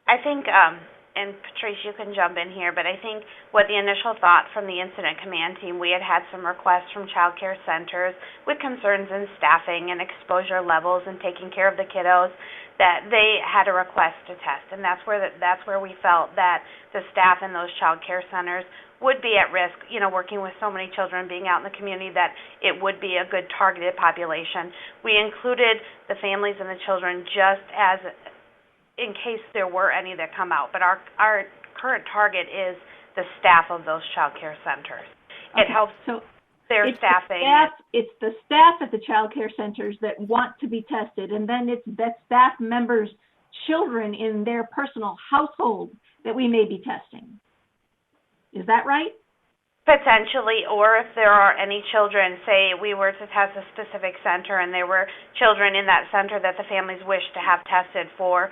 I think, and Patrice, you can jump in here, but I think what the initial thought from the incident command team, we had some requests from child care centers with concerns in staffing and exposure levels and taking care of the kiddos, that they had a request to test, and that's where we felt that the staff in those child care centers would be at risk, working with so many children, being out in the community, that it would be a good targeted population. We included the families and the children just as in case there were any that come out, but our current target is the staff of those child care centers. Okay. It helps their staffing. It's the staff at the child care centers that want to be tested, and then it's that staff members' children in their personal household that we may be testing. Is that right? Potentially, or if there are any children, say we were to test a specific center and there were children in that center that the families wish to have tested for,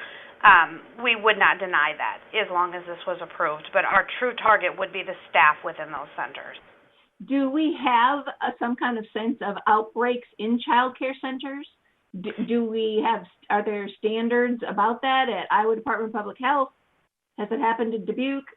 we would not deny that as long as this was approved. But our true target would be the staff within those centers. Do we have some kind of sense of outbreaks in child care centers? Are there standards about that at Iowa Department of Public Health? Has it happened in Dubuque?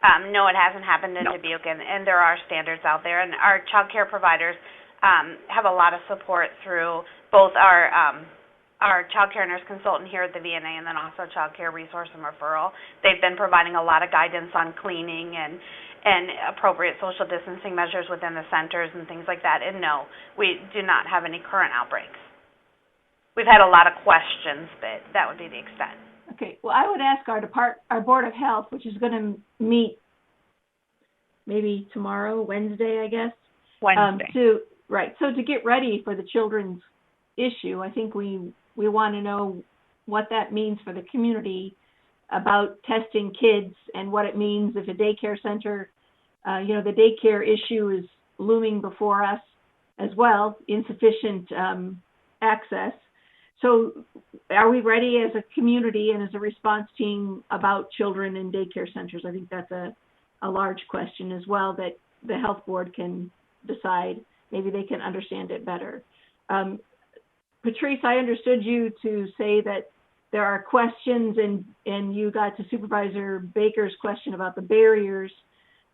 No, it hasn't happened in Dubuque, and there are standards out there. And our child care providers have a lot of support through both our child care nurse consultant here at the VNA and then also child care resource and referral. They've been providing a lot of guidance on cleaning and appropriate social distancing measures within the centers and things like that. And no, we do not have any current outbreaks. We've had a lot of questions, but that would be the extent. Okay, well, I would ask our Board of Health, which is going to meet maybe tomorrow, Wednesday, I guess. Wednesday. So to get ready for the children's issue, I think we want to know what that means for the community about testing kids and what it means if a daycare center, the daycare issue is looming before us as well, insufficient access. So are we ready as a community and as a response team about children in daycare centers? I think that's a large question as well that the health board can decide. Maybe they can understand it better. Patrice, I understood you to say that there are questions and you got to Supervisor Baker's question about the barriers.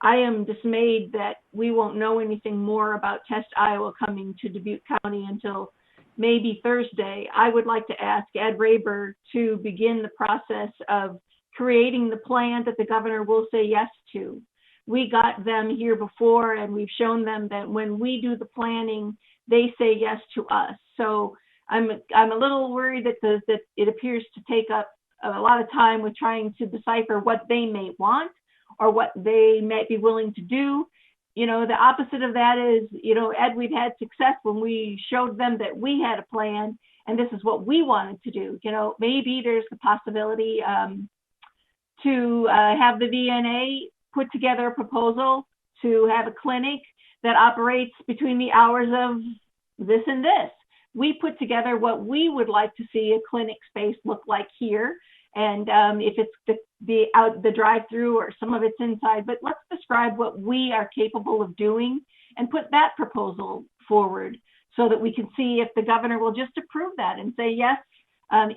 I am dismayed that we won't know anything more about Test Iowa coming to Dubuque County until maybe Thursday. I would like to ask Ed Raber to begin the process of creating the plan that the governor will say yes to. We got them here before and we've shown them that when we do the planning, they say yes to us. So I'm a little worried that it appears to take up a lot of time with trying to decipher what they may want or what they may be willing to do. The opposite of that is, Ed, we've had success when we showed them that we had a plan and this is what we wanted to do. Maybe there's the possibility to have the VNA put together a proposal to have a clinic that operates between the hours of this and this. We put together what we would like to see a clinic space look like here. And if it's the drive-through or some of it's inside, but let's describe what we are capable of doing and put that proposal forward so that we can see if the governor will just approve that and say yes. And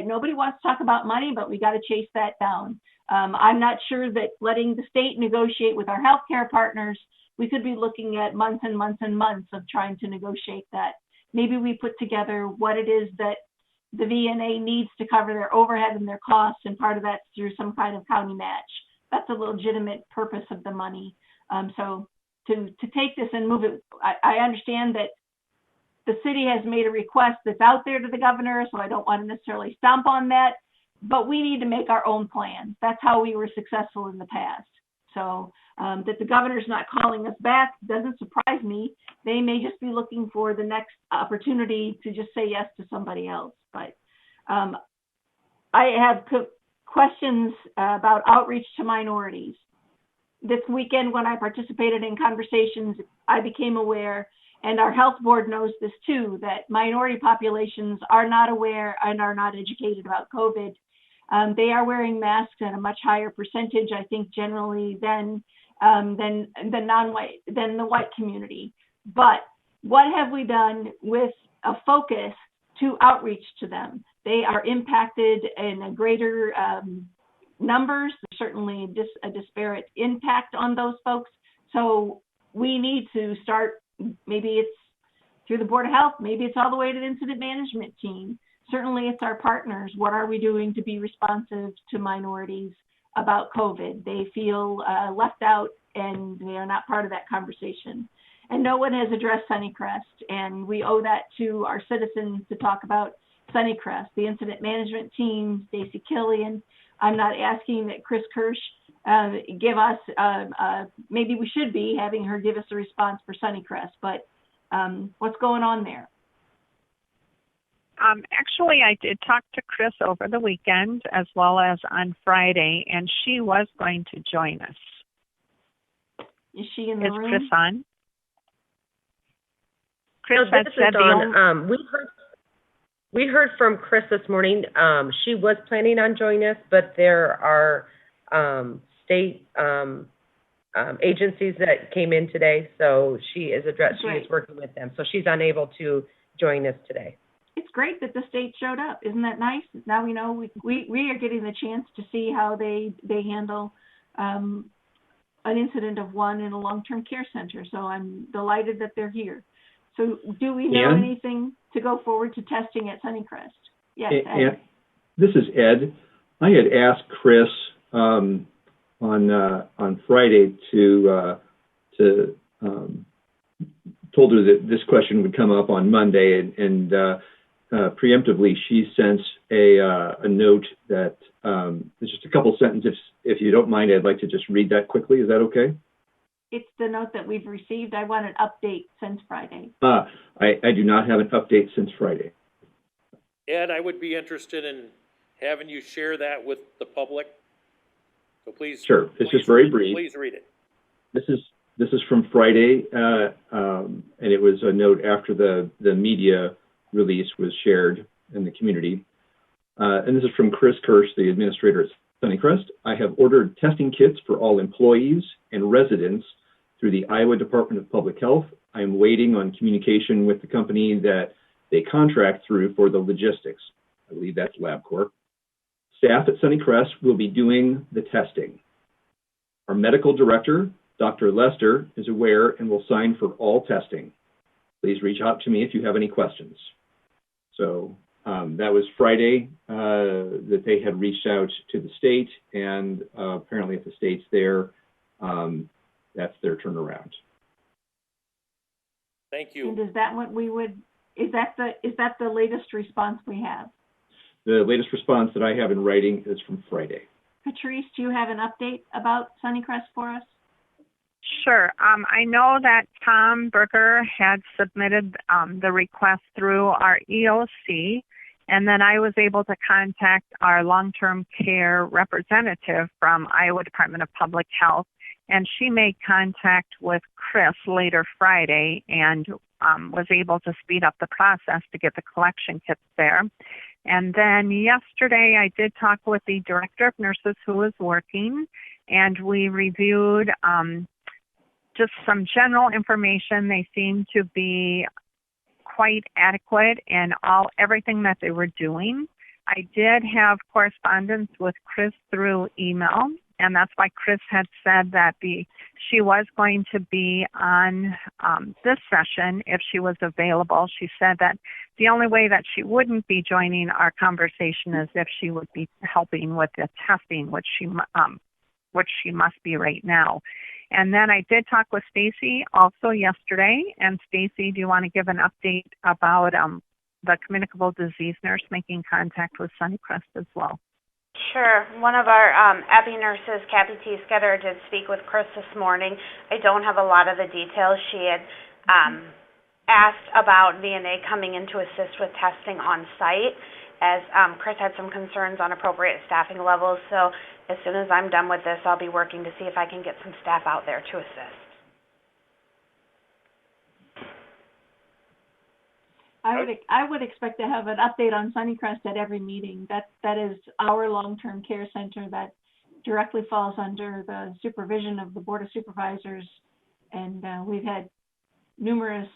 nobody wants to talk about money, but we got to chase that down. I'm not sure that letting the state negotiate with our healthcare partners, we could be looking at months and months and months of trying to negotiate that. Maybe we put together what it is that the VNA needs to cover their overhead and their costs, and part of that's through some kind of county match. That's a legitimate purpose of the money. So to take this and move it, I understand that the city has made a request that's out there to the governor, so I don't want to necessarily stomp on that, but we need to make our own plans. That's how we were successful in the past. So that the governor's not calling us back doesn't surprise me. They may just be looking for the next opportunity to just say yes to somebody else. But I have questions about outreach to minorities. This weekend when I participated in conversations, I became aware, and our health board knows this too, that minority populations are not aware and are not educated about COVID. They are wearing masks at a much higher percentage, I think, generally than the white community. But what have we done with a focus to outreach to them? They are impacted in a greater numbers. There's certainly a disparate impact on those folks. So we need to start, maybe it's through the Board of Health, maybe it's all the way to the incident management team. Certainly it's our partners. What are we doing to be responsive to minorities about COVID? They feel left out and they are not part of that conversation. And no one has addressed Sunnycrest, and we owe that to our citizens to talk about Sunnycrest, the incident management team, Stacy Killian. I'm not asking that Chris Kirsch give us, maybe we should be having her give us a response for Sunnycrest, but what's going on there? Actually, I did talk to Chris over the weekend as well as on Friday, and she was going to join us. Is she in the room? Is Chris on? Chris no, had this said is on. We heard from Chris this morning. She was planning on joining us, but there are state agencies that came in today, so she is working with them. So she's unable to join us today. It's great that the state showed up. Isn't that nice? Now we know we are getting the chance to see how they handle an incident of one in a long-term care center. So I'm delighted that they're here. So do we know anything to go forward to testing at Sunnycrest? Yes, Ed. This is Ed. I had asked Chris on Friday told her that this question would come up on Monday, and preemptively she sent a note that there's just a couple sentences. If you don't mind, I'd like to just read that quickly. Is that okay? It's the note that we've received. I want an update since Friday. I do not have an update since Friday. Ed, I would be interested in having you share that with the public. So please. Sure. It's just very brief. Please read it. This is from Friday, and it was a note after the media release was shared in the community. And this is from Chris Kirsch, the administrator at Sunnycrest. I have ordered testing kits for all employees and residents through the Iowa Department of Public Health. I am waiting on communication with the company that they contract through for the logistics. I believe that's LabCorp. Staff at Sunnycrest will be doing the testing. Our medical director, Dr. Lester, is aware and will sign for all testing. Please reach out to me if you have any questions. So that was Friday that they had reached out to the state, and apparently if the state's there, that's their turnaround. Thank you. And is that what we would, is that the latest response we have? The latest response that I have in writing is from Friday. Patrice, do you have an update about Sunnycrest for us? Sure. I know that Tom Berger had submitted the request through our EOC, and then I was able to contact our long-term care representative from Iowa Department of Public Health, and she made contact with Chris later Friday and was able to speed up the process to get the collection kits there. And then yesterday I did talk with the director of nurses who was working, and we reviewed just some general information. They seem to be quite adequate in everything that they were doing. I did have correspondence with Chris through email, and that's why Chris had said that she was going to be on this session if she was available. She said that the only way that she wouldn't be joining our conversation is if she would be helping with the testing, which she must be right now. And then I did talk with Stacy also yesterday. And Stacy, do you want to give an update about the communicable disease nurse making contact with Sunnycrest as well? Sure. One of our EPI nurses, Kathy T. Sketter, did speak with Chris this morning. I don't have a lot of the details. She had asked about VNA coming in to assist with testing on site, as Chris had some concerns on appropriate staffing levels. So as soon as I'm done with this, I'll be working to see if I can get some staff out there to assist. I would expect to have an update on Sunnycrest at every meeting. That is our long-term care center that directly falls under the supervision of the Board of Supervisors. And we've had numerous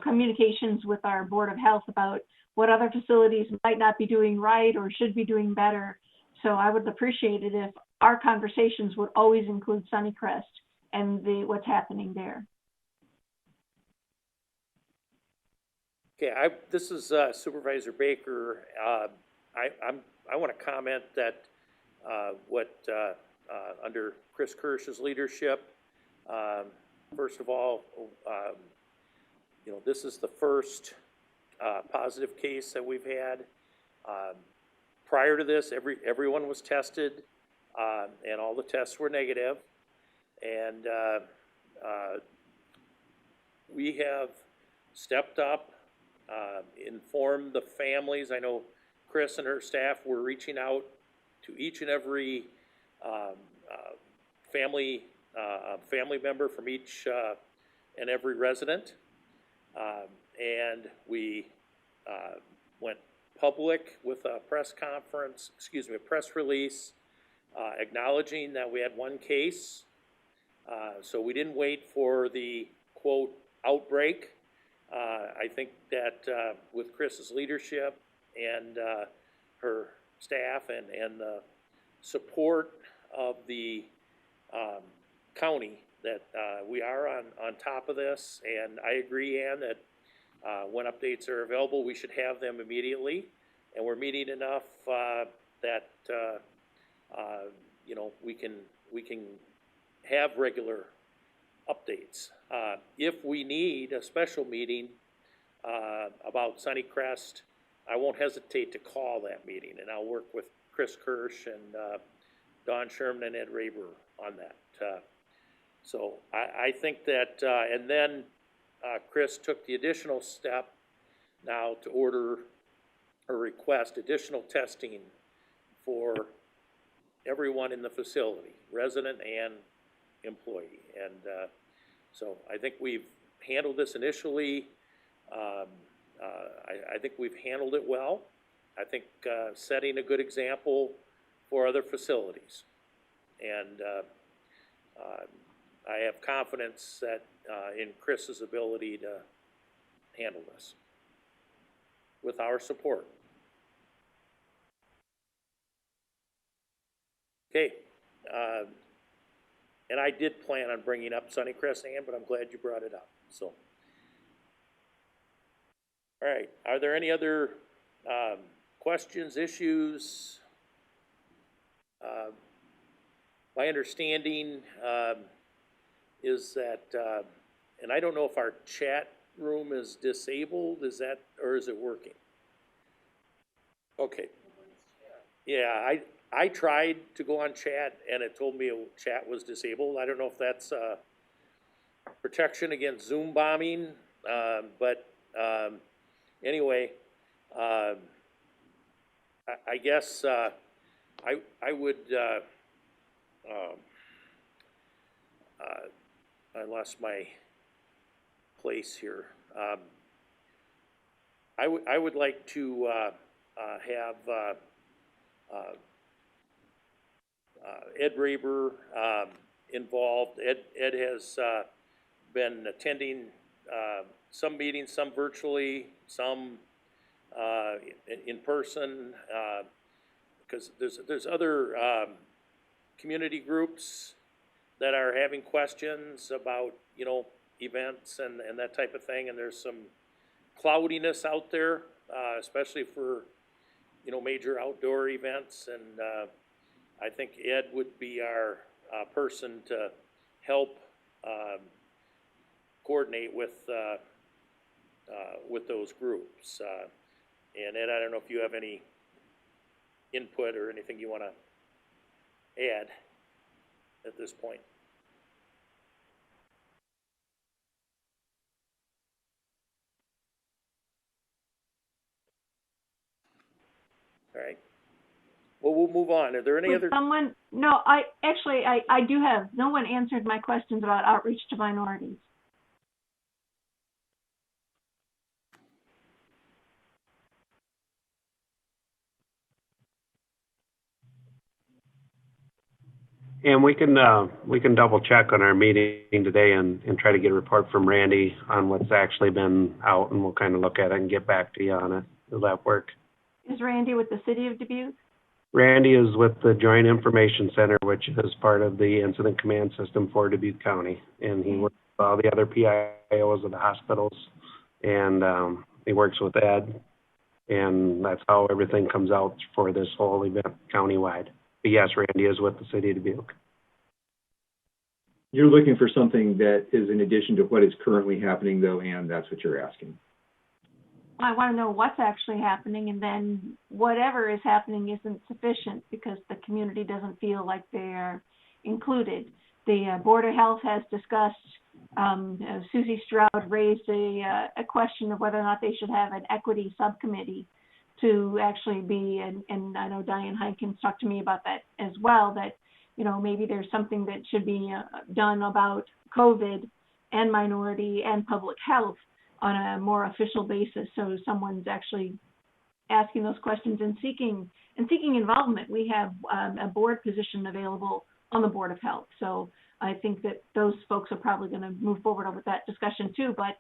communications with our Board of Health about what other facilities might not be doing right or should be doing better. So I would appreciate it if our conversations would always include Sunnycrest and what's happening there. Okay, this is Supervisor Baker. I want to comment that under Chris Kirsch's leadership, first of all, this is the first positive case that we've had. Prior to this, everyone was tested, and all the tests were negative. And we have stepped up, informed the families. I know Chris and her staff were reaching out to each and every family member from each and every resident. And we went public with a press release acknowledging that we had one case. So we didn't wait for the quote outbreak. I think that with Chris's leadership and her staff and the support of the county, that we are on top of this. And I agree, Ann, that when updates are available, we should have them immediately. And we're meeting enough that we can have regular updates. If we need a special meeting about Sunnycrest, I won't hesitate to call that meeting, and I'll work with Chris Kirsch and Don Sherman and Ed Raber on that. So I think that, and then Chris took the additional step now to order or request additional testing for everyone in the facility, resident and employee. And so I think we've handled this initially. I think we've handled it well. I think setting a good example for other facilities. And I have confidence that in Chris's ability to handle this with our support. Okay. And I did plan on bringing up Sunnycrest, Ann, but I'm glad you brought it up. So, all right. Are there any other questions, issues? My understanding is that, and I don't know if our chat room is disabled. Is that, or is it working? Okay. Yeah, I tried to go on chat and it told me chat was disabled. I don't know if that's protection against Zoom bombing, but anyway, I guess I would, I lost my place here. I would like to have Ed Raber involved. Ed has been attending some meetings, some virtually, some in person, because there's other community groups that are having questions about events and that type of thing, and there's some cloudiness out there, especially for major outdoor events, and I think Ed would be our person to help coordinate with those groups. And Ed, I don't know if you have any input or anything you want to add at this point. All right. Well, we'll move on. Are there any other? No, I do have. No one answered my questions about outreach to minorities. And we can double check on our meeting today and try to get a report from Randy on what's actually been out, and we'll kind of look at it and get back to you on it. Will that work? Is Randy with the city of Dubuque? Randy is with the Joint Information Center, which is part of the Incident Command System for Dubuque County. And he works with all the other PIOs of the hospitals, and he works with Ed, and that's how everything comes out for this whole event countywide. But yes, Randy is with the city of Dubuque. You're looking for something that is in addition to what is currently happening, though, and that's what you're asking. I want to know what's actually happening, and then whatever is happening isn't sufficient because the community doesn't feel like they are included. The Board of Health has discussed, Susie Stroud raised a question of whether or not they should have an equity subcommittee to actually be, and I know Diane Heinkins talked to me about that as well, that, you know, maybe there's something that should be done about COVID and minority and public health on a more official basis, so someone's actually asking those questions and seeking involvement. We have a board position available on the Board of Health, so I think that those folks are probably going to move forward with that discussion too. But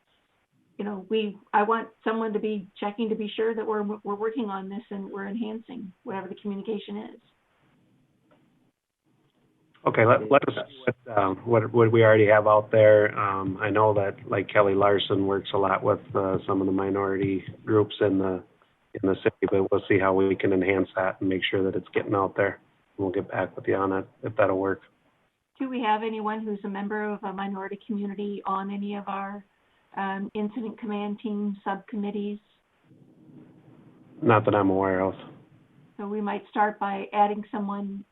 you know, I want someone to be checking to be sure that we're working on this and we're enhancing whatever the communication is. Okay, let us see what we already have out there. I know that like Kelly Larson works a lot with some of the minority groups in the city, but we'll see how we can enhance that and make sure that it's getting out there. And we'll get back with you on it if that'll work. Do we have anyone who's a member of a minority community on any of our incident command team subcommittees? Not that I'm aware of. So we might start by adding someone,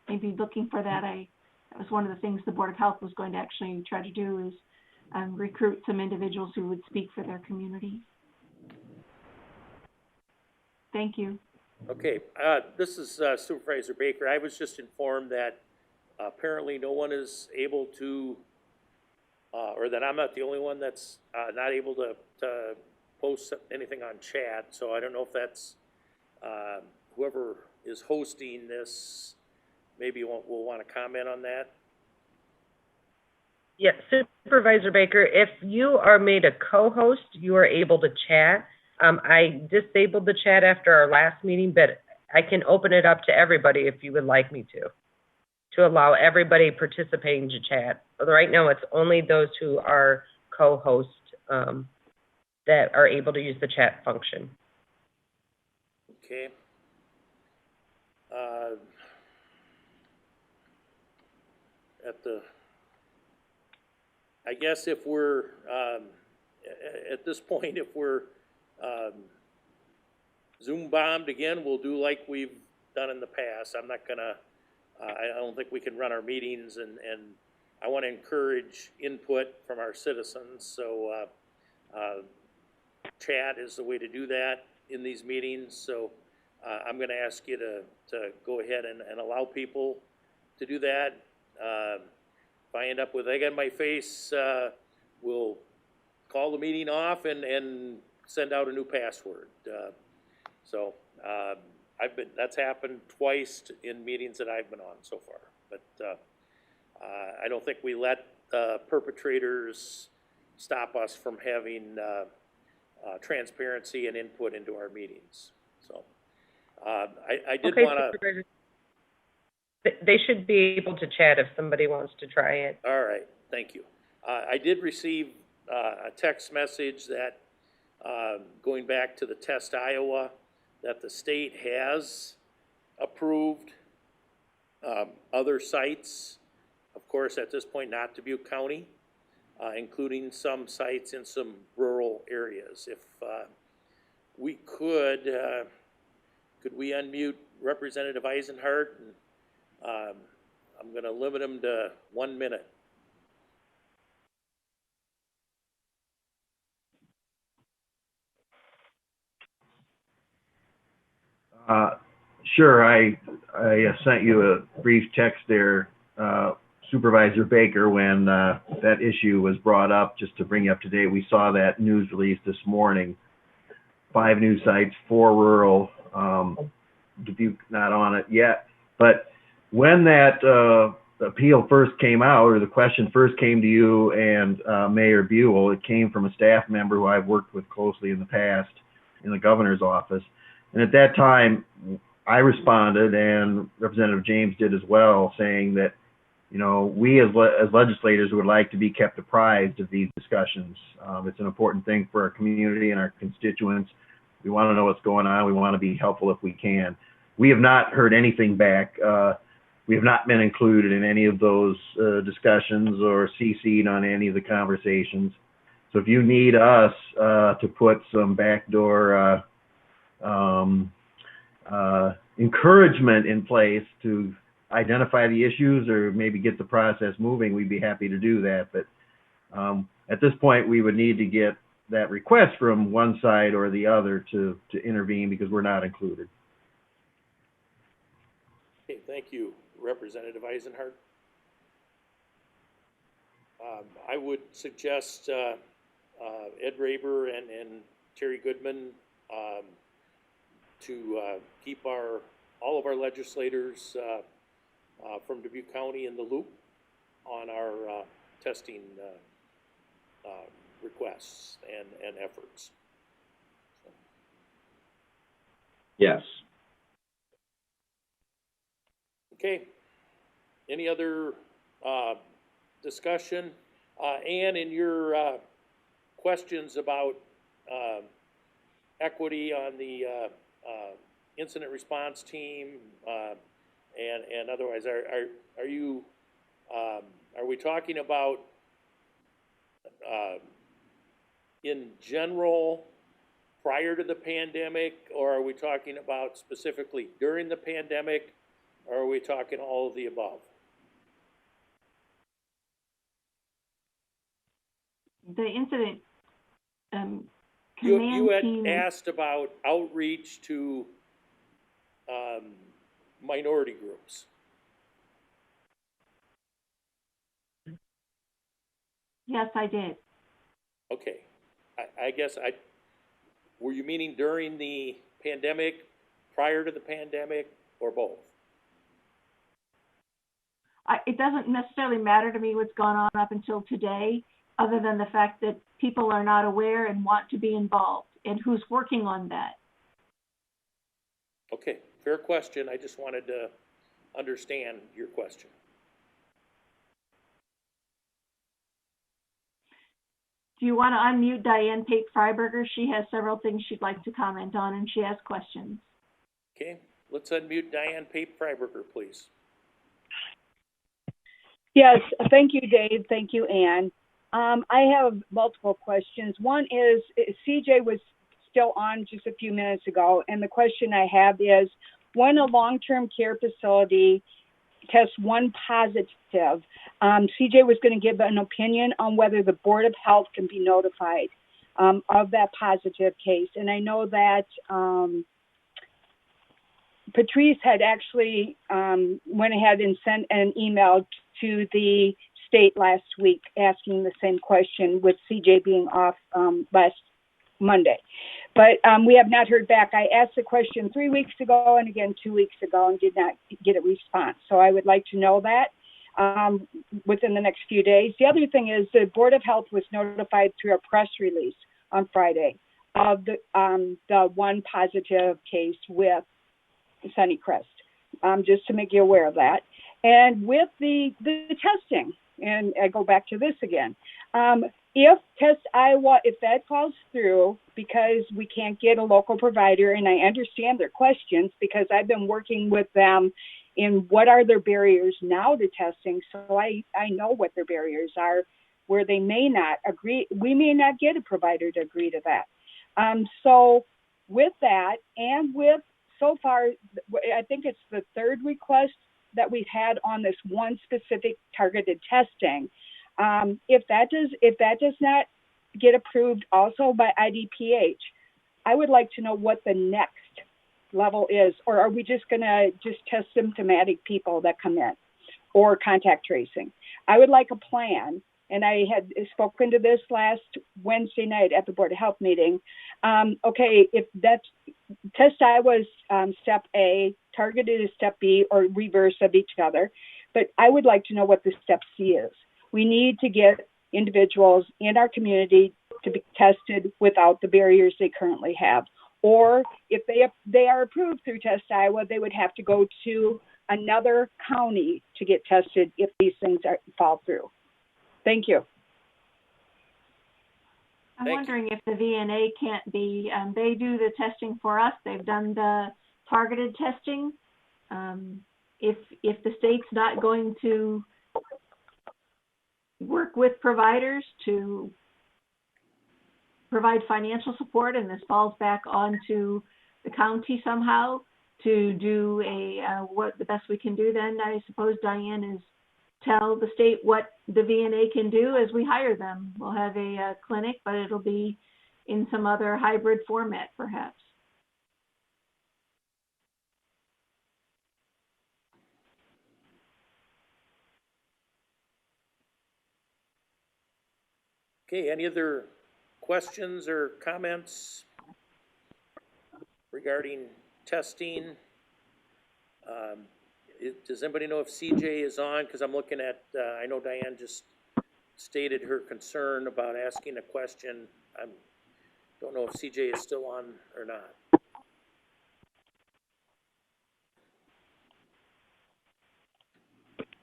maybe looking for that. That was one of the things the Board of Health was going to actually try to do, is recruit some individuals who would speak for their community. Thank you. Okay, this is Supervisor Baker. I was just informed that apparently no one is able to, or that I'm not the only one that's not able to post anything on chat. So I don't know if that's whoever is hosting this, maybe will want to comment on that. Yeah, Supervisor Baker, if you are made a co-host, you are able to chat. I disabled the chat after our last meeting, but I can open it up to everybody if you would like me to allow everybody participating to chat. But right now, it's only those who are co-hosts that are able to use the chat function. Okay. I guess if we're, at this point, if we're Zoom bombed again, we'll do like we've done in the past. I'm not gonna, I don't think we can run our meetings, and I want to encourage input from our citizens. So chat is the way to do that in these meetings. So I'm going to ask you to go ahead and allow people to do that. If I end up with egg on my face, we'll call the meeting off and send out a new password. That's happened twice in meetings that I've been on so far. But I don't think we let perpetrators stop us from having transparency and input into our meetings. So I did want to. They should be able to chat if somebody wants to try it. All right, thank you. I did receive a text message that going back to the Test Iowa, that the state has approved other sites, of course at this point not Dubuque County, including some sites in some rural areas. If we could we unmute Representative Eisenhart? And, I'm going to limit him to 1 minute. Sure. I sent you a brief text there, Supervisor Baker, when that issue was brought up, just to bring you up to date. We saw that news release this morning. 5 new sites, 4 rural, Dubuque not on it yet. But when that appeal first came out, or the question first came to you and Mayor Buell, it came from a staff member who I've worked with closely in the past in the governor's office. And at that time, I responded, and Representative James did as well, saying that, you know, we as legislators would like to be kept apprised of these discussions. It's an important thing for our community and our constituents. We want to know what's going on. We want to be helpful if we can. We have not heard anything back. We have not been included in any of those discussions or CC'd on any of the conversations. So if you need us to put some backdoor encouragement in place to identify the issues or maybe get the process moving, we'd be happy to do that. But at this point, we would need to get that request from one side or the other to intervene, because we're not included. Okay, thank you, Representative Eisenhart. I would suggest Ed Raber and Terry Goodman to keep all of our legislators from Dubuque County in the loop on our testing requests and efforts. So. Yes. Okay. Any other discussion? Ann, in your questions about equity on the incident response team and otherwise, are we talking about in general prior to the pandemic, or are we talking about specifically during the pandemic, or are we talking all of the above? The incident you had team asked about outreach to minority groups. Yes, I did. Okay. I guess were you meaning during the pandemic, prior to the pandemic, or both? It doesn't necessarily matter to me what's gone on up until today, other than the fact that people are not aware and want to be involved, and who's working on that. Okay, fair question. I just wanted to understand your question. Do you want to unmute Diane Pate-Freiberger? She has several things she'd like to comment on, and she has questions. Okay, let's unmute Diane Pate-Freiberger, please. Yes, thank you, Dave. Thank you, Ann. I have multiple questions. One is, CJ was still on just a few minutes ago, and the question I have is, when a long-term care facility tests one positive, CJ was going to give an opinion on whether the Board of Health can be notified of that positive case. And I know that Patrice had actually went ahead and sent an email to the state last week asking the same question, with CJ being off last Monday. But we have not heard back. I asked the question 3 weeks ago and again 2 weeks ago and did not get a response. So I would like to know that within the next few days. The other thing is the Board of Health was notified through a press release on Friday of the one positive case with Sunnycrest, just to make you aware of that. And with the testing, and I go back to this again, if Test Iowa, if that falls through because we can't get a local provider, and I understand their questions because I've been working with them in what are their barriers now to testing, so I know what their barriers are, where they may not agree, we may not get a provider to agree to that. So with that, and with so far, I think it's the third request that we've had on this one specific targeted testing. If that does not get approved also by IDPH, I would like to know what the next level is, or are we just going to just test symptomatic people that come in, or contact tracing? I would like a plan, and I had spoken to this last Wednesday night at the Board of Health meeting. Okay, if that's Test Iowa's step A, targeted as step B or reverse of each other. But I would like to know what the step C is. We need to get individuals in our community to be tested without the barriers they currently have. Or if they are approved through Test Iowa, they would have to go to another county to get tested if these things fall through. Thank you. I'm wondering if the VNA can't be, they do the testing for us. They've done the targeted testing. If the state's not going to work with providers to provide financial support, and this falls back onto the county somehow to do what the best we can do, then I suppose Diane is tell the state what the VNA can do as we hire them. We'll have a clinic, but it'll be in some other hybrid format, perhaps. Okay, any other questions or comments regarding testing? Does anybody know if CJ is on? Because I'm looking at, I know Diane just stated her concern about asking a question. I don't know if CJ is still on or not.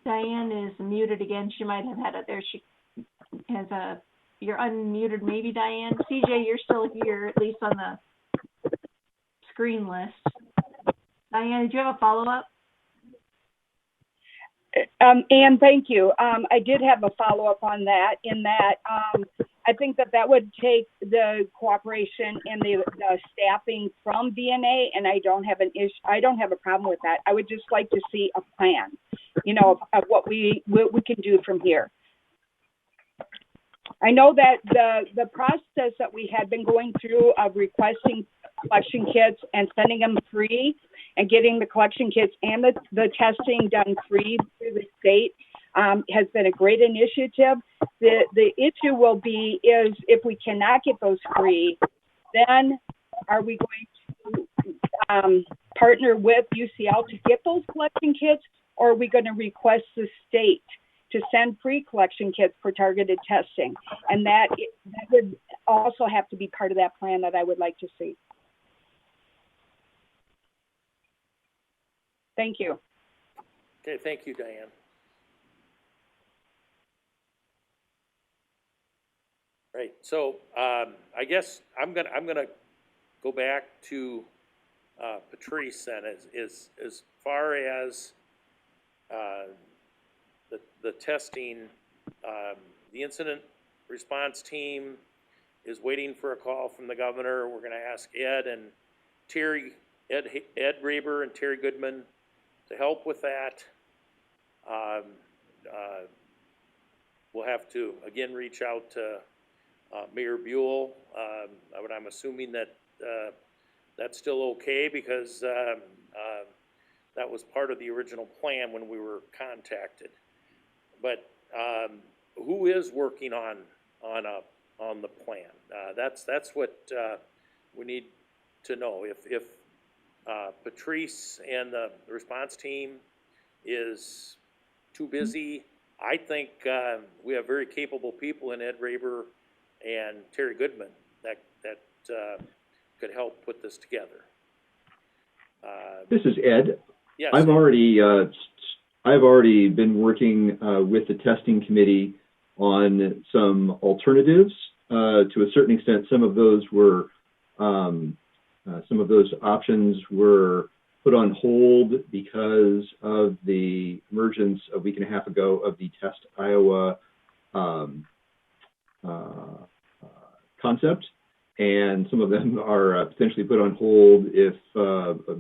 Diane is muted again. She might have had it there. She has a, you're unmuted maybe, Diane. CJ, you're still here, at least on the screen list. Diane, did you have a follow-up? Anne, thank you. I did have a follow-up on that, in that I think that would take the cooperation and the staffing from VNA, and I don't have a problem with that. I would just like to see a plan, you know, of what we can do from here. I know that the process that we had been going through of requesting collection kits and sending them free and getting the collection kits and the testing done free through the state has been a great initiative. The issue will be is if we cannot get those free, then are we going to partner with UCL to get those collection kits, or are we going to request the state to send free collection kits for targeted testing? And that would also have to be part of that plan that I would like to see. Thank you. Okay, thank you, Diane. Right, so I guess I'm gonna go back to Patrice then, as far as the testing. The incident response team is waiting for a call from the governor. We're gonna ask Ed Raber and Terry Goodman to help with that. We'll have to, again, reach out to Mayor Buell. But I'm assuming that that's still okay, because that was part of the original plan when we were contacted. But who is working on the plan? That's what we need to know. If Patrice and the response team is too busy, I think we have very capable people in Ed Raber and Terry Goodman that could help put this together. This is Ed. Yes. I've already been working with the testing committee on some alternatives. To a certain extent, some of those options were put on hold because of the emergence a week and a half ago of the Test Iowa concept, and some of them are potentially put on hold if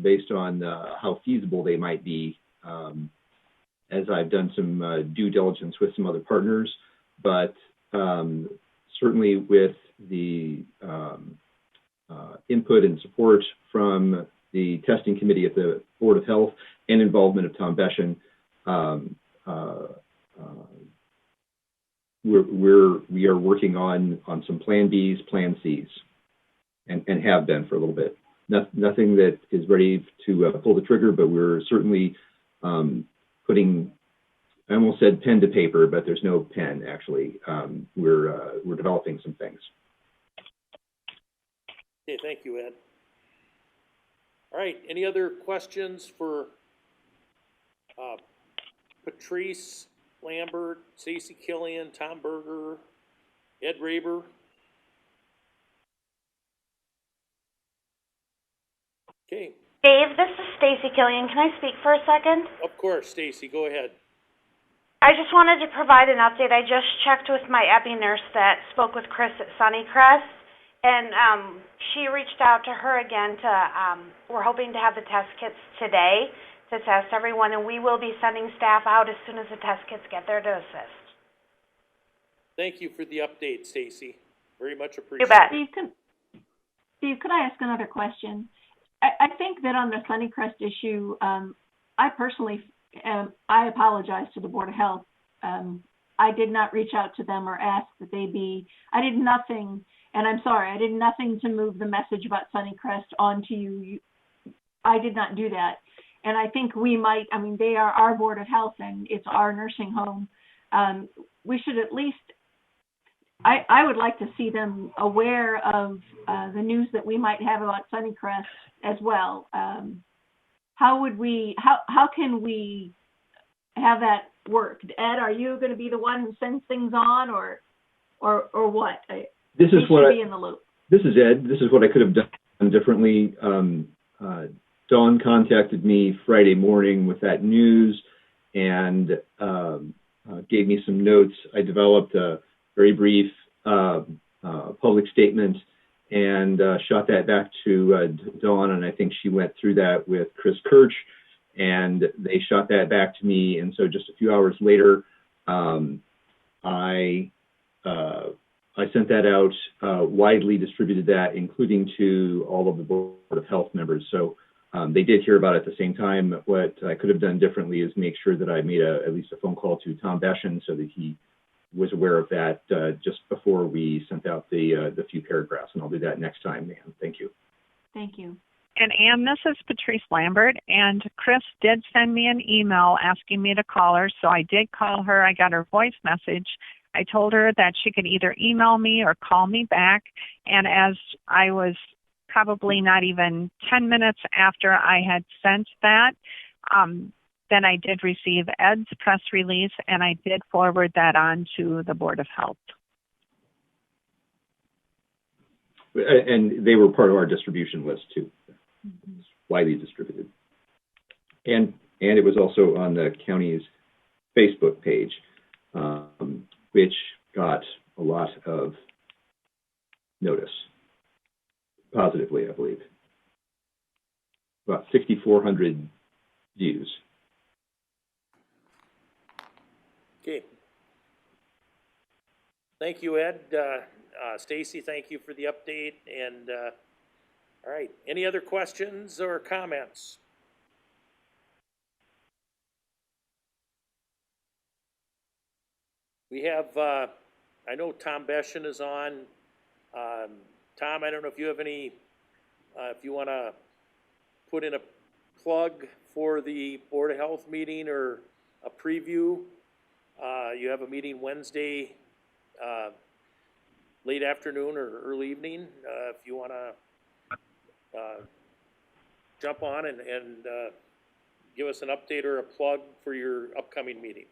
based on how feasible they might be, as I've done some due diligence with some other partners. But certainly with the input and support from the testing committee at the Board of Health and involvement of Tom Beshen, we are working on some Plan Bs, Plan Cs, and have been for a little bit. nothing that is ready to pull the trigger, but we're certainly putting, I almost said pen to paper, but there's no pen actually. We're developing some things. Okay, thank you, Ed. All right, any other questions for Patrice Lambert, Stacy Killian, Tom Berger, Ed Raber? Okay. Dave, this is Stacy Killian. Can I speak for a second? Of course, Stacy, go ahead. I just wanted to provide an update. I just checked with my epi nurse that spoke with Chris at Sunnycrest, and she reached out to her again to, we're hoping to have the test kits today to test everyone, and we will be sending staff out as soon as the test kits get there to assist. Thank you for the update, Stacy. Very much appreciated. You bet. Steve, could I ask another question? I think that on the Sunnycrest issue, I personally, I apologize to the Board of Health. I did not reach out to them or ask that they be, I did nothing, and I'm sorry, I did nothing to move the message about Sunnycrest onto you. I did not do that. And I think we might, I mean, they are our Board of Health and it's our nursing home. We should at least, I would like to see them aware of the news that we might have about Sunnycrest as well. How would we, how can we have that work? Ed, are you going to be the one who sends things on or what? This is what be in the loop. This is Ed. This is what I could have done differently. Dawn contacted me Friday morning with that news and gave me some notes. I developed a very brief public statement and shot that back to Dawn, and I think she went through that with Chris Kirch, and they shot that back to me. And so just a few hours later, I sent that out, widely distributed that, including to all of the Board of Health members. So they did hear about it at the same time. What I could have done differently is make sure that I made at least a phone call to Tom Beshen so that he was aware of that just before we sent out the few paragraphs, and I'll do that next time, ma'am. Thank you. Thank you. And Ann, this is Patrice Lambert, and Chris did send me an email asking me to call her, so I did call her. I got her voice message. I told her that she could either email me or call me back, and as I was probably not even 10 minutes after I had sent that, then I did receive Ed's press release, and I did forward that on to the Board of Health. And they were part of our distribution list too, widely distributed. And it was also on the county's Facebook page, which got a lot of notice, positively, I believe. About 6,400 views. Okay. Thank you, Ed. Stacy, thank you for the update. And all right, any other questions or comments? We have, I know Tom Beshen is on. Tom, I don't know if you have any, if you want to put in a plug for the Board of Health meeting or a preview. You have a meeting Wednesday, late afternoon or early evening. If you want to jump on and give us an update or a plug for your upcoming meeting.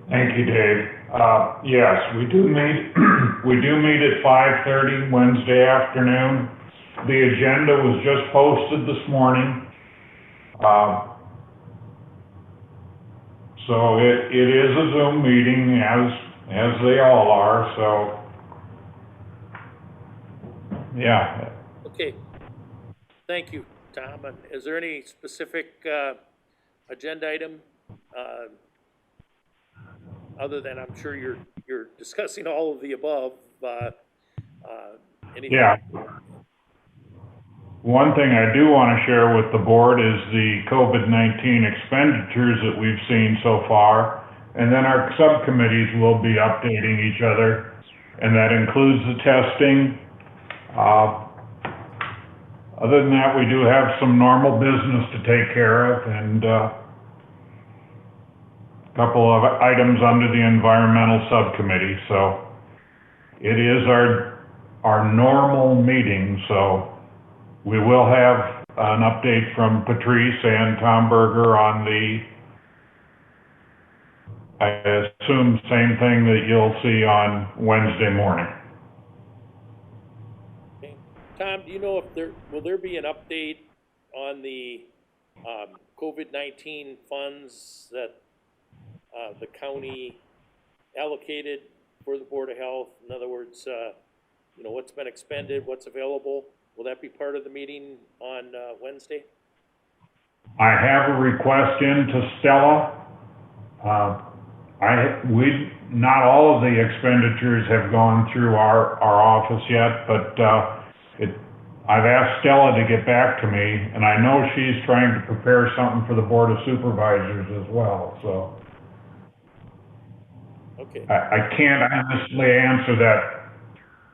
Thank you, Dave. Yes, we do meet. We do meet at 5:30 Wednesday afternoon. The agenda was just posted this morning. So it is a Zoom meeting, as they all are. So yeah. Okay. Thank you, Tom. And is there any specific agenda item? Other than I'm sure you're discussing all of the above. Anything? Yeah. One thing I do want to share with the board is the COVID-19 expenditures that we've seen so far, and then our subcommittees will be updating each other, and that includes the testing, Other than that, we do have some normal business to take care of and a couple of items under the environmental subcommittee. So it is our normal meeting, so we will have an update from Patrice and Tom Berger on the, I assume, same thing that you'll see on Wednesday morning. Okay. Tom, do you know if will there be an update on the COVID-19 funds that the county allocated for the Board of Health? In other words, you know, what's been expended, what's available? Will that be part of the meeting on Wednesday? I have a request in to Stella. Not all of the expenditures have gone through our office yet, but I've asked Stella to get back to me, and I know she's trying to prepare something for the Board of Supervisors as well, so. Okay. I can't honestly answer that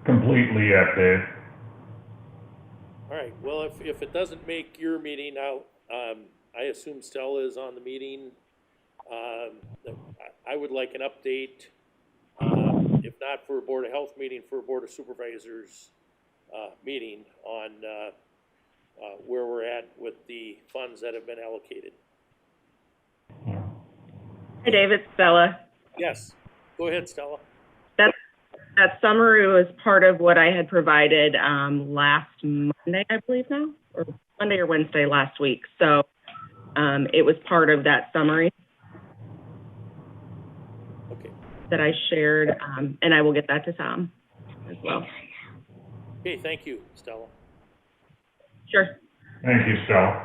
completely yet, Dave. All right, well, if it doesn't make your meeting out, I assume Stella is on the meeting. I would like an update, if not for a Board of Health meeting, for a Board of Supervisors meeting on where we're at with the funds that have been allocated. Hi, David, Stella. Yes, go ahead, Stella. That summary was part of what I had provided last Monday, I believe now, or Monday or Wednesday last week. So it was part of that summary that I shared, and I will get that to Tom as well. Okay, thank you, Stella. Sure. Thank you, Stella.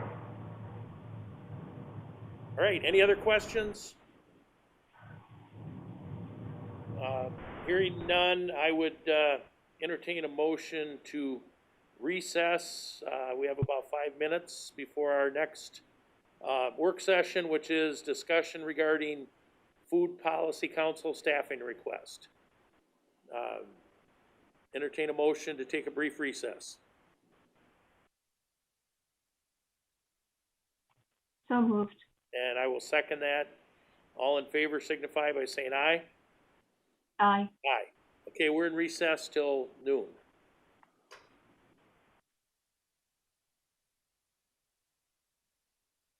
All right, any other questions? Hearing none, I would entertain a motion to recess. We have about 5 minutes before our next work session, which is discussion regarding Food Policy Council staffing request. Entertain a motion to take a brief recess. So moved. And I will second that. All in favor signify by saying aye. Aye. Aye. Okay, we're in recess till noon.